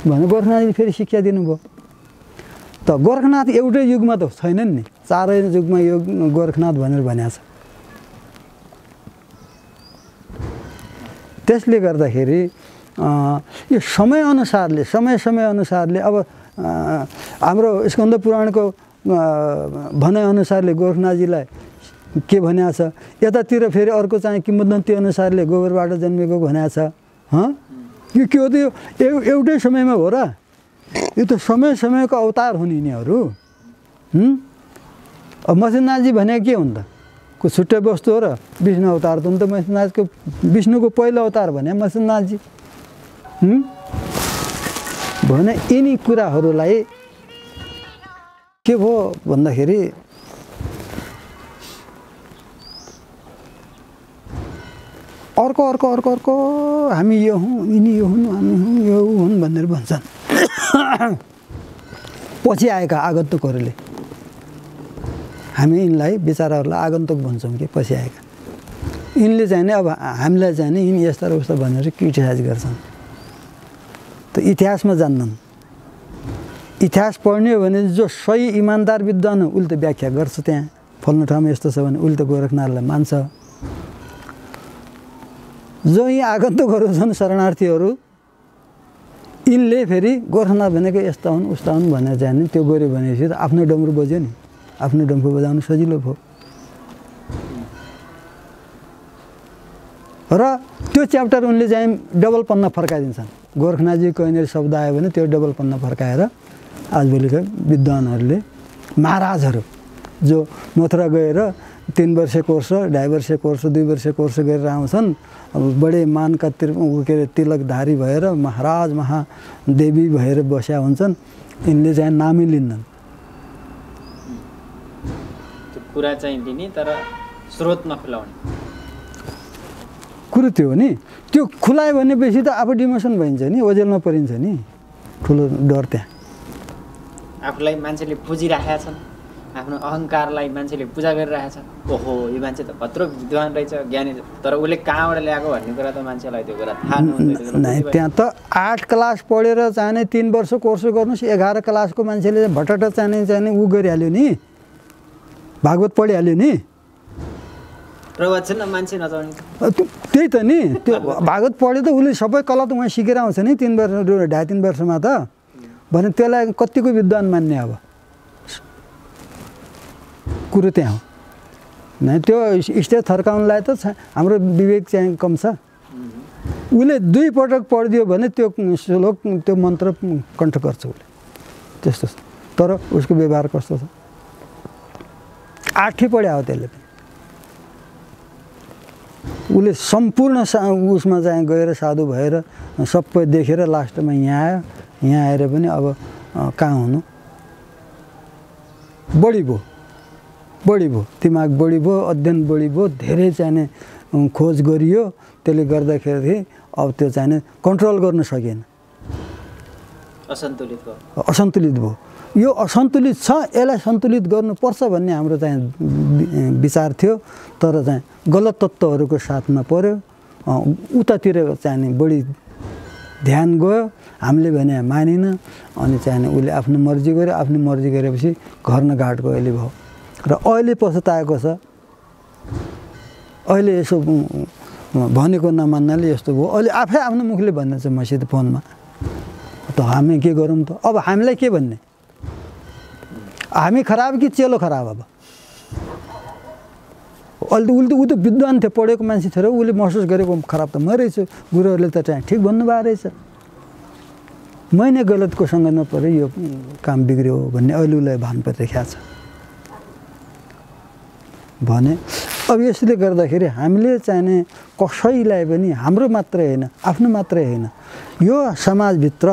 भने गोरखनाथले फेरि शिक्षा दिनुभयो त गोरखनाथ एउटै युगमा त छैनन् नि चारै युगमा यो गोरखनाथ भनेर भनेको छ त्यसले गर्दाखेरि यो समय अनुसारले अब हाम्रो स्कन्द पुराणको भनाइअनुसारले गोरखनाथजीलाई के भनेको छ, यतातिर फेरि अर्को चाहिँ किंवदन्ती अनुसारले गोबरबाट जन्मेको भनेको छ। यो के हो त, यो एउटै समयमा हो र? यो त समय समयको अवतार हुन् यिनीहरू। अब मसिनाथजी भनेको के हुन् त? को छुट्टै वस्तु हो र? विष्णु अवतार त हुन् त। मसिनाथको विष्णुको पहिलो अवतार भने मसिनाथजी भने। यिनी कुराहरूलाई के भयो भन्दाखेरि अर्को अर्को अर्को अर्को हामी यो हौँ, यिनी यो हुन्, हामी हौँ, यो हुन् भनेर भन्छन्। पछि आएका आगन्तुकहरूले हामी यिनलाई बिचाराहरूलाई आगन्तुक भन्छौँ कि पछि आएका यिनले चाहिँ नि अब हामीलाई चाहिँ नि यिनी यस्ता र उस्ता भनेर क्रिटिसाइज गर्छन्। त इतिहासमा जान्दैनन्। इतिहास पढ्ने हो भने जो सही इमान्दार विद्वान हो उसले त व्याख्या गर्छ, त्यहाँ फल्नु ठाउँमा यस्तो छ भने उसले त गोरखनाथलाई मान्छ। जो यी आगन्तुकहरू छन् शरणार्थीहरू, यिनले फेरि गोरखनाथ भनेको यस्ता हुन् उस्ता हुन् भनेर चाहिँ नि त्यो गऱ्यो भनेपछि त आफ्नो डमरू बज्यो नि, आफ्नो डम्फु बजाउनु सजिलो भयो। र त्यो च्याप्टर उनले चाहिँ डबल पन्ना फर्काइदिन्छन्। गोरखनाथजीको यहाँनिर शब्द आयो भने त्यो डबल पन्ना फर्काएर आजभोलिका विद्वानहरूले, महाराजहरू जो मथुरा गएर 3 वर्ष कोर्स, 2.5 वर्ष कोर्स, 2 वर्ष कोर्स गरेर आउँछन्, अब बडे मानका के अरे तिलकधारी भएर महाराज महादेवी भएर बस्या हुन्छन्, यिनले चाहिँ नामै लिन्नन्। त्यो कुरा चाहिँ लिने तर स्रोत नखुलाउने कुरो त्यो हो नि। त्यो खुलायो भनेपछि त आफू डिमोसन भइन्छ नि, ओजेलमा परिन्छ नि। ठुलो डर त्यहाँ। आफूलाई मान्छेले पुजिराखेका छन्, आफ्नो अहङ्कारलाई मान्छेले पूजा गरिरहेको छ। ओहो यो मान्छे त कत्रो विद्वान रहेछ, ज्ञानी, तर उसले कहाँबाट ल्याएको भन्ने कुरा त मान्छेलाई त्यो कुरा थाहा नहुँदैन। त्यहाँ त 8 क्लास पढेर चाहिने 3 वर्ष कोर्स गर्नुहोस्, 11 क्लासको मान्छेले भटट चाहिने ऊ गरिहाल्यो नि, भागवत पढिहाल्यो नि। प्रवचन मान्छे नचाउने त्यही त नि। त्यो भागवत पढ्यो त उसले सबै कला त उहाँ सिकेर आउँछ नि 3 वर्ष 2.5-3 वर्षमा त। भने त्यसलाई कतिको विद्वान मान्ने अब कुरो त्यहाँ हो नै। त्यो स्टेज थर्काउनलाई त हाम्रो विवेक चाहिँ कम छ। उसले 2 पटक पढिदियो भने त्यो श्लोक त्यो मन्त्र कण्ठ गर्छ उसले, त्यस्तो छ। तर उसको व्यवहार कस्तो छ? 8 पढ्या हो त्यसले। उसले सम्पूर्ण उसमा चाहिँ गएर साधु भएर सबै देखेर लास्टमा यहाँ आयो। यहाँ आएर पनि अब कहाँ हुनु, बढी भयो, दिमाग बढी भयो, अध्ययन बढी भयो, धेरै चाहिने खोज गरियो। त्यसले गर्दाखेरि अब त्यो चाहिने कन्ट्रोल गर्न सकेन, असन्तुलित भयो। यो असन्तुलित छ, यसलाई सन्तुलित गर्नुपर्छ भन्ने हाम्रो चाहिँ विचार थियो। तर चाहिँ गलत तत्त्वहरूको साथमा पर्यो, उतातिर चाहिने बढी ध्यान गयो। हामीले भने मानेन, अनि चाहिने उसले आफ्नो मर्जी गर्यो। आफ्नो मर्जी गरेपछि घर न घाटको अहिले भयो। र अहिले पछुताएको छ। अहिले यसो भनेको नमान्नाले यस्तो भयो। अहिले आफै आफ्नो मुखले भन्दछ मसित फोनमा, त हामी के गरौँ त? अब हामीलाई के भन्ने? हामी खराब कि चेलो खराब? अब अहिले त ऊ त विद्वान थियो, पढेको मान्छे थियो र उसले महसुस गरेको खराब त मै रहेछु। गुरुहरूले त चाहिँ ठिक भन्नुभएको रहेछ, मै नै गलतको सँगमा पऱ्यो, यो काम बिग्रियो भन्ने अहिले उसलाई भान परिरहेको छ भने। अब यसले गर्दाखेरि हामीले चाहिने कसैलाई पनि, हाम्रो मात्रै होइन, आफ्नो मात्रै होइन, यो समाजभित्र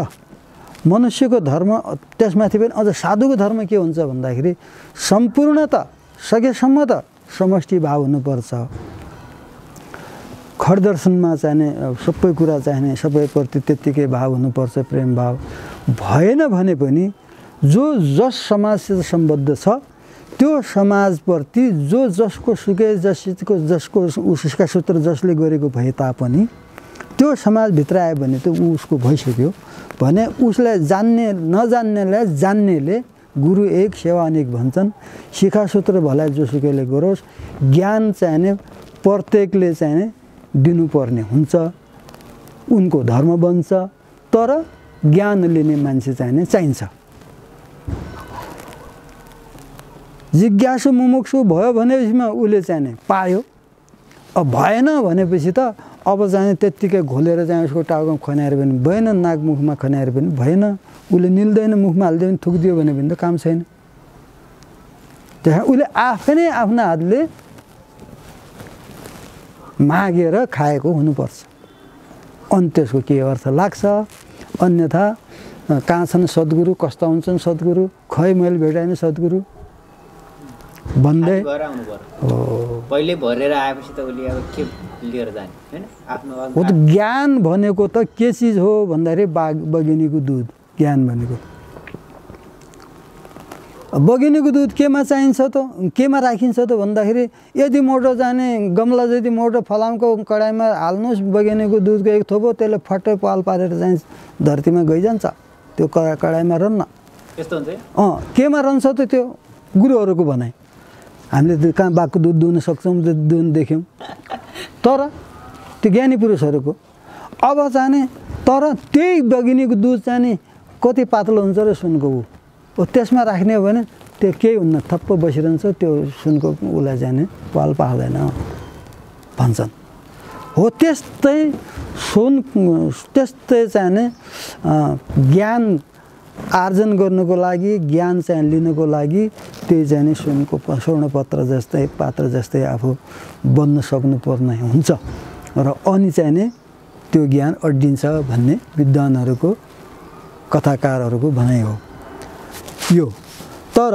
मनुष्यको धर्म, त्यसमाथि पनि अझ साधुको धर्म के हुन्छ भन्दाखेरि सम्पूर्णत सकेसम्म त समष्टि भाव हुनुपर्छ। खडदर्शनमा चाहिने सबै कुरा चाहिने सबैप्रति त्यत्तिकै भाव हुनुपर्छ, प्रेम भाव। भएन भने पनि जो जस समाजसित सम्बद्ध छ त्यो समाजप्रति जो जसको सुकै जसको उसका सूत्र जसले गरेको भए तापनि त्यो समाजभित्र आयो भने त उसको भइसक्यो भने उसलाई जान्ने नजान्नेलाई जान्नेले गुरु एक सेवा अनेक भन्छन्। शिखा सूत्र भलाई जोसुकैले गरोस्, ज्ञान चाहिने प्रत्येकले चाहिने दिनुपर्ने हुन्छ, उनको धर्म बन्छ। तर ज्ञान लिने मान्छे चाहिने चाहिन्छ। जिज्ञासु मुमुक्षु भयो भनेपछिमा उसले चाहिँ नि पायो। अब भएन भनेपछि त अब चाहिँ त्यत्तिकै घोलेर चाहिँ उसको टाउकोमा खन्याएर पनि भएन, नाकमुखमा खन्याएर पनि भएन, उसले निल्दैन, मुखमा हालिदियो भने थुकिदियो भने पनि त काम छैन। त्यहाँ उसले आफै नै आफ्नो हातले मागेर खाएको हुनुपर्छ, अनि त्यसको के अर्थ लाग्छ। अन्यथा कहाँ छन् सद्गुरु, कस्ता हुन्छन् सद्गुरु, खै मैले भेटाएन सद्गुरु भन्दै हो। पहिले भरेर आएपछि त उसले अब के लिएर जाने हैन आफ्नो। हो त ज्ञान भनेको त के चिज हो भन्दाखेरि बगिनीको दुध। ज्ञान भनेको बगिनीको दुध केमा चाहिन्छ त, केमा राखिन्छ त भन्दाखेरि यदि मोटो जाने गमला जति मोटो फलामको कडाईमा हाल्नुहोस् बगिनीको दुधको एक थोपो, त्यसले फट्टै पाल पारेर चाहिँ धरतीमा गइजान्छ, त्यो कडाईमा रन्न। त्यस्तो हुन्छ केमा रहन्छ त त्यो गुरुहरूको भनाइ। हामीले कहाँ बाघको दुध दुहुन सक्छौँ, दुहुन देख्यौँ, तर त्यो ज्ञानी पुरुषहरूको। अब चाहिँ तर त्यही बगिनीको दुध चाहिँ कति पातलो हुन्छ र सुनको ऊ त्यसमा राख्ने हो भने त्यो केही हुन्न, थप्प बसिरहन्छ, त्यो सुनको उसलाई जाने पाल पार्दैन भन्छन्। हो त्यस्तै त्यस्तै चाहिँ ज्ञान आर्जन गर्नुको लागि, ज्ञान चाहिँ लिनुको लागि त्यही चाहिँ सुनको स्वर्णपत्र जस्तै पात्र जस्तै आफू बन्न सक्नुपर्ने हुन्छ र अनि चाहिँ त्यो ज्ञान अड्डिन्छ भन्ने विद्वानहरूको कथाकारहरूको भनाइ हो यो। तर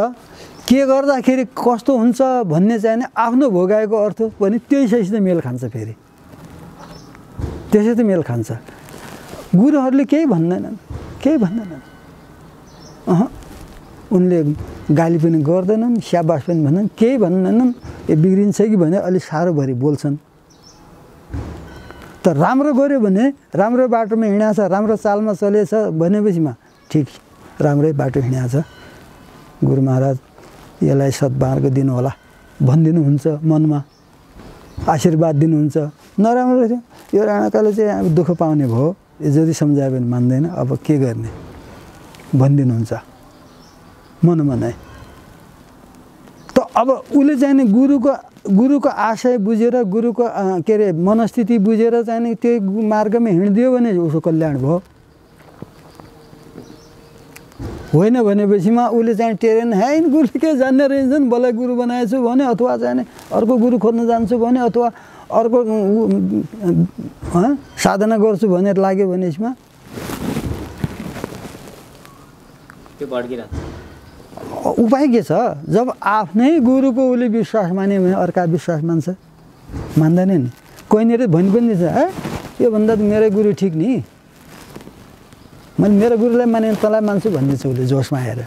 के गर्दाखेरि कस्तो हुन्छ भन्ने चाहिँ आफ्नो भोगाएको अर्थ पनि त्यसैसित मेल खान्छ, फेरि त्यसैसित मेल खान्छ। गुरुहरूले केही भन्दैनन्, केही भन्दैनन्, उनले गाली पनि गर्दैनन्, स्याबास पनि भन्दैनन्, केही भन्दैनन्। यो बिग्रिन्छ कि भने अलिक साह्रोभरि बोल्छन्। त राम्रो गऱ्यो भने राम्रो बाटोमा हिँडेको छ, राम्रो चालमा चलेछ भनेपछिमा ठिक राम्रै बाटो हिँडेको छ, गुरु महाराज यसलाई सद्मार्ग दिनु होला भनिदिनुहुन्छ, मनमा आशीर्वाद दिनुहुन्छ। नराम्रो थियो यो राणाकाले चाहिँ अब दुःख पाउने भयो, जति सम्झायो भने मान्दैन, अब के गर्ने भनिदिनुहुन्छ मनमा नै। त अब उसले चाहिँ नि गुरुको आशय बुझेर, गुरुको के अरे मनस्थिति बुझेर चाहिँ नि त्यही मार्गमा हिँडिदियो भने उसको कल्याण भयो। होइन भनेपछिमा उसले चाहिँ टेरेन है गुरु के जान्ने रहेछन्, बल्ल गुरु बनाएछु भने, अथवा चाहिँ अर्को गुरु खोज्न जान्छु भने, अथवा अर्को साधना गर्छु भनेर लाग्यो भने यसमा त्यो भड्किरहन्छ। उपाय के छ? जब आफ्नै गुरुको उसले विश्वास मान्यो भने अर्का विश्वास मान्छ, मान्दैन नि। कोहीनिर भनि पनि दिन्छ है योभन्दा त मेरो गुरु ठिक नि, मैले मेरो गुरुलाई माने तँलाई मान्छु भन्ने छ उसले जोसमा आएर।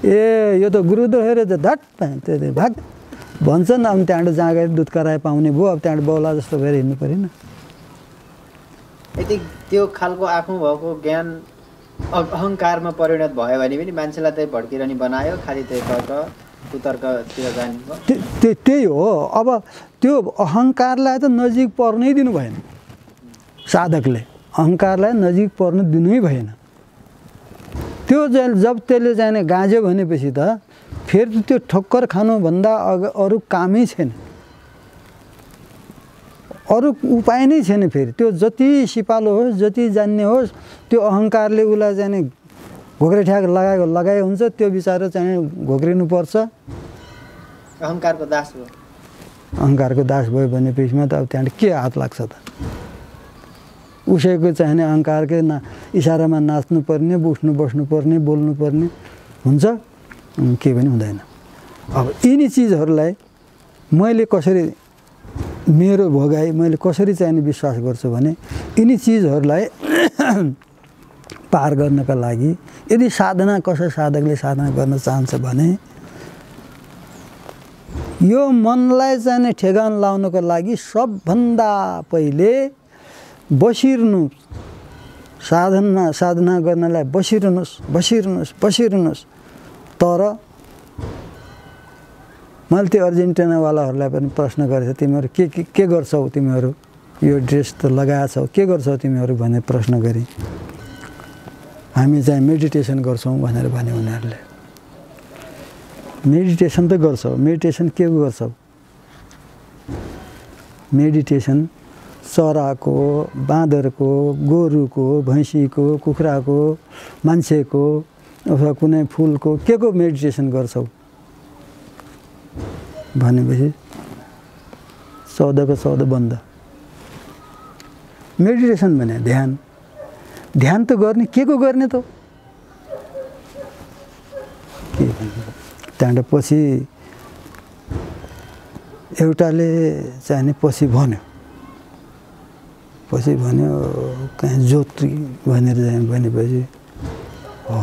ए यो त गुरु त हेरे त धट त्यो भाग भन्छन्। अब त्यहाँबाट जहाँ गएर दुध कराए पाउने भयो, अब त्यहाँबाट बौला जस्तो भएर हिँड्नु परेन। यदि त्यो खालको आफ्नो भएको ज्ञान अहङ्कारमा परिणत भयो भने पनि मान्छेलाई त्यही भड्किरहने बनायो, खालि त्यही तर्क कुतर्कतिर जाने भयो। त्यही हो। अब त्यो अहङ्कारलाई त नजिक पर्नै दिनु भएन साधकले, अहङ्कारलाई नजिक पर्नु दिनै भएन। त्यो जब त्यसले जाने गाँज्यो भनेपछि त फेरि त्यो ठक्कर खानुभन्दा अरू कामै छैन, अरू उपाय नै छैन। फेरि त्यो जति सिपालो होस्, जति जान्ने होस्, त्यो अहङ्कारले उसलाई जाने घोक्रे ठ्याक लगाए हुन्छ, त्यो बिचारो चाहिँ घोक्रिनुपर्छ। अहङ्कारको दास भयो, अहङ्कारको दास भयो भनेपछिमा त अब त्यहाँबाट के हात लाग्छ त? उसैको चाहिने अहङ्कारकै इसारामा नाच्नुपर्ने, उठ्नु बस्नुपर्ने, बोल्नुपर्ने हुन्छ, केही पनि हुँदैन। अब यिनी चिजहरूलाई मैले कसरी मेरो भोगाई मैले कसरी चाहिने विश्वास गर्छु भने यिनी चिजहरूलाई पार गर्नका लागि यदि साधना कसै साधकले साधना गर्न चाहन्छ भने यो मनलाई चाहिँ ठेगान लाउनको लागि सबभन्दा पहिले बसिरहनु, साधना गर्नलाई बसिरहनुहोस्। तर मैले त्यो अर्जेन्टिनावालाहरूलाई पनि प्रश्न गरेको थिएँ, तिमीहरू के गर्छौ, तिमीहरू यो ड्रेस त लगाएछौ, के गर्छौ तिमीहरू भनेर प्रश्न गरेँ। हामी चाहिँ मेडिटेसन गर्छौँ भनेर भने उनीहरूले। मेडिटेसन त गर्छौ, मेडिटेसन के गर्छौ? मेडिटेसन चराको, बाँदरको, गोरुको, भैँसीको, कुखुराको, मान्छेको अथवा कुनै फुलको के को मेडिटेसन गर्छौ भनेपछि 14 को 14 बन्द। मेडिटेसन भने ध्यान। ध्यान त गर्ने के को गर्ने त? के त्यहाँबाट पछि एउटाले चाहिँ पछि भन्यो कहीँ ज्योति भनेर चाहिँ भनेपछि हो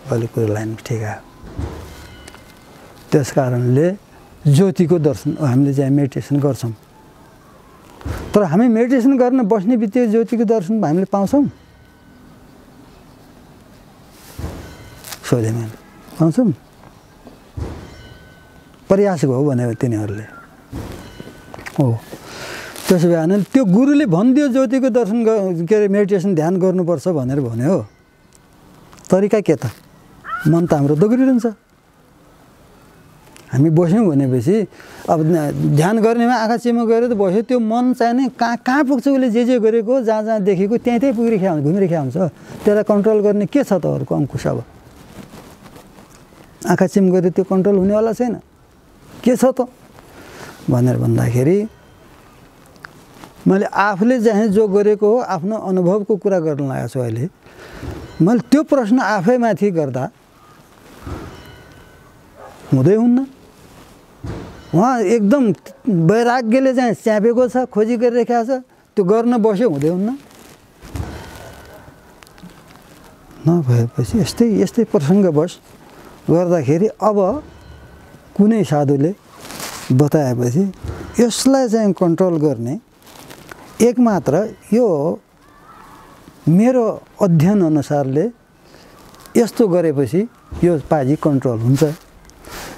अहिले कुरो लाइन ठिक आयो। त्यस कारणले ज्योतिको दर्शन हामीले चाहिँ मेडिटेसन गर्छौँ। तर हामी मेडिटेसन गर्न बस्ने बित्तिकै ज्योतिको दर्शन हामीले पाउँछौँ? सोधे मैले पाउँछौँ? प्रयास हो भने तिनीहरूले हो। त्यसो भए त्यो गुरुले भनिदियो ज्योतिको दर्शन के अरे मेडिटेसन ध्यान गर्नुपर्छ भनेर भन्यो। तरिका के त? मन त हाम्रो दगुरिरहन्छ। हामी बस्यौँ भनेपछि अब ध्यान गर्नेमा आँखा चिमो गरेर त बस्यो, त्यो मन चाहिँ नि कहाँ पुग्छ? उसले जे गरेको जहाँ देखेको त्यहीँ पुगिरहेको हुन्छ, घुमिरहेको हुन्छ। त्यसलाई कन्ट्रोल गर्ने के छ त अरूको अङ्कुश? अब आँखा चिम गरेर त्यो कन्ट्रोल हुनेवाला छैन। के छ त भनेर भन्दाखेरि मैले आफूले चाहिँ जो गरेको हो आफ्नो अनुभवको कुरा गर्न लागेको छु अहिले। मैले त्यो प्रश्न आफैमाथि गर्दा हुँदै हुन्न। उहाँ एकदम वैराग्यले चाहिँ च्यापेको छ, खोजी गरिरहेको छ, त्यो गर्न बस्यो हुँदै हुन्न। नभएपछि यस्तै प्रसङ्गवश गर्दाखेरि अब कुनै साधुले बताएपछि यसलाई चाहिँ कन्ट्रोल गर्ने एकमात्र यो मेरो अध्ययन अनुसारले यस्तो गरेपछि यो पाजी कन्ट्रोल हुन्छ।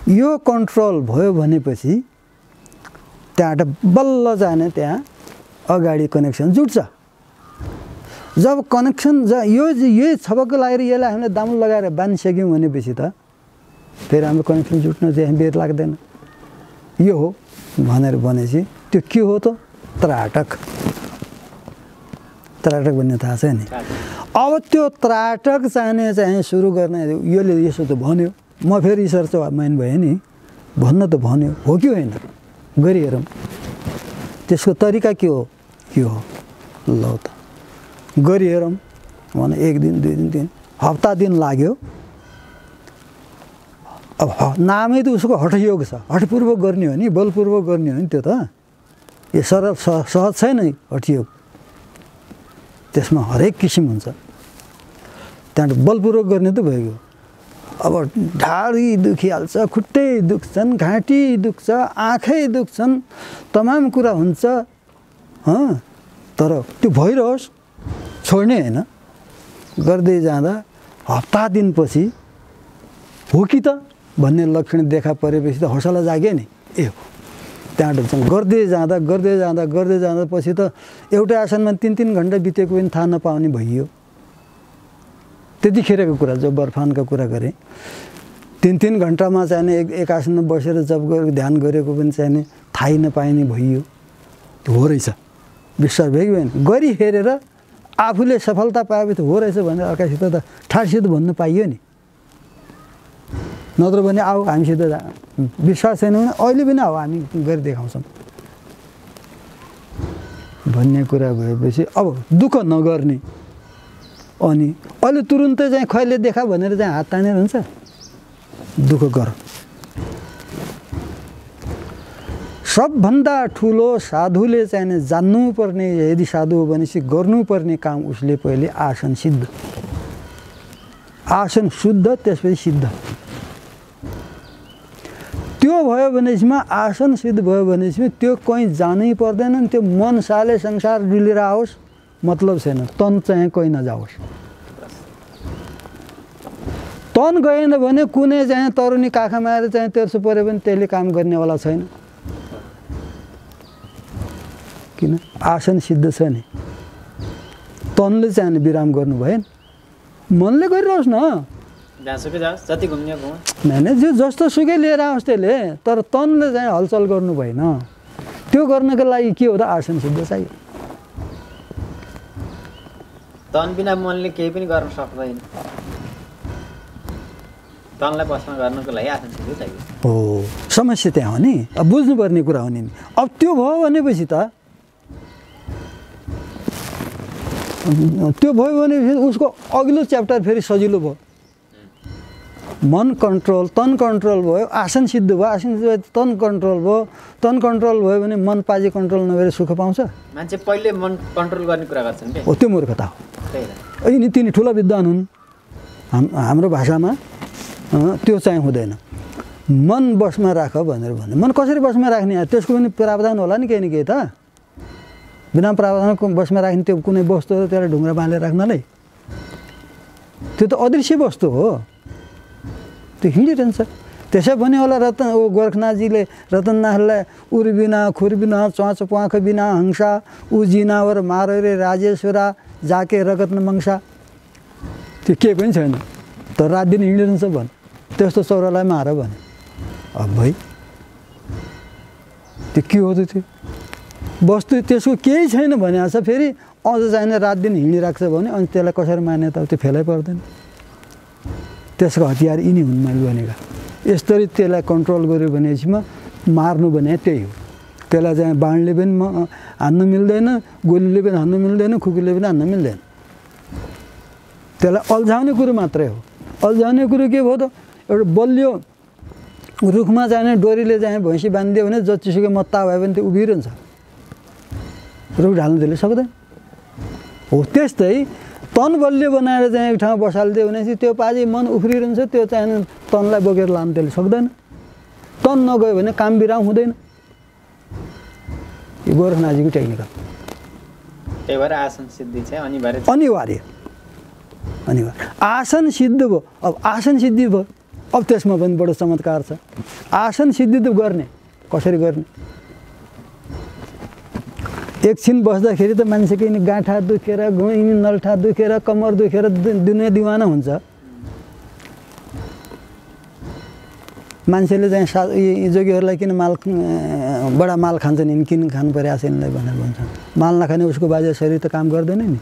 यो कन्ट्रोल भयो भनेपछि त्यहाँबाट बल्ल जाने त्यहाँ अगाडि कनेक्सन जुट्छ। जब कनेक्सन यही छपक्क लागेर यसलाई हामीले दामु लगाएर बाँधिसक्यौँ भनेपछि त फेरि हाम्रो कनेक्सन जुट्न चाहिँ बेर लाग्दैन। यो हो भनेर भनेपछि त्यो के हो त? त्राटक भन्ने थाहा छ नि। अब त्यो त्राटक चाहिने चाहिँ सुरु गर्ने यसले यसो त भन्यो, म फेरि रिसर्च मैन भएँ नि, भन्न त भन्यो, हो कि होइन गरिहेरौँ। त्यसको तरिका के हो? यो हो। ल त गरिहेरौँ भने 1 दिन 2 दिन 3 हप्ता दिन लाग्यो। अब नामै त उसको हठयोग छ, हठपूर्वक गर्ने हो नि, बलपूर्वक गर्ने हो नि। त्यो त यो सरल सहज छैन हठयोग। त्यसमा हरेक किसिम हुन्छ। त्यहाँबाट बलपूर्वक गर्ने त भइगयो। अब ढाडी दुखिहाल्छ, खुट्टै दुख्छन्, घाँटी दुख्छ, आँखै दुख्छन्, तमाम कुरा हुन्छ। तर त्यो भइरहोस्, छोड्ने होइन। गर्दै जाँदा हप्ता दिनपछि हो कि त भन्ने लक्षण देखा परेपछि त हौसला जाग्यो नि। ए हो। त्यहाँबाट चाहिँ गर्दै जाँदा पछि त एउटै आसनमा 3-3 घन्टा बितेको पनि थाहा नपाउने भइयो। त्यतिखेरको कुरा जो बर्फानका कुरा गरेँ, 3-3 घन्टामा चाहिँ एक आसनमा बसेर जब ध्यान गरेको पनि चाहिँ थाहै नपाइने भइयो। त्यो हो रहेछ। विश्वास भयो कि भएन? गरी हेरेर आफूले सफलता पाएपछि हो रहेछ भनेर अर्कासित त ठाडसित भन्नु पाइयो नि। नत्र भने आऊ हामीसित विश्वास छैन भने अहिले पनि आऊ हामी गरी देखाउँछौँ भन्ने कुरा भएपछि अब दुःख नगर्ने। अनि अहिले तुरुन्तै चाहिँ खैले देखा भनेर चाहिँ हात तानेर हुन्छ? दुःख गर। सबभन्दा ठुलो साधुले चाहिँ जान्नुपर्ने, यदि साधु हो भनेपछि गर्नुपर्ने काम उसले पहिले आसन सिद्ध, आसन शुद्ध, त्यसपछि सिद्ध। त्यो भयो भनेमा आसन सिद्ध भयो भनेपछि त्यो कहीँ जानै पर्दैन। त्यो मन साले संसार डुलेर आओस् मतलब छैन। तन चाहिँ कहीँ नजाओस्। तन गएन भने कुनै चाहिँ तरुनी काखमा आएर चाहिँ तेर्सो पऱ्यो भने त्यसले काम गर्नेवाला छैन। किन? आसन सिद्ध छ नि। तनले चाहिँ विराम गर्नु भएन, मनले गरिरहोस् न। जहाँसुकै जाओस् जति घुम्ने घुम होइन जो जस्तो सुकै लिएर आओस् त्यसले तर तनले चाहिँ हलचल गर्नु भएन त्यो गर्नको लागि के हो त आसन सिद्ध चाहियो तन बिना मनले केही पनि गर्न सक्दैन तनलाई बसमा गर्नको लागि आसन सिद्धि चाहियो हो समस्या त्यहाँ हो नि अब बुझ्नुपर्ने कुरा हो नि अब त्यो भयो भनेपछि त त्यो भयो भनेपछि उसको अघिल्लो च्याप्टर फेरि सजिलो भयो मन कन्ट्रोल तन कन्ट्रोल भयो आसन सिद्ध भयो आसन सिद्ध भयो तन कन्ट्रोल भयो तन कन्ट्रोल भयो भने मन पाजे कन्ट्रोल नगरेर सुख पाउँछ मान्छे पहिले मन कन्ट्रोल गर्ने कुरा गर्छन् के हो त्यो मूर्खता हो त्यही त यिनी तिनी ठुला विद्वान हुन् हाम्रो भाषामा त्यो चाहिँ हुँदैन मन बसमा राख भनेर भन्यो मन कसरी बसमा राख्ने त्यसको पनि प्रावधान होला नि केही न केही त बिना प्रावधानको बसमा राख्ने त्यो कुनै वस्तु हो त्यसलाई ढुङ्गा बाँधेर राख्नलाई त्यो त अदृश्य वस्तु हो त्यो हिँडिरहन्छ त्यसै पनि होला गोरखनाथजीले रतननाथलाई उर बिना खुर बिना चोच प्वाख बिना हंसा ऊ जिनावर मारो रे राजेश्वरा जाके रगत न मंसा त्यो केही पनि छैन तर रात दिन हिँडिरहन्छ भन् त्यस्तो चौरालाई मार भने अब भाइ त्यो के हो त त्यो वस्तु त्यसको केही छैन भने छ फेरि अझ चाहिने रात दिन हिँडिरहेको छ भने अनि त्यसलाई कसरी मान्ने त त्यो फेलै पर्दैन त्यसको हतियार यिनी हुन् मैले भनेका यसरी त्यसलाई कन्ट्रोल गर्यो भनेपछि मार्नु भने त्यही हो त्यसलाई चाहिँ बाणले पनि हान्नु मिल्दैन गोलीले पनि हान्नु मिल्दैन खुकुरीले पनि हान्नु मिल्दैन त्यसलाई अल्झाउने कुरो मात्रै हो अल्झाउने कुरो के भयो त एउटा बलियो रुखमा जाने डोरीले चाहिँ भैँसी बाँधिदियो भने जतिसुकै मत्ता भयो भने त्यो उभिरहन्छ रुख ढाल्नु त्यसले सक्दैन हो त्यस्तै तन बलियो बनाएर चाहिँ एक ठाउँमा बसालिदियो भनेपछि त्यो पाजी मन उफ्रिरहन्छ त्यो चाहिँ तनलाई बोकेर लानु त्यसले सक्दैन तन नगयो भने काम बिराम हुँदैन यो गोरखनाथजीको टेक्निक हो त्यही भएर आसन सिद्धि चाहिँ अनिवार्य आसन सिद्ध भयो अब आसन सिद्धि भयो अब त्यसमा पनि बडो चमत्कार छ आसन सिद्धि त गर्ने कसरी गर्ने एकछिन बस्दाखेरि त मान्छेको यिनी गाँठा दुखेर यिनी नल्ठा दुखेर कमर दुखेर दुनियाँ दिवाना हुन्छ मान्छेले चाहिँ जोगीहरूलाई किन बडा माल खान्छन् यिनी किन खानु परिरहेको छ यिनलाई भनेर भन्छन् माल नखाने उसको बाजे शरीर त काम गर्दैन नि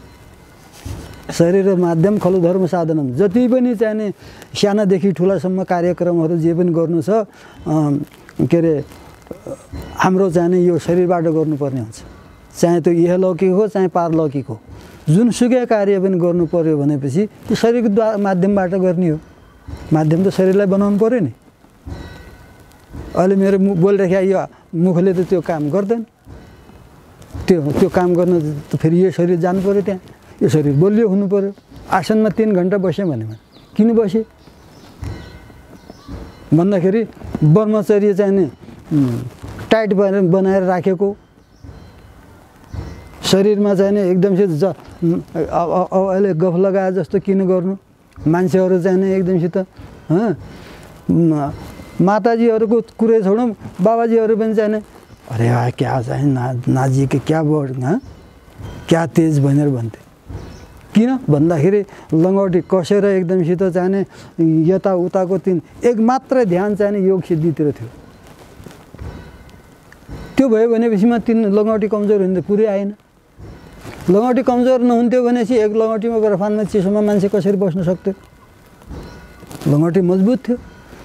शरीर माध्यम खलु धर्म साधन जति पनि चाहिने सानादेखि ठुलासम्म कार्यक्रमहरू जे पनि गर्नु छ के अरे हाम्रो चाहिने यो शरीरबाट गर्नुपर्ने हुन्छ चाहे त्यो इहलौकिक हो चाहे पारलौकिक हो जुनसुकै कार्य पनि गर्नु पर्यो भनेपछि त्यो शरीरको माध्यमबाट गर्ने हो माध्यम त शरीरलाई बनाउनु पर्यो नि अहिले मेरो बोलिरहेको यो मुखले त त्यो काम गर्दैन त्यो काम गर्न त फेरि यो शरीर जानु पर्यो त्यहाँ यो शरीर बलियो हुनु पर्यो आसनमा 3 घन्टा बस्यो भने किन बसेँ भन्दाखेरि ब्रह्मचर्य चाहिँ नि टाइट बनाएर राखेको शरीरमा चाहिँ नि एकदम अहिले गफ लगाए जस्तो किन गर्नु मान्छेहरू चाहिँ नि एकदमसित माताजीहरूको कुरै छोडौँ बाबाजीहरू पनि चाहिँ नि अरे क्या चाहिँ नाजी के क्या वर्ड क्या तेज भनेर भन्थे किन भन्दाखेरि लङ्गौटी कसेर एकदमसित चाहिने यताउताको एक मात्र ध्यान चाहिने योग सिद्धितिर थियो त्यो भयो भनेपछिमा लङ्गौटी कमजोर हुन्थ्यो कुरै आएन लङ्गौटी कमजोर नहुन्थ्यो भनेपछि एक लङ्गौटीमा बर्फानमा चिसोमा मान्छे कसरी बस्न सक्थ्यो लङ्गौटी मजबुत थियो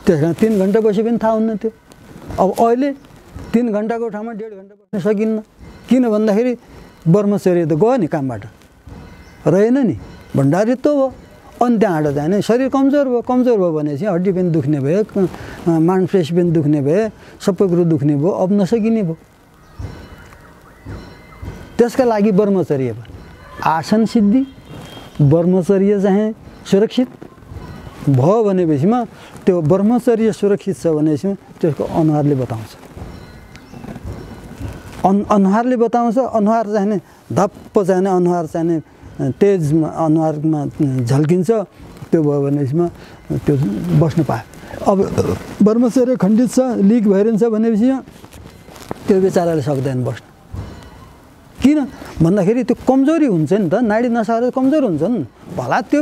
त्यस कारण 3 घन्टा बसे पनि थाहा हुन्न थियो अब अहिले 3 घन्टाको ठाउँमा 1.5 घन्टा बस्न सकिन्न किन भन्दाखेरि ब्रह्मचर्य त गयो नि कामबाट रहेन नि भण्डारित्व भयो अनि त्यहाँबाट जाने शरीर कमजोर भयो भनेपछि हड्डी पनि दुख्ने भयो मांसपेशी पनि दुख्ने भयो सबै कुरो दुख्ने भयो अब नसकिने भयो त्यसका लागि ब्रह्मचर्य भयो आसन सिद्धि ब्रह्मचर्य चाहिँ सुरक्षित भयो भनेपछिमा त्यो ब्रह्मचर्य सुरक्षित छ भनेपछि त्यसको अनुहारले बताउँछ अनुहारले बताउँछ अनुहार चाहिने धप्प चाहिने अनुहार चाहिने तेज अनुहारमा झल्किन्छ त्यो भयो भनेपछिमा त्यो बस्न पायो अब ब्रह्मचर्य खण्डित छ लिक भइरहन्छ भनेपछि त्यो बेचाराले सक्दैन बस्न किन भन्दाखेरि त्यो कमजोरी हुन्छ नि त नाडी नसाहरू कमजोर हुन्छन् भला त्यो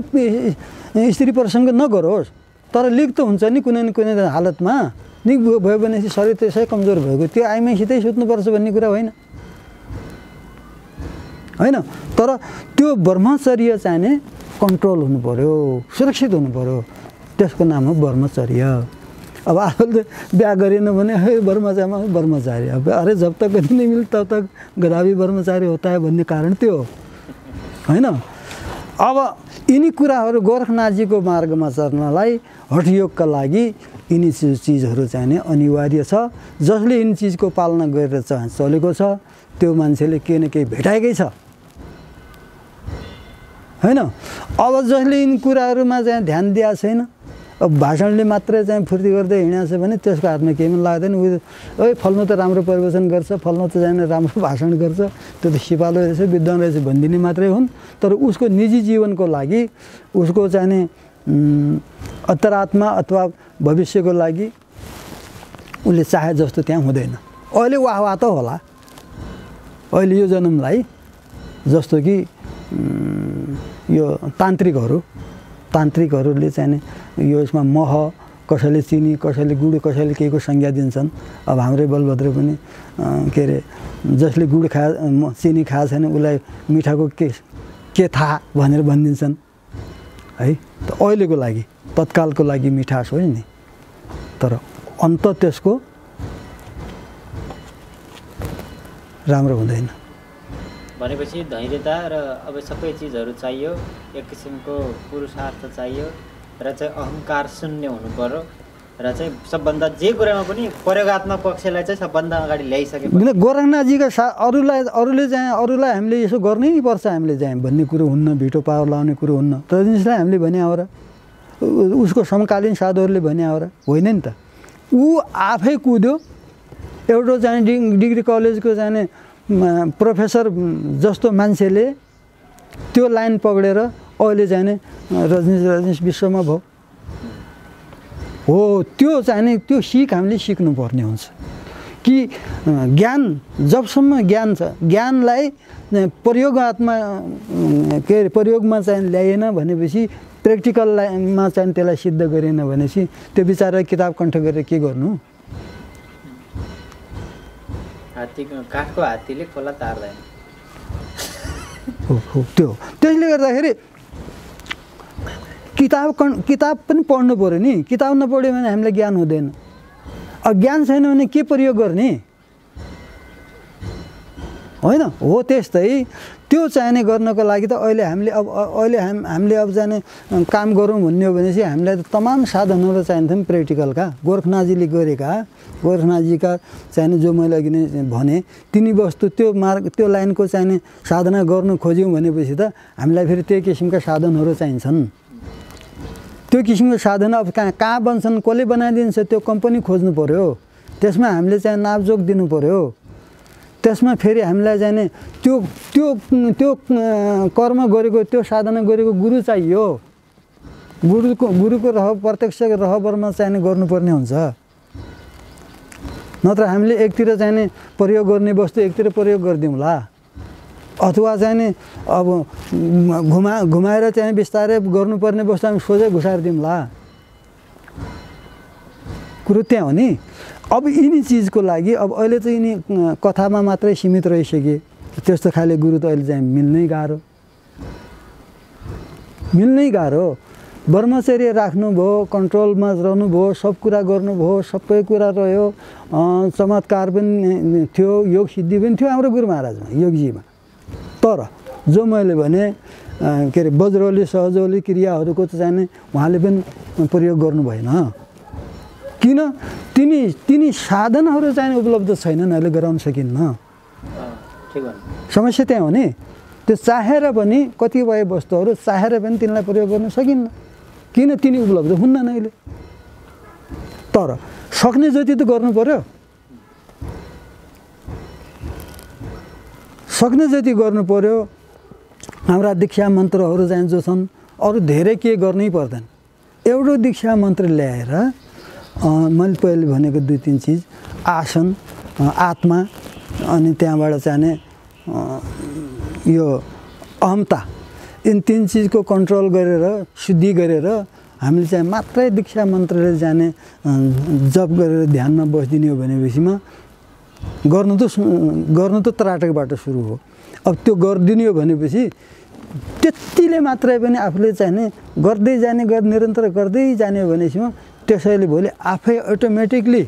स्त्री प्रसङ्ग नगरोस् तर लिक त हुन्छ नि कुनै न कुनै हालतमा। लिक भयो भनेपछि शरीर त्यसै कमजोर भएको त्यो आइमाइसितै सुत्नुपर्छ भन्ने कुरा होइन होइन। तर त्यो ब्रह्मचर्य चाहिने कन्ट्रोल हुनु पर्यो, सुरक्षित हुनु पर्यो, त्यसको नाम हो ब्रह्मचर्य। अब आफूले बिहा गरेन भने है ब्रह्मचारी अब अरे जब तक गति नहीं मिले तब तक गदावी ब्रह्मचारी होता है भन्ने कारण त्यो हो होइन। अब यिनी कुराहरू गोरखनाथजीको मार्गमा चल्नलाई हठयोगका लागि यिनी चिजहरू चाहिने अनिवार्य छ। जसले यिनी चिजको पालना गरेर चलेको छ त्यो मान्छेले केही न केही भेटाएकै छ होइन। अब जसले यिनी कुराहरूमा चाहिँ ध्यान दिएको छैन, अब भाषणले मात्रै चाहिँ फुर्ती गर्दै हिँडेको छ भने त्यसको हातमा केही पनि लाग्दैन। ओ फल्नु त राम्रो परिवेशन गर्छ, फल्नु त चाहिँ राम्रो भाषण गर्छ, त्यो त सिपालु रहेछ विद्वान रहेछ भनिदिने मात्रै हुन्। तर उसको निजी जीवनको लागि उसको चाहिने अन्तरात्मा अथवा भविष्यको लागि उसले चाहे जस्तो त्यहाँ हुँदैन। अहिले वाह त होला अहिले यो जन्मलाई, जस्तो कि यो तान्त्रिकहरूले चाहिँ यो यसमा मह कसैले चिनी कसैले गुड कसैले केहीको संज्ञा दिन्छन्। अब हाम्रै बलभद्र पनि के अरे जसले गुड चिनी खाएको छैन उसलाई मिठाको के थाहा भनेर भनिदिन्छन् है। त अहिलेको लागि तत्कालको लागि मिठास हो नि, तर अन्त त्यसको राम्रो हुँदैन। भनेपछि धैर्यता र अब सबै चिजहरू चाहियो, एक किसिमको पुरुषार्थ चाहियो र चाहिँ अहङ्कार शून्य हुनु पर्यो र चाहिँ सबभन्दा जे कुरामा पनि प्रयोगात्मक पक्षलाई चाहिँ सबभन्दा अगाडि ल्याइसकेपछि गोरखनाथजीका अरूले चाहिँ अरूलाई हामीले यसो गर्नै पर्छ हामीले चाहिँ भन्ने कुरो हुन्न, भिटो पावर लाउने कुरो हुन्न। रजनीशलाई हामीले भने हो र उसको समकालीन साधुहरूले भने हो र होइन नि त। ऊ आफै कुद्यो, एउटा चाहिँ डिग्री कलेजको चाहिँ प्रोफेसर जस्तो मान्छेले त्यो लाइन पक्रेर अहिले चाहिँ रजनीश विश्वमा भयो हो। त्यो चाहिँ त्यो सिक हामीले सिक्नुपर्ने हुन्छ कि ज्ञान जबसम्म ज्ञान छ, ज्ञानलाई प्रयोगमा के अरे प्रयोगमा चाहिँ ल्याएन भनेपछि प्र्याक्टिकलमा चाहिँ त्यसलाई सिद्ध गरेन भनेपछि त्यो बिचारा किताब कण्ठ गरेर के गर्नु। काठको हात्तीले खोला तार्दैन हो त्यो। त्यसले गर्दाखेरि किताब पनि पढ्नु पऱ्यो नि। किताब नपढ्यो भने हामीलाई ज्ञान हुँदैन। अब ज्ञान छैन भने के प्रयोग गर्ने होइन हो। त्यस्तै त्यो चाहिने गर्नको लागि त अहिले हामीले अब जाने काम गरौँ भन्ने हो भनेपछि हामीलाई त तमाम साधनहरू चाहिन्छन् प्र्याक्टिकलका। गोरखनाथजीले गरेका गोरखनाथजीका चाहिने जो मैले अघि नै भने तिनी वस्तु त्यो लाइनको चाहिने साधना गर्नु खोज्यौँ भनेपछि त हामीलाई फेरि त्यही किसिमका साधनहरू चाहिन्छन्। त्यो किसिमको साधन अब कहाँ बन्छन्, कसले बनाइदिन्छ, त्यो कम्पनी खोज्नु पर्यो, त्यसमा हामीले चाहिँ नापजोक दिनु पर्यो, त्यसमा फेरि हामीलाई चाहिँ त्यो त्यो त्यो कर्म गरेको त्यो साधना गरेको गुरु चाहियो। गुरुको प्रत्यक्ष रहबरमा चाहिने गर्नुपर्ने हुन्छ। नत्र हामीले एकतिर चाहिने प्रयोग गर्ने वस्तु एकतिर प्रयोग गरिदिउँला, अथवा चाहिँ अब घुमाएर चाहिँ बिस्तारै गर्नुपर्ने वस्तु हामी सोझै घुसाएर दिउँला। कुरो त्यहाँ हो नि। अब यिनी चिजको लागि अब अहिले चाहिँ यिनी कथामा मात्रै सीमित रहिसके, त्यस्तो खाले गुरु त अहिले चाहिँ मिल्नै गाह्रो। ब्रह्मचर्य राख्नुभयो, कन्ट्रोलमा रहनुभयो, सब कुरा गर्नुभयो, सबै कुरा रह्यो, चमत्कार पनि थियो, योग सिद्धि पनि थियो हाम्रो गुरु महाराजमा योगजीमा। तर जो मैले भने के अरे वज्रौली सहजौली क्रियाहरूको त चाहिँ उहाँले पनि प्रयोग गर्नु भएन। किन? तिनी साधनहरू चाहिँ उपलब्ध छैनन्, अहिले गराउन सकिन्न। समस्या त्यहाँ हो नि। त्यो चाहेर पनि कतिपय वस्तुहरू चाहेर पनि तिनलाई प्रयोग गर्न सकिन्न, किन? तिनी उपलब्ध हुन्न अहिले। तर सक्ने जति त गर्नु पर्यो, सक्ने जति गर्नु पर्यो। हाम्रा दीक्षा मन्त्रहरू चाहिँ जो छन् अरू धेरै के गर्नै पर्दैन। एउटा दीक्षा मन्त्र ल्याएर मैले पहिले भनेको 2-3 चिज आसन, आत्मा, अनि त्यहाँबाट चाहिने यो अहमता, इन 3 चिजको कन्ट्रोल गरेर शुद्धि गरेर हामीले चाहिँ मात्रै दीक्षा मन्त्रले जाने जप गरेर ध्यानमा बसिदिने हो भनेपछिमा गर्नु त त्राटकबाट सुरु हो। अब त्यो गरिदिने हो भनेपछि त्यतिले मात्रै पनि आफूले चाहिने गर्दै जाने निरन्तर गर्दै जाने हो भनेपछि त्यसैले भोलि आफै अटोमेटिकली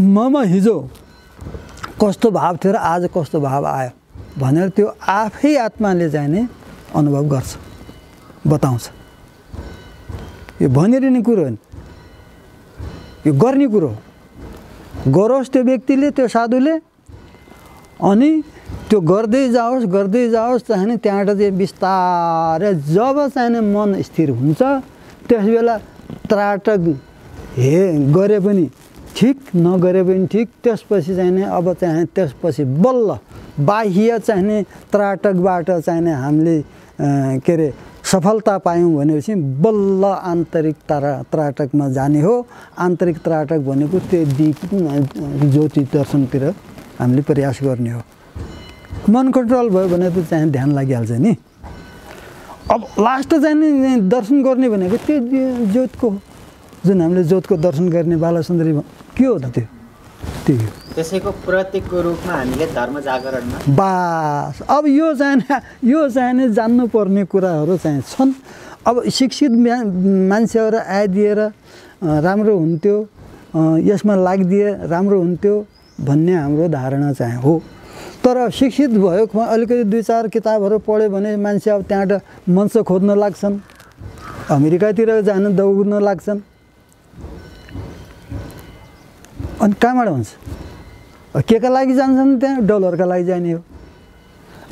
ममा हिजो कस्तो भाव थियो र आज कस्तो भाव आयो भनेर त्यो आफै आत्माले चाहिने अनुभव गर्छ, बताउँछ। यो भनिरहने कुरो होइन, यो गर्ने कुरो हो। गरोस् त्यो व्यक्तिले, त्यो साधुले, अनि त्यो गर्दै जाओस् चाहिने त्यहाँबाट चाहिँ बिस्तारै जब चाहिने मन स्थिर हुन्छ त्यस बेला त्राटक गरे पनि ठिक, नगरे पनि ठिक। त्यसपछि चाहिने अब चाहिँ त्यसपछि बल्ल बाह्य चाहिने त्राटकबाट चाहिने हामीले के अरे सफलता पायौँ भनेपछि बल्ल आन्तरिक त्राटकमा जाने हो। आन्तरिक त्राटक भनेको त्यो ज्योति दर्शनतिर हामीले प्रयास गर्ने हो। मन कन्ट्रोल भयो भने त चाहिँ ध्यान लागिहाल्छ नि। अब लास्ट चाहिँ दर्शन गर्ने भनेको त्यो ज्योतको, जुन हामीले ज्योतको दर्शन गर्ने बालसुन्दरी के हो त त्यो त्यसैको प्रतीकको रूपमा हामीले धर्म जागरणमा बास। अब यो चाहिने जान्नुपर्ने कुराहरू चाहिँ छन्। अब शिक्षित मान्छेहरू आइदिएर राम्रो हुन्थ्यो, यसमा लागिदिए राम्रो हुन्थ्यो भन्ने हाम्रो धारणा चाहिँ हो। तर शिक्षित भयो अलिकति 2-4 किताबहरू पढ्यो भने मान्छे अब त्यहाँबाट मञ्च खोज्न लाग्छन्, अमेरिकातिर जान दौड्न लाग्छन्। अनि कहाँबाट हुन्छ? केका लागि जान्छन्? त्यहाँ डलरका लागि जाने हो।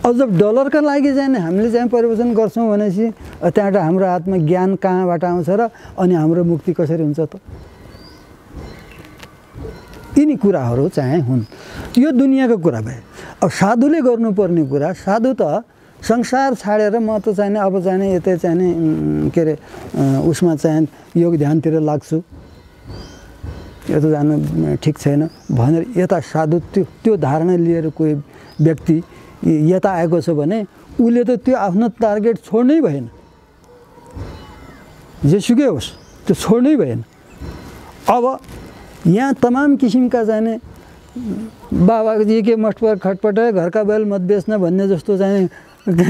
अब जब डलरका लागि जाने हामीले चाहिँ परिवर्तन गर्छौँ भनेपछि त्यहाँबाट हाम्रो हातमा ज्ञान कहाँबाट आउँछ र अनि हाम्रो मुक्ति कसरी हुन्छ त? यिनी कुराहरू चाहिँ हुन्। यो दुनियाँको कुरा भए। अब साधुले गर्नुपर्ने कुरा, साधु त संसार छाडेर म त चाहिने अब चाहिने यतै चाहिने के अरे उसमा चाहिँ योग ध्यानतिर लाग्छु, यो त जानु ठिक छैन भनेर यता साधु त्यो धारणा लिएर कोही व्यक्ति यता आएको छ भने उसले त त्यो आफ्नो टार्गेट छोड्नै भएन, जेसुकै होस् त्यो छोड्नै भएन। अब यहाँ तमाम किसिमका चाहिने बाबाजी के मठ पर खटपटाए घरका बैल मत बेच्न भन्ने जस्तो चाहिँ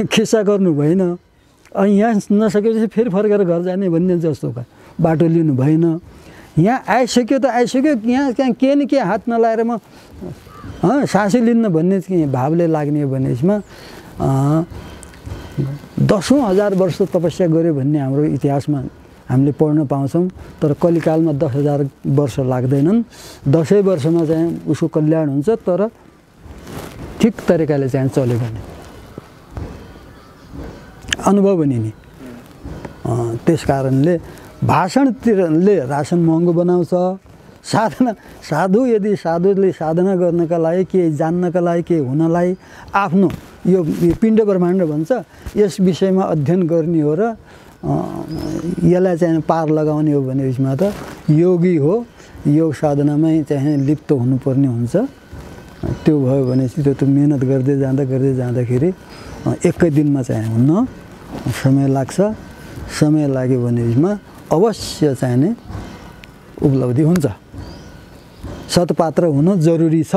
खिस्सा गर्नु भएन। अनि यहाँ नसकेपछि फेरि फर्केर घर जाने भन्ने जस्तो बाटो लिनु भएन। यहाँ आइसक्यो त आइसक्यो, यहाँ कहाँ के न के हात नलाएर म सासै लिन्न भन्ने भावले लाग्ने भनेमा 10,000 वर्ष तपस्या गर्यो भन्ने हाम्रो इतिहासमा हामीले पढ्न पाउँछौँ। तर कलिकालमा 10,000 वर्ष लाग्दैनन्। 10 वर्षमा चाहिँ उसको कल्याण हुन्छ, तर ठिक तरिकाले चाहिँ चल्यो भने अनुभव पनि नि। त्यस कारणले भाषणतिरले रासन महँगो बनाउँछ। साधु यदि साधुले साधना गर्नका लागि, के जान्नका लागि, के हुनलाई आफ्नो यो पिण्ड ब्रह्माण्ड भन्छ यस विषयमा अध्ययन गर्ने हो र यसलाई चाहिँ पार लगाउने हो भनेमा त योगी हो, योग साधनामै चाहिँ लिप्त हुनुपर्ने हुन्छ। त्यो भयो भने त्यो त मेहनत गर्दै जाँदाखेरि एकै दिनमा चाहिँ हुन्न, समय लाग्छ। समय लाग्यो भनेमा अवश्य चाहिने उपलब्धि हुन्छ। सत्पात्र हुन जरुरी छ।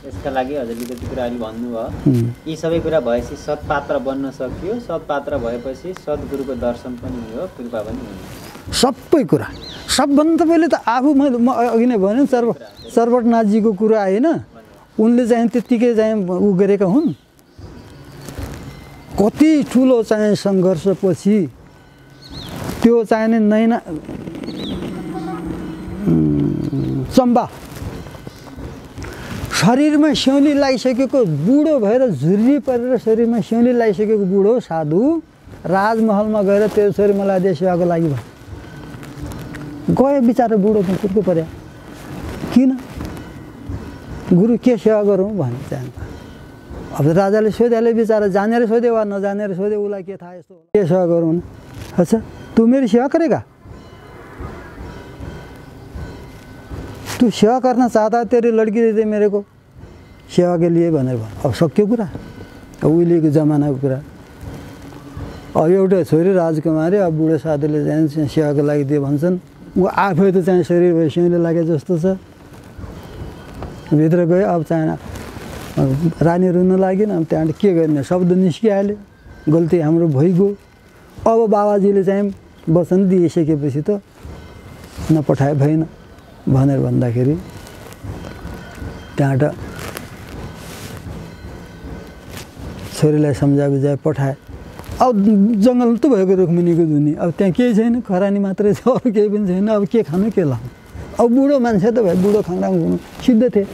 यसका लागि हजुरले जति कुरा अहिले भन्नुभयो यी सबै कुरा भएपछि सत्पात्र बन्न सकियो। सत्पात्र भएपछि सद्गुरुको दर्शन पनि हुयो, कृपा पनि हुयो। सबै कुरा सबभन्दा पहिले त आफू म अघि नै भने सर्वटनाथजीको कुरा आएन, उनले चाहिँ त्यत्तिकै चाहिँ उ गरेका हुन्। कति ठुलो चाहिँ सङ्घर्षपछि त्यो चाहिने नैना चम्बा शरीरमा सिउँली लागिसकेको बुढो भएर झुर्री परेर शरीरमा सिउँली लागिसकेको बुढो साधु राजमहलमा गएर तेरो छोरी मलाई दे सेवाको लागि भयो। गयो बिचारा बुढो त कुदको पर्या, किन गुरु के सेवा गरौँ भने चाहिँ अब राजाले सोध्याले बिचारा जानेर सोध्यो वा नजानेर सोध्यो, उसलाई के थाहा यस्तो के सेवा गरौँ न। अच्छा तू मेरी सेवा करेगा, तू सेवा करना चाहता है, तेरी लड़की दे दे मेरे को सेवा के लिए भनेर अब सक्यो कुरा। अब उहिलेको जमानाको कुरा अब एउटा छोरी राजकुमारी, अब बुढो साधुले चाहिँ सेवाको लागि दियो भन्छन्। ऊ आफै त चाहिँ शरीर भए सिउँले लागे जस्तो छ। भित्र गयो, अब चाहिँ रानी रुन लागिन्। अब त्यहाँबाट के गर्ने, शब्द निस्किहाल्यो, गल्ती हाम्रो भइगयो। अब बाबाजीले चाहिँ वचन दिइसकेपछि त नपठाए भएन भनेर भन्दाखेरि त्यहाँबाट छोरीलाई सम्झाए बुझाए पठाए। अब जङ्गल त भएको रुक्मिनीको धुनी, अब त्यहाँ केही छैन, खरानी मात्रै छ, अरू केही पनि छैन। अब के खानु के लाउनु। अब बुढो मान्छे त भाइ, बुढो खाङराङ हुनु सिद्ध थिए।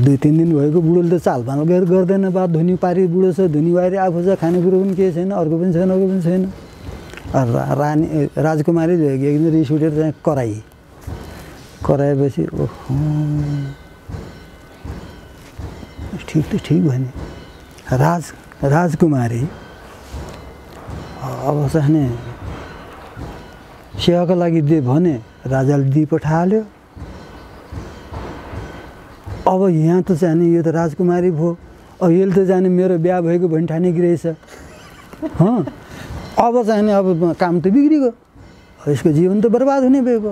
2-3 दिन भएको बुढोले त चालपाल गर्दैन, बा धुनी पारी बुढो छ, धुनी बारी आफू छ, खानेकुरो पनि केही छैन, अर्को पनि छैन, अर्को पनि छैन। रानी राजकुमारी एकदम रिस उठेर चाहिँ कराएपछि ओहो ठिक त ठिक भने राजकुमारी अब चाहिँ सेवाको लागि दे भने राजाले दिइ पठाल्यो। अब यहाँ त जाने यो त राजकुमारी भयो, अब यसले त जाने मेरो बिहा भएको भनी ठानेकी रहेछ। अब चाहिँ अब काम त बिग्रिगयो, यसको जीवन त बर्बाद हुने भएको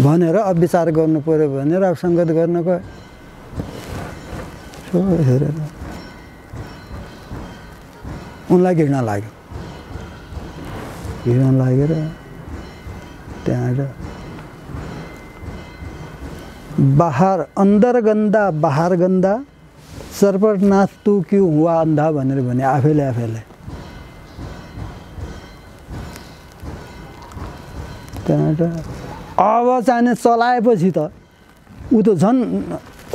भनेर अब विचार गर्नु पर्यो भनेर अब सङ्गत गर्न गयो। हेरेर उनलाई घृणा लाग्यो। घृणा लागेर त्यहाँबाट बाहर अंदर गन्दा बाहर गन्दा सर्पनाथ तू क्यों हुआ अन्धा भनेर भने आफैले त्यहाँबाट अब चाहिँ चलाएपछि त ऊ त झन्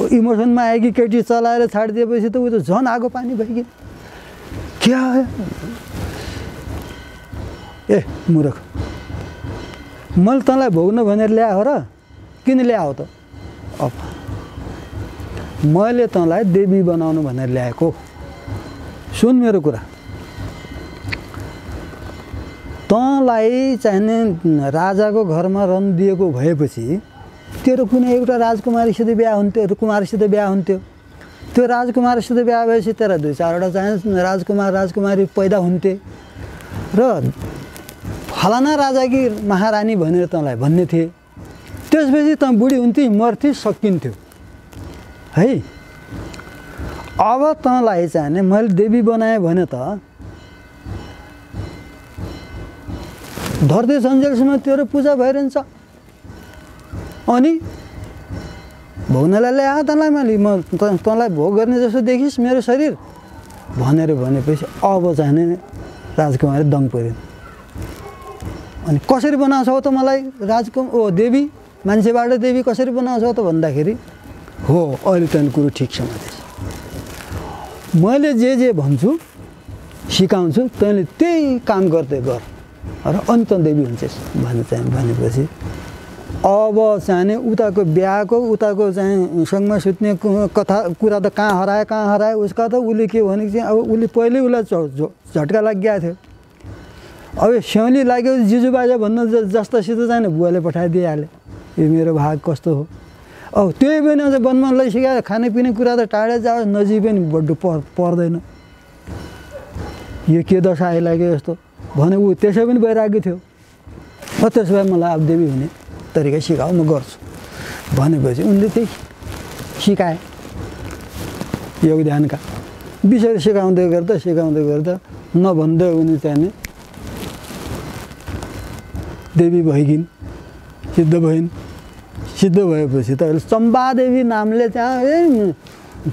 इमोसनमा आयो कि केटी चलाएर छाडिदिएपछि त ऊ त झन् आगो पानी भइगयो। क्या ए मूर्ख, मैले तँलाई भोग्न भनेर ल्याए हो र किन ल्याए त? अब मैले तँलाई देवी बनाउनु भनेर ल्याएको। सुन मेरो कुरा, तँलाई चाहिने राजाको घरमा रन दिएको भएपछि तेरो कुनै एउटा राजकुमारीसित बिहा हुन्थ्यो, कुमारीसित बिहा हुन्थ्यो। त्यो राजकुमारीसित बिहा भएपछि तेरा 2-4वटा चाहिँ राजकुमारी पैदा हुन्थे र फलाना राजा कि महारानी भनेर तँलाई भन्ने थिए। त्यसपछि तँ बुढी हुन्थी, मर्थी, सकिन्थ्यो है। अब तँलाई चाहिँ मैले देवी बनाएँ भने त धरती सञ्जेलसम्म तेरो पूजा भइरहन्छ। अनि भोग्नलाई ल्याए तँलाई मैले, म तँलाई भोग गर्ने जस्तो देखिस् मेरो शरीर भनेर भनेपछि अब चाहिँ राजकुमारी दङ पर्यो। अनि कसरी बनाउँछौ त मलाई देवी, मान्छेबाट देवी कसरी बनाउँछौ त भन्दाखेरि हो अहिले तैँले कुरो ठिक समातेछ। मैले जे भन्छु सिकाउँछु तैँले त्यही काम गर्दै गर र अनि त देवी हुन्छस् भनेपछि अब चाहिँ उताको बिहाको उताको चाहिँ सँगमा सुत्ने कुरा त कहाँ हराए उसका त उसले के भने चाहिँ अब उसले पहिल्यै उसलाई झट्का लागिरहेको थियो। अब स्याउली लाग्यो जिजुबाजा भन्नु जस्तासित चाहिँ बुवाले पठाइदिइहाल्यो, यो मेरो भाग कस्तो हो। अब त्यही पनि अझ वनमानलाई सिकाएर खानेपिने कुरा त टाढा जाओस्, नजिक पनि बड्डो पर्दैन। यो के दशा आइलाग्यो यस्तो भने ऊ त्यसै पनि भइरहेको थियो। त्यसो भए मलाई अब देवी हुने तरिका सिकाऊ, म गर्छु भनेपछि उनले त्यही सिकाए। योग ध्यानका विषय सिकाउँदै गर्दा नभन्दै उनी चाहिँ देवी भइगिन्, सिद्ध भइन्। सिद्ध भएपछि त अहिले चम्बादेवी नामले त्यहाँ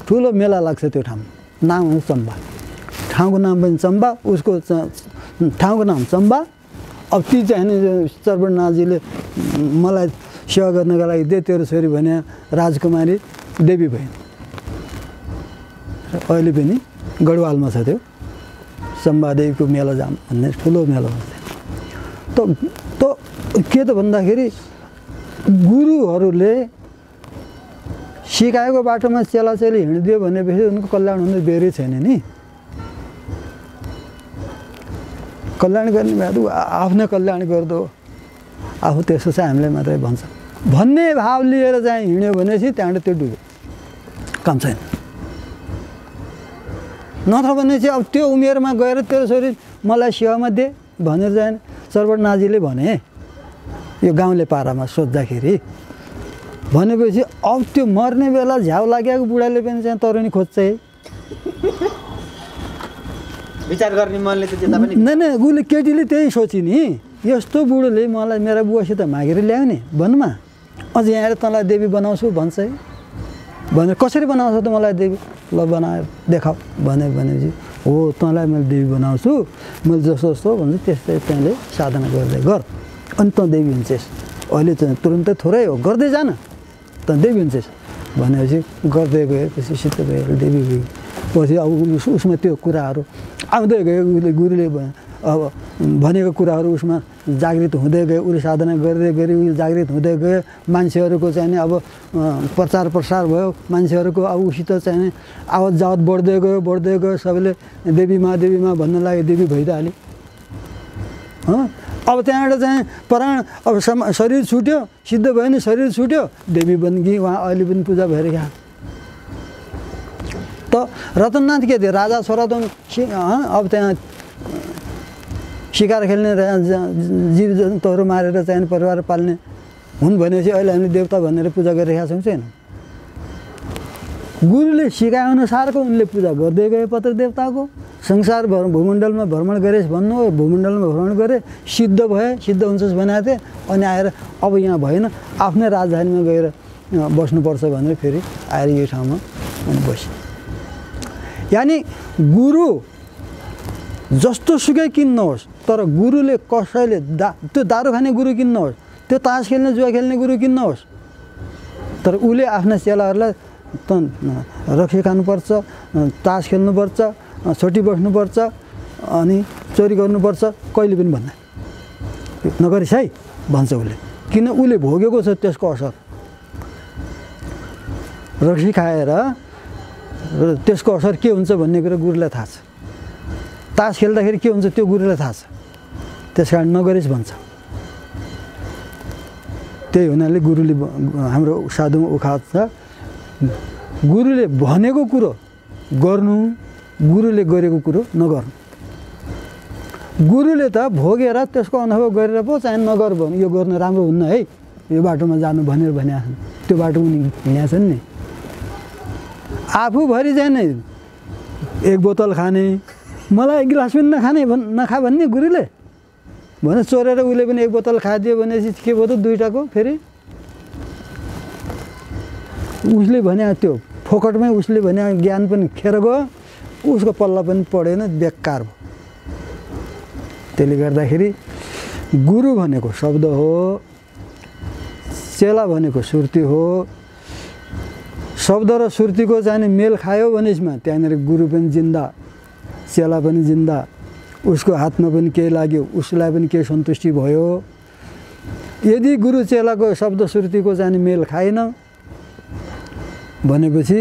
ठुलो मेला लाग्छ। त्यो ठाउँ नाम हो चम्बा, ठाउँको नाम पनि चम्बा, उसको ठाउँको नाम चम्बा। अब ती चाहिँ सर्पनाथजीले मलाई सेवा गर्नका लागि दे तेरो छोरी भने राजकुमारी देवी भइन्। अहिले पनि गढवालमा छ त्यो चम्बादेवीको मेला जाम भन्ने ठुलो मेला हुन्छ। त के त भन्दाखेरि गुरुहरूले सिकाएको बाटोमा चेलाचेली हिँडिदियो भनेपछि उनको कल्याण हुने बेरै छैन नि। कल्याण गर्ने भए आफ्नो कल्याण गर्दो, आफू त्यसो चाहिँ हामीले मात्रै भन्छ भन्ने भाव लिएर चाहिँ हिँड्यो भनेपछि त्यहाँबाट त्यो डुब्यो, काम छैन। नत्र भने चाहिँ अब त्यो उमेरमा गएर तेरो छोरी मलाई सेवामा दे भनेर चाहिँ सर्वट नाजीले भने यो गाउँले पारामा सोद्धाखेरि भनेपछि अब त्यो मर्ने बेला झ्याउ लागेको बुढाले पनि चाहिँ तरुनी खोज्छ है विचार गर्ने मनले त त्यता पनि नै उसले केटीले त्यही सोची नि यस्तो बुढोले मलाई मेरा बुवासित मागेर ल्याउने वनमा अझ यहाँ आएर तँलाई देवी बनाउँछु भन्छ है भनेर कसरी बनाउँछ त मलाई देवी ल बनाएर देखाऊ भनेपछि हो तँलाई मैले देवी बनाउँछु मैले जस्तो जस्तो भन्छु त्यस्तै तैँले साधना गर्दै गर अनि तँ देवी हुन्छेस् अहिले त तुरुन्तै थोरै हो गर्दै जान तँ देवी हुन्छेस् भनेपछि गर्दै गएपछि सिद्ध भएर देवी गयो पछि अब उसमा त्यो कुराहरू आउँदै गयो उसले गुरुले अब भनेको कुराहरू उसमा जागृत हुँदै गयो उसले साधना गर्दै गरी उयो जागृत हुँदै गयो मान्छेहरूको चाहिँ नि अब प्रचार प्रसार भयो मान्छेहरूको अब उसित चाहिँ नि आवत जावत बढ्दै गयो सबैले देवीमा भन्न लाग्यो देवी भइरहले अब त्यहाँबाट चाहिँ प्राण अब शरीर छुट्यो सिद्ध भयो नि शरीर छुट्यो देवी बन्गी उहाँ अहिले पनि पूजा भएर गयो त रतननाथ के थियो राजा छोरा त अब त्यहाँ शिकार खेल्ने जीव जन्तुहरू मारेर चाहिँ परिवार पाल्ने हुन् भनेपछि अहिले हामीले देवता भनेर पूजा गरिरहेका छौँ छैन गुरुले सिकाएअनुसारको उनले पूजा गर्दै गए पत्र देवताको संसार भूमण्डलमा भ्रमण गरेस् भन्नु भूमण्डलमा भ्रमण गरे सिद्ध भए सिद्ध हुन्छस् भनेको थिएँ अनि आएर अब यहाँ भएन आफ्नै राजधानीमा गएर बस्नुपर्छ भनेर फेरि आएर यो ठाउँमा बसे यानि गुरु जस्तो सुकै किन नहोस् तर गुरुले कसैले त्यो दारू खाने गुरु किन नहोस् त्यो तास खेल्ने जुवा खेल्ने गुरु किन नहोस् तर उसले आफ्ना चेलाहरूलाई त रक्सी खानुपर्छ तास खेल्नुपर्छ छोटी बस्नुपर्छ अनि चोरी गर्नुपर्छ कहिले पनि भन्दैन नगरिस् है भन्छ उसले किन उसले भोगेको छ त्यसको असर रक्सी खाएर त्यसको असर के हुन्छ भन्ने कुरा गुरुलाई थाहा छ तास खेल्दाखेरि के हुन्छ त्यो गुरुलाई थाहा छ त्यस कारण नगरिस् भन्छ त्यही हुनाले गुरुले हाम्रो साधुमा उखान छ गुरुले भनेको कुरो गर्नु गुरुले गरेको कुरो नगर्नु गुरुले त भोगेर त्यसको अनुभव गरेर पो चाहिँ नगर भन्नु यो गर्नु राम्रो हुन्न है यो बाटोमा जानु भनेर भनेका छन् त्यो बाटो उनी हिँडेका छन् नि आफूभरि चाहिँ नि एक बोतल खाने मलाई एक गिलास पनि नखा भन्ने गुरुले भने चोरेर उसले पनि एक बोतल खाइदियो भनेपछि के भयो त दुईटाको फेरि उसले भने त्यो फोकटमै उसले भने ज्ञान पनि खेर गयो उसको पल्ला पनि पढेन बेकार भयो त्यसले गर्दाखेरि गुरु भनेको शब्द हो चेला भनेको सुर्ती हो शब्द र सुर्तीको चाहिँ मेल खायो भनेमा त्यहाँनिर गुरु पनि जिन्दा चेला पनि जिन्दा उसको हातमा पनि केही लाग्यो उसलाई पनि केही सन्तुष्टि भयो यदि गुरु चेलाको शब्द सुर्तीको चाहिँ मेल खाएन भनेपछि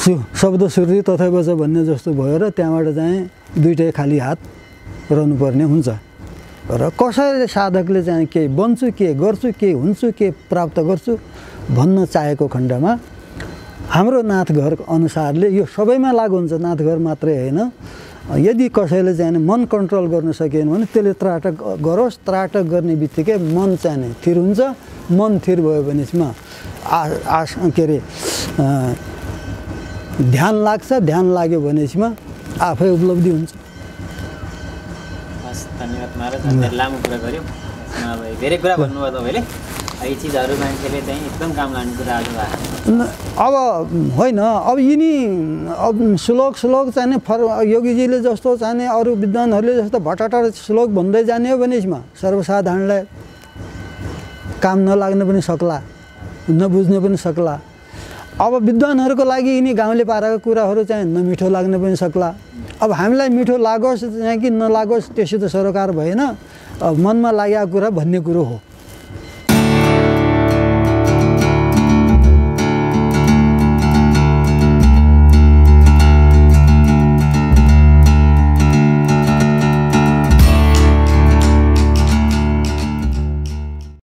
शब्द सुर्ती तथैव छ भन्ने जस्तो भयो र त्यहाँबाट चाहिँ दुइटै खाली हात रहनुपर्ने हुन्छ र कसैले साधकले चाहिँ केही बन्छु के गर्छु के हुन्छु के प्राप्त गर्छु भन्न चाहेको खण्डमा हाम्रो नाथघर अनुसारले यो सबैमा लागु हुन्छ नाथघर मात्रै होइन यदि कसैले चाहिँ मन कन्ट्रोल गर्न सकेन भने त्यसले त्राटक गरोस् त्राटक गर्ने बित्तिकै मन चाहिँ थिर हुन्छ मन थिर भयो भने के अरे ध्यान लाग्छ ध्यान लाग्यो भनेमा आफै उपलब्धि हुन्छ हस् धन्यवाद महाराज धेरै लामो कुरा गऱ्यौँ धेरै कुरा भन्नुभयो तपाईँले यी चिजहरू मान्छेले चाहिँ एकदम काम लाग्ने कुरा आज अब होइन अब यिनी अब श्लोक चाहिँ योगीजीले जस्तो चाहिँ अरू विद्वानहरूले जस्तो भटाटर श्लोक भन्दै जाने हो भनेमा सर्वसाधारणलाई काम नलाग्न पनि सक्ला नबुझ्न पनि सक्ला अब विद्वानहरूको लागि यिनी गाउँले पाराको कुराहरू चाहिँ नमिठो लाग्न पनि सक्ला अब हामीलाई मिठो लागोस् चाहिँ कि नलागोस् त्यसो त सरोकार भएन मनमा लागेको कुरा भन्ने कुरो हो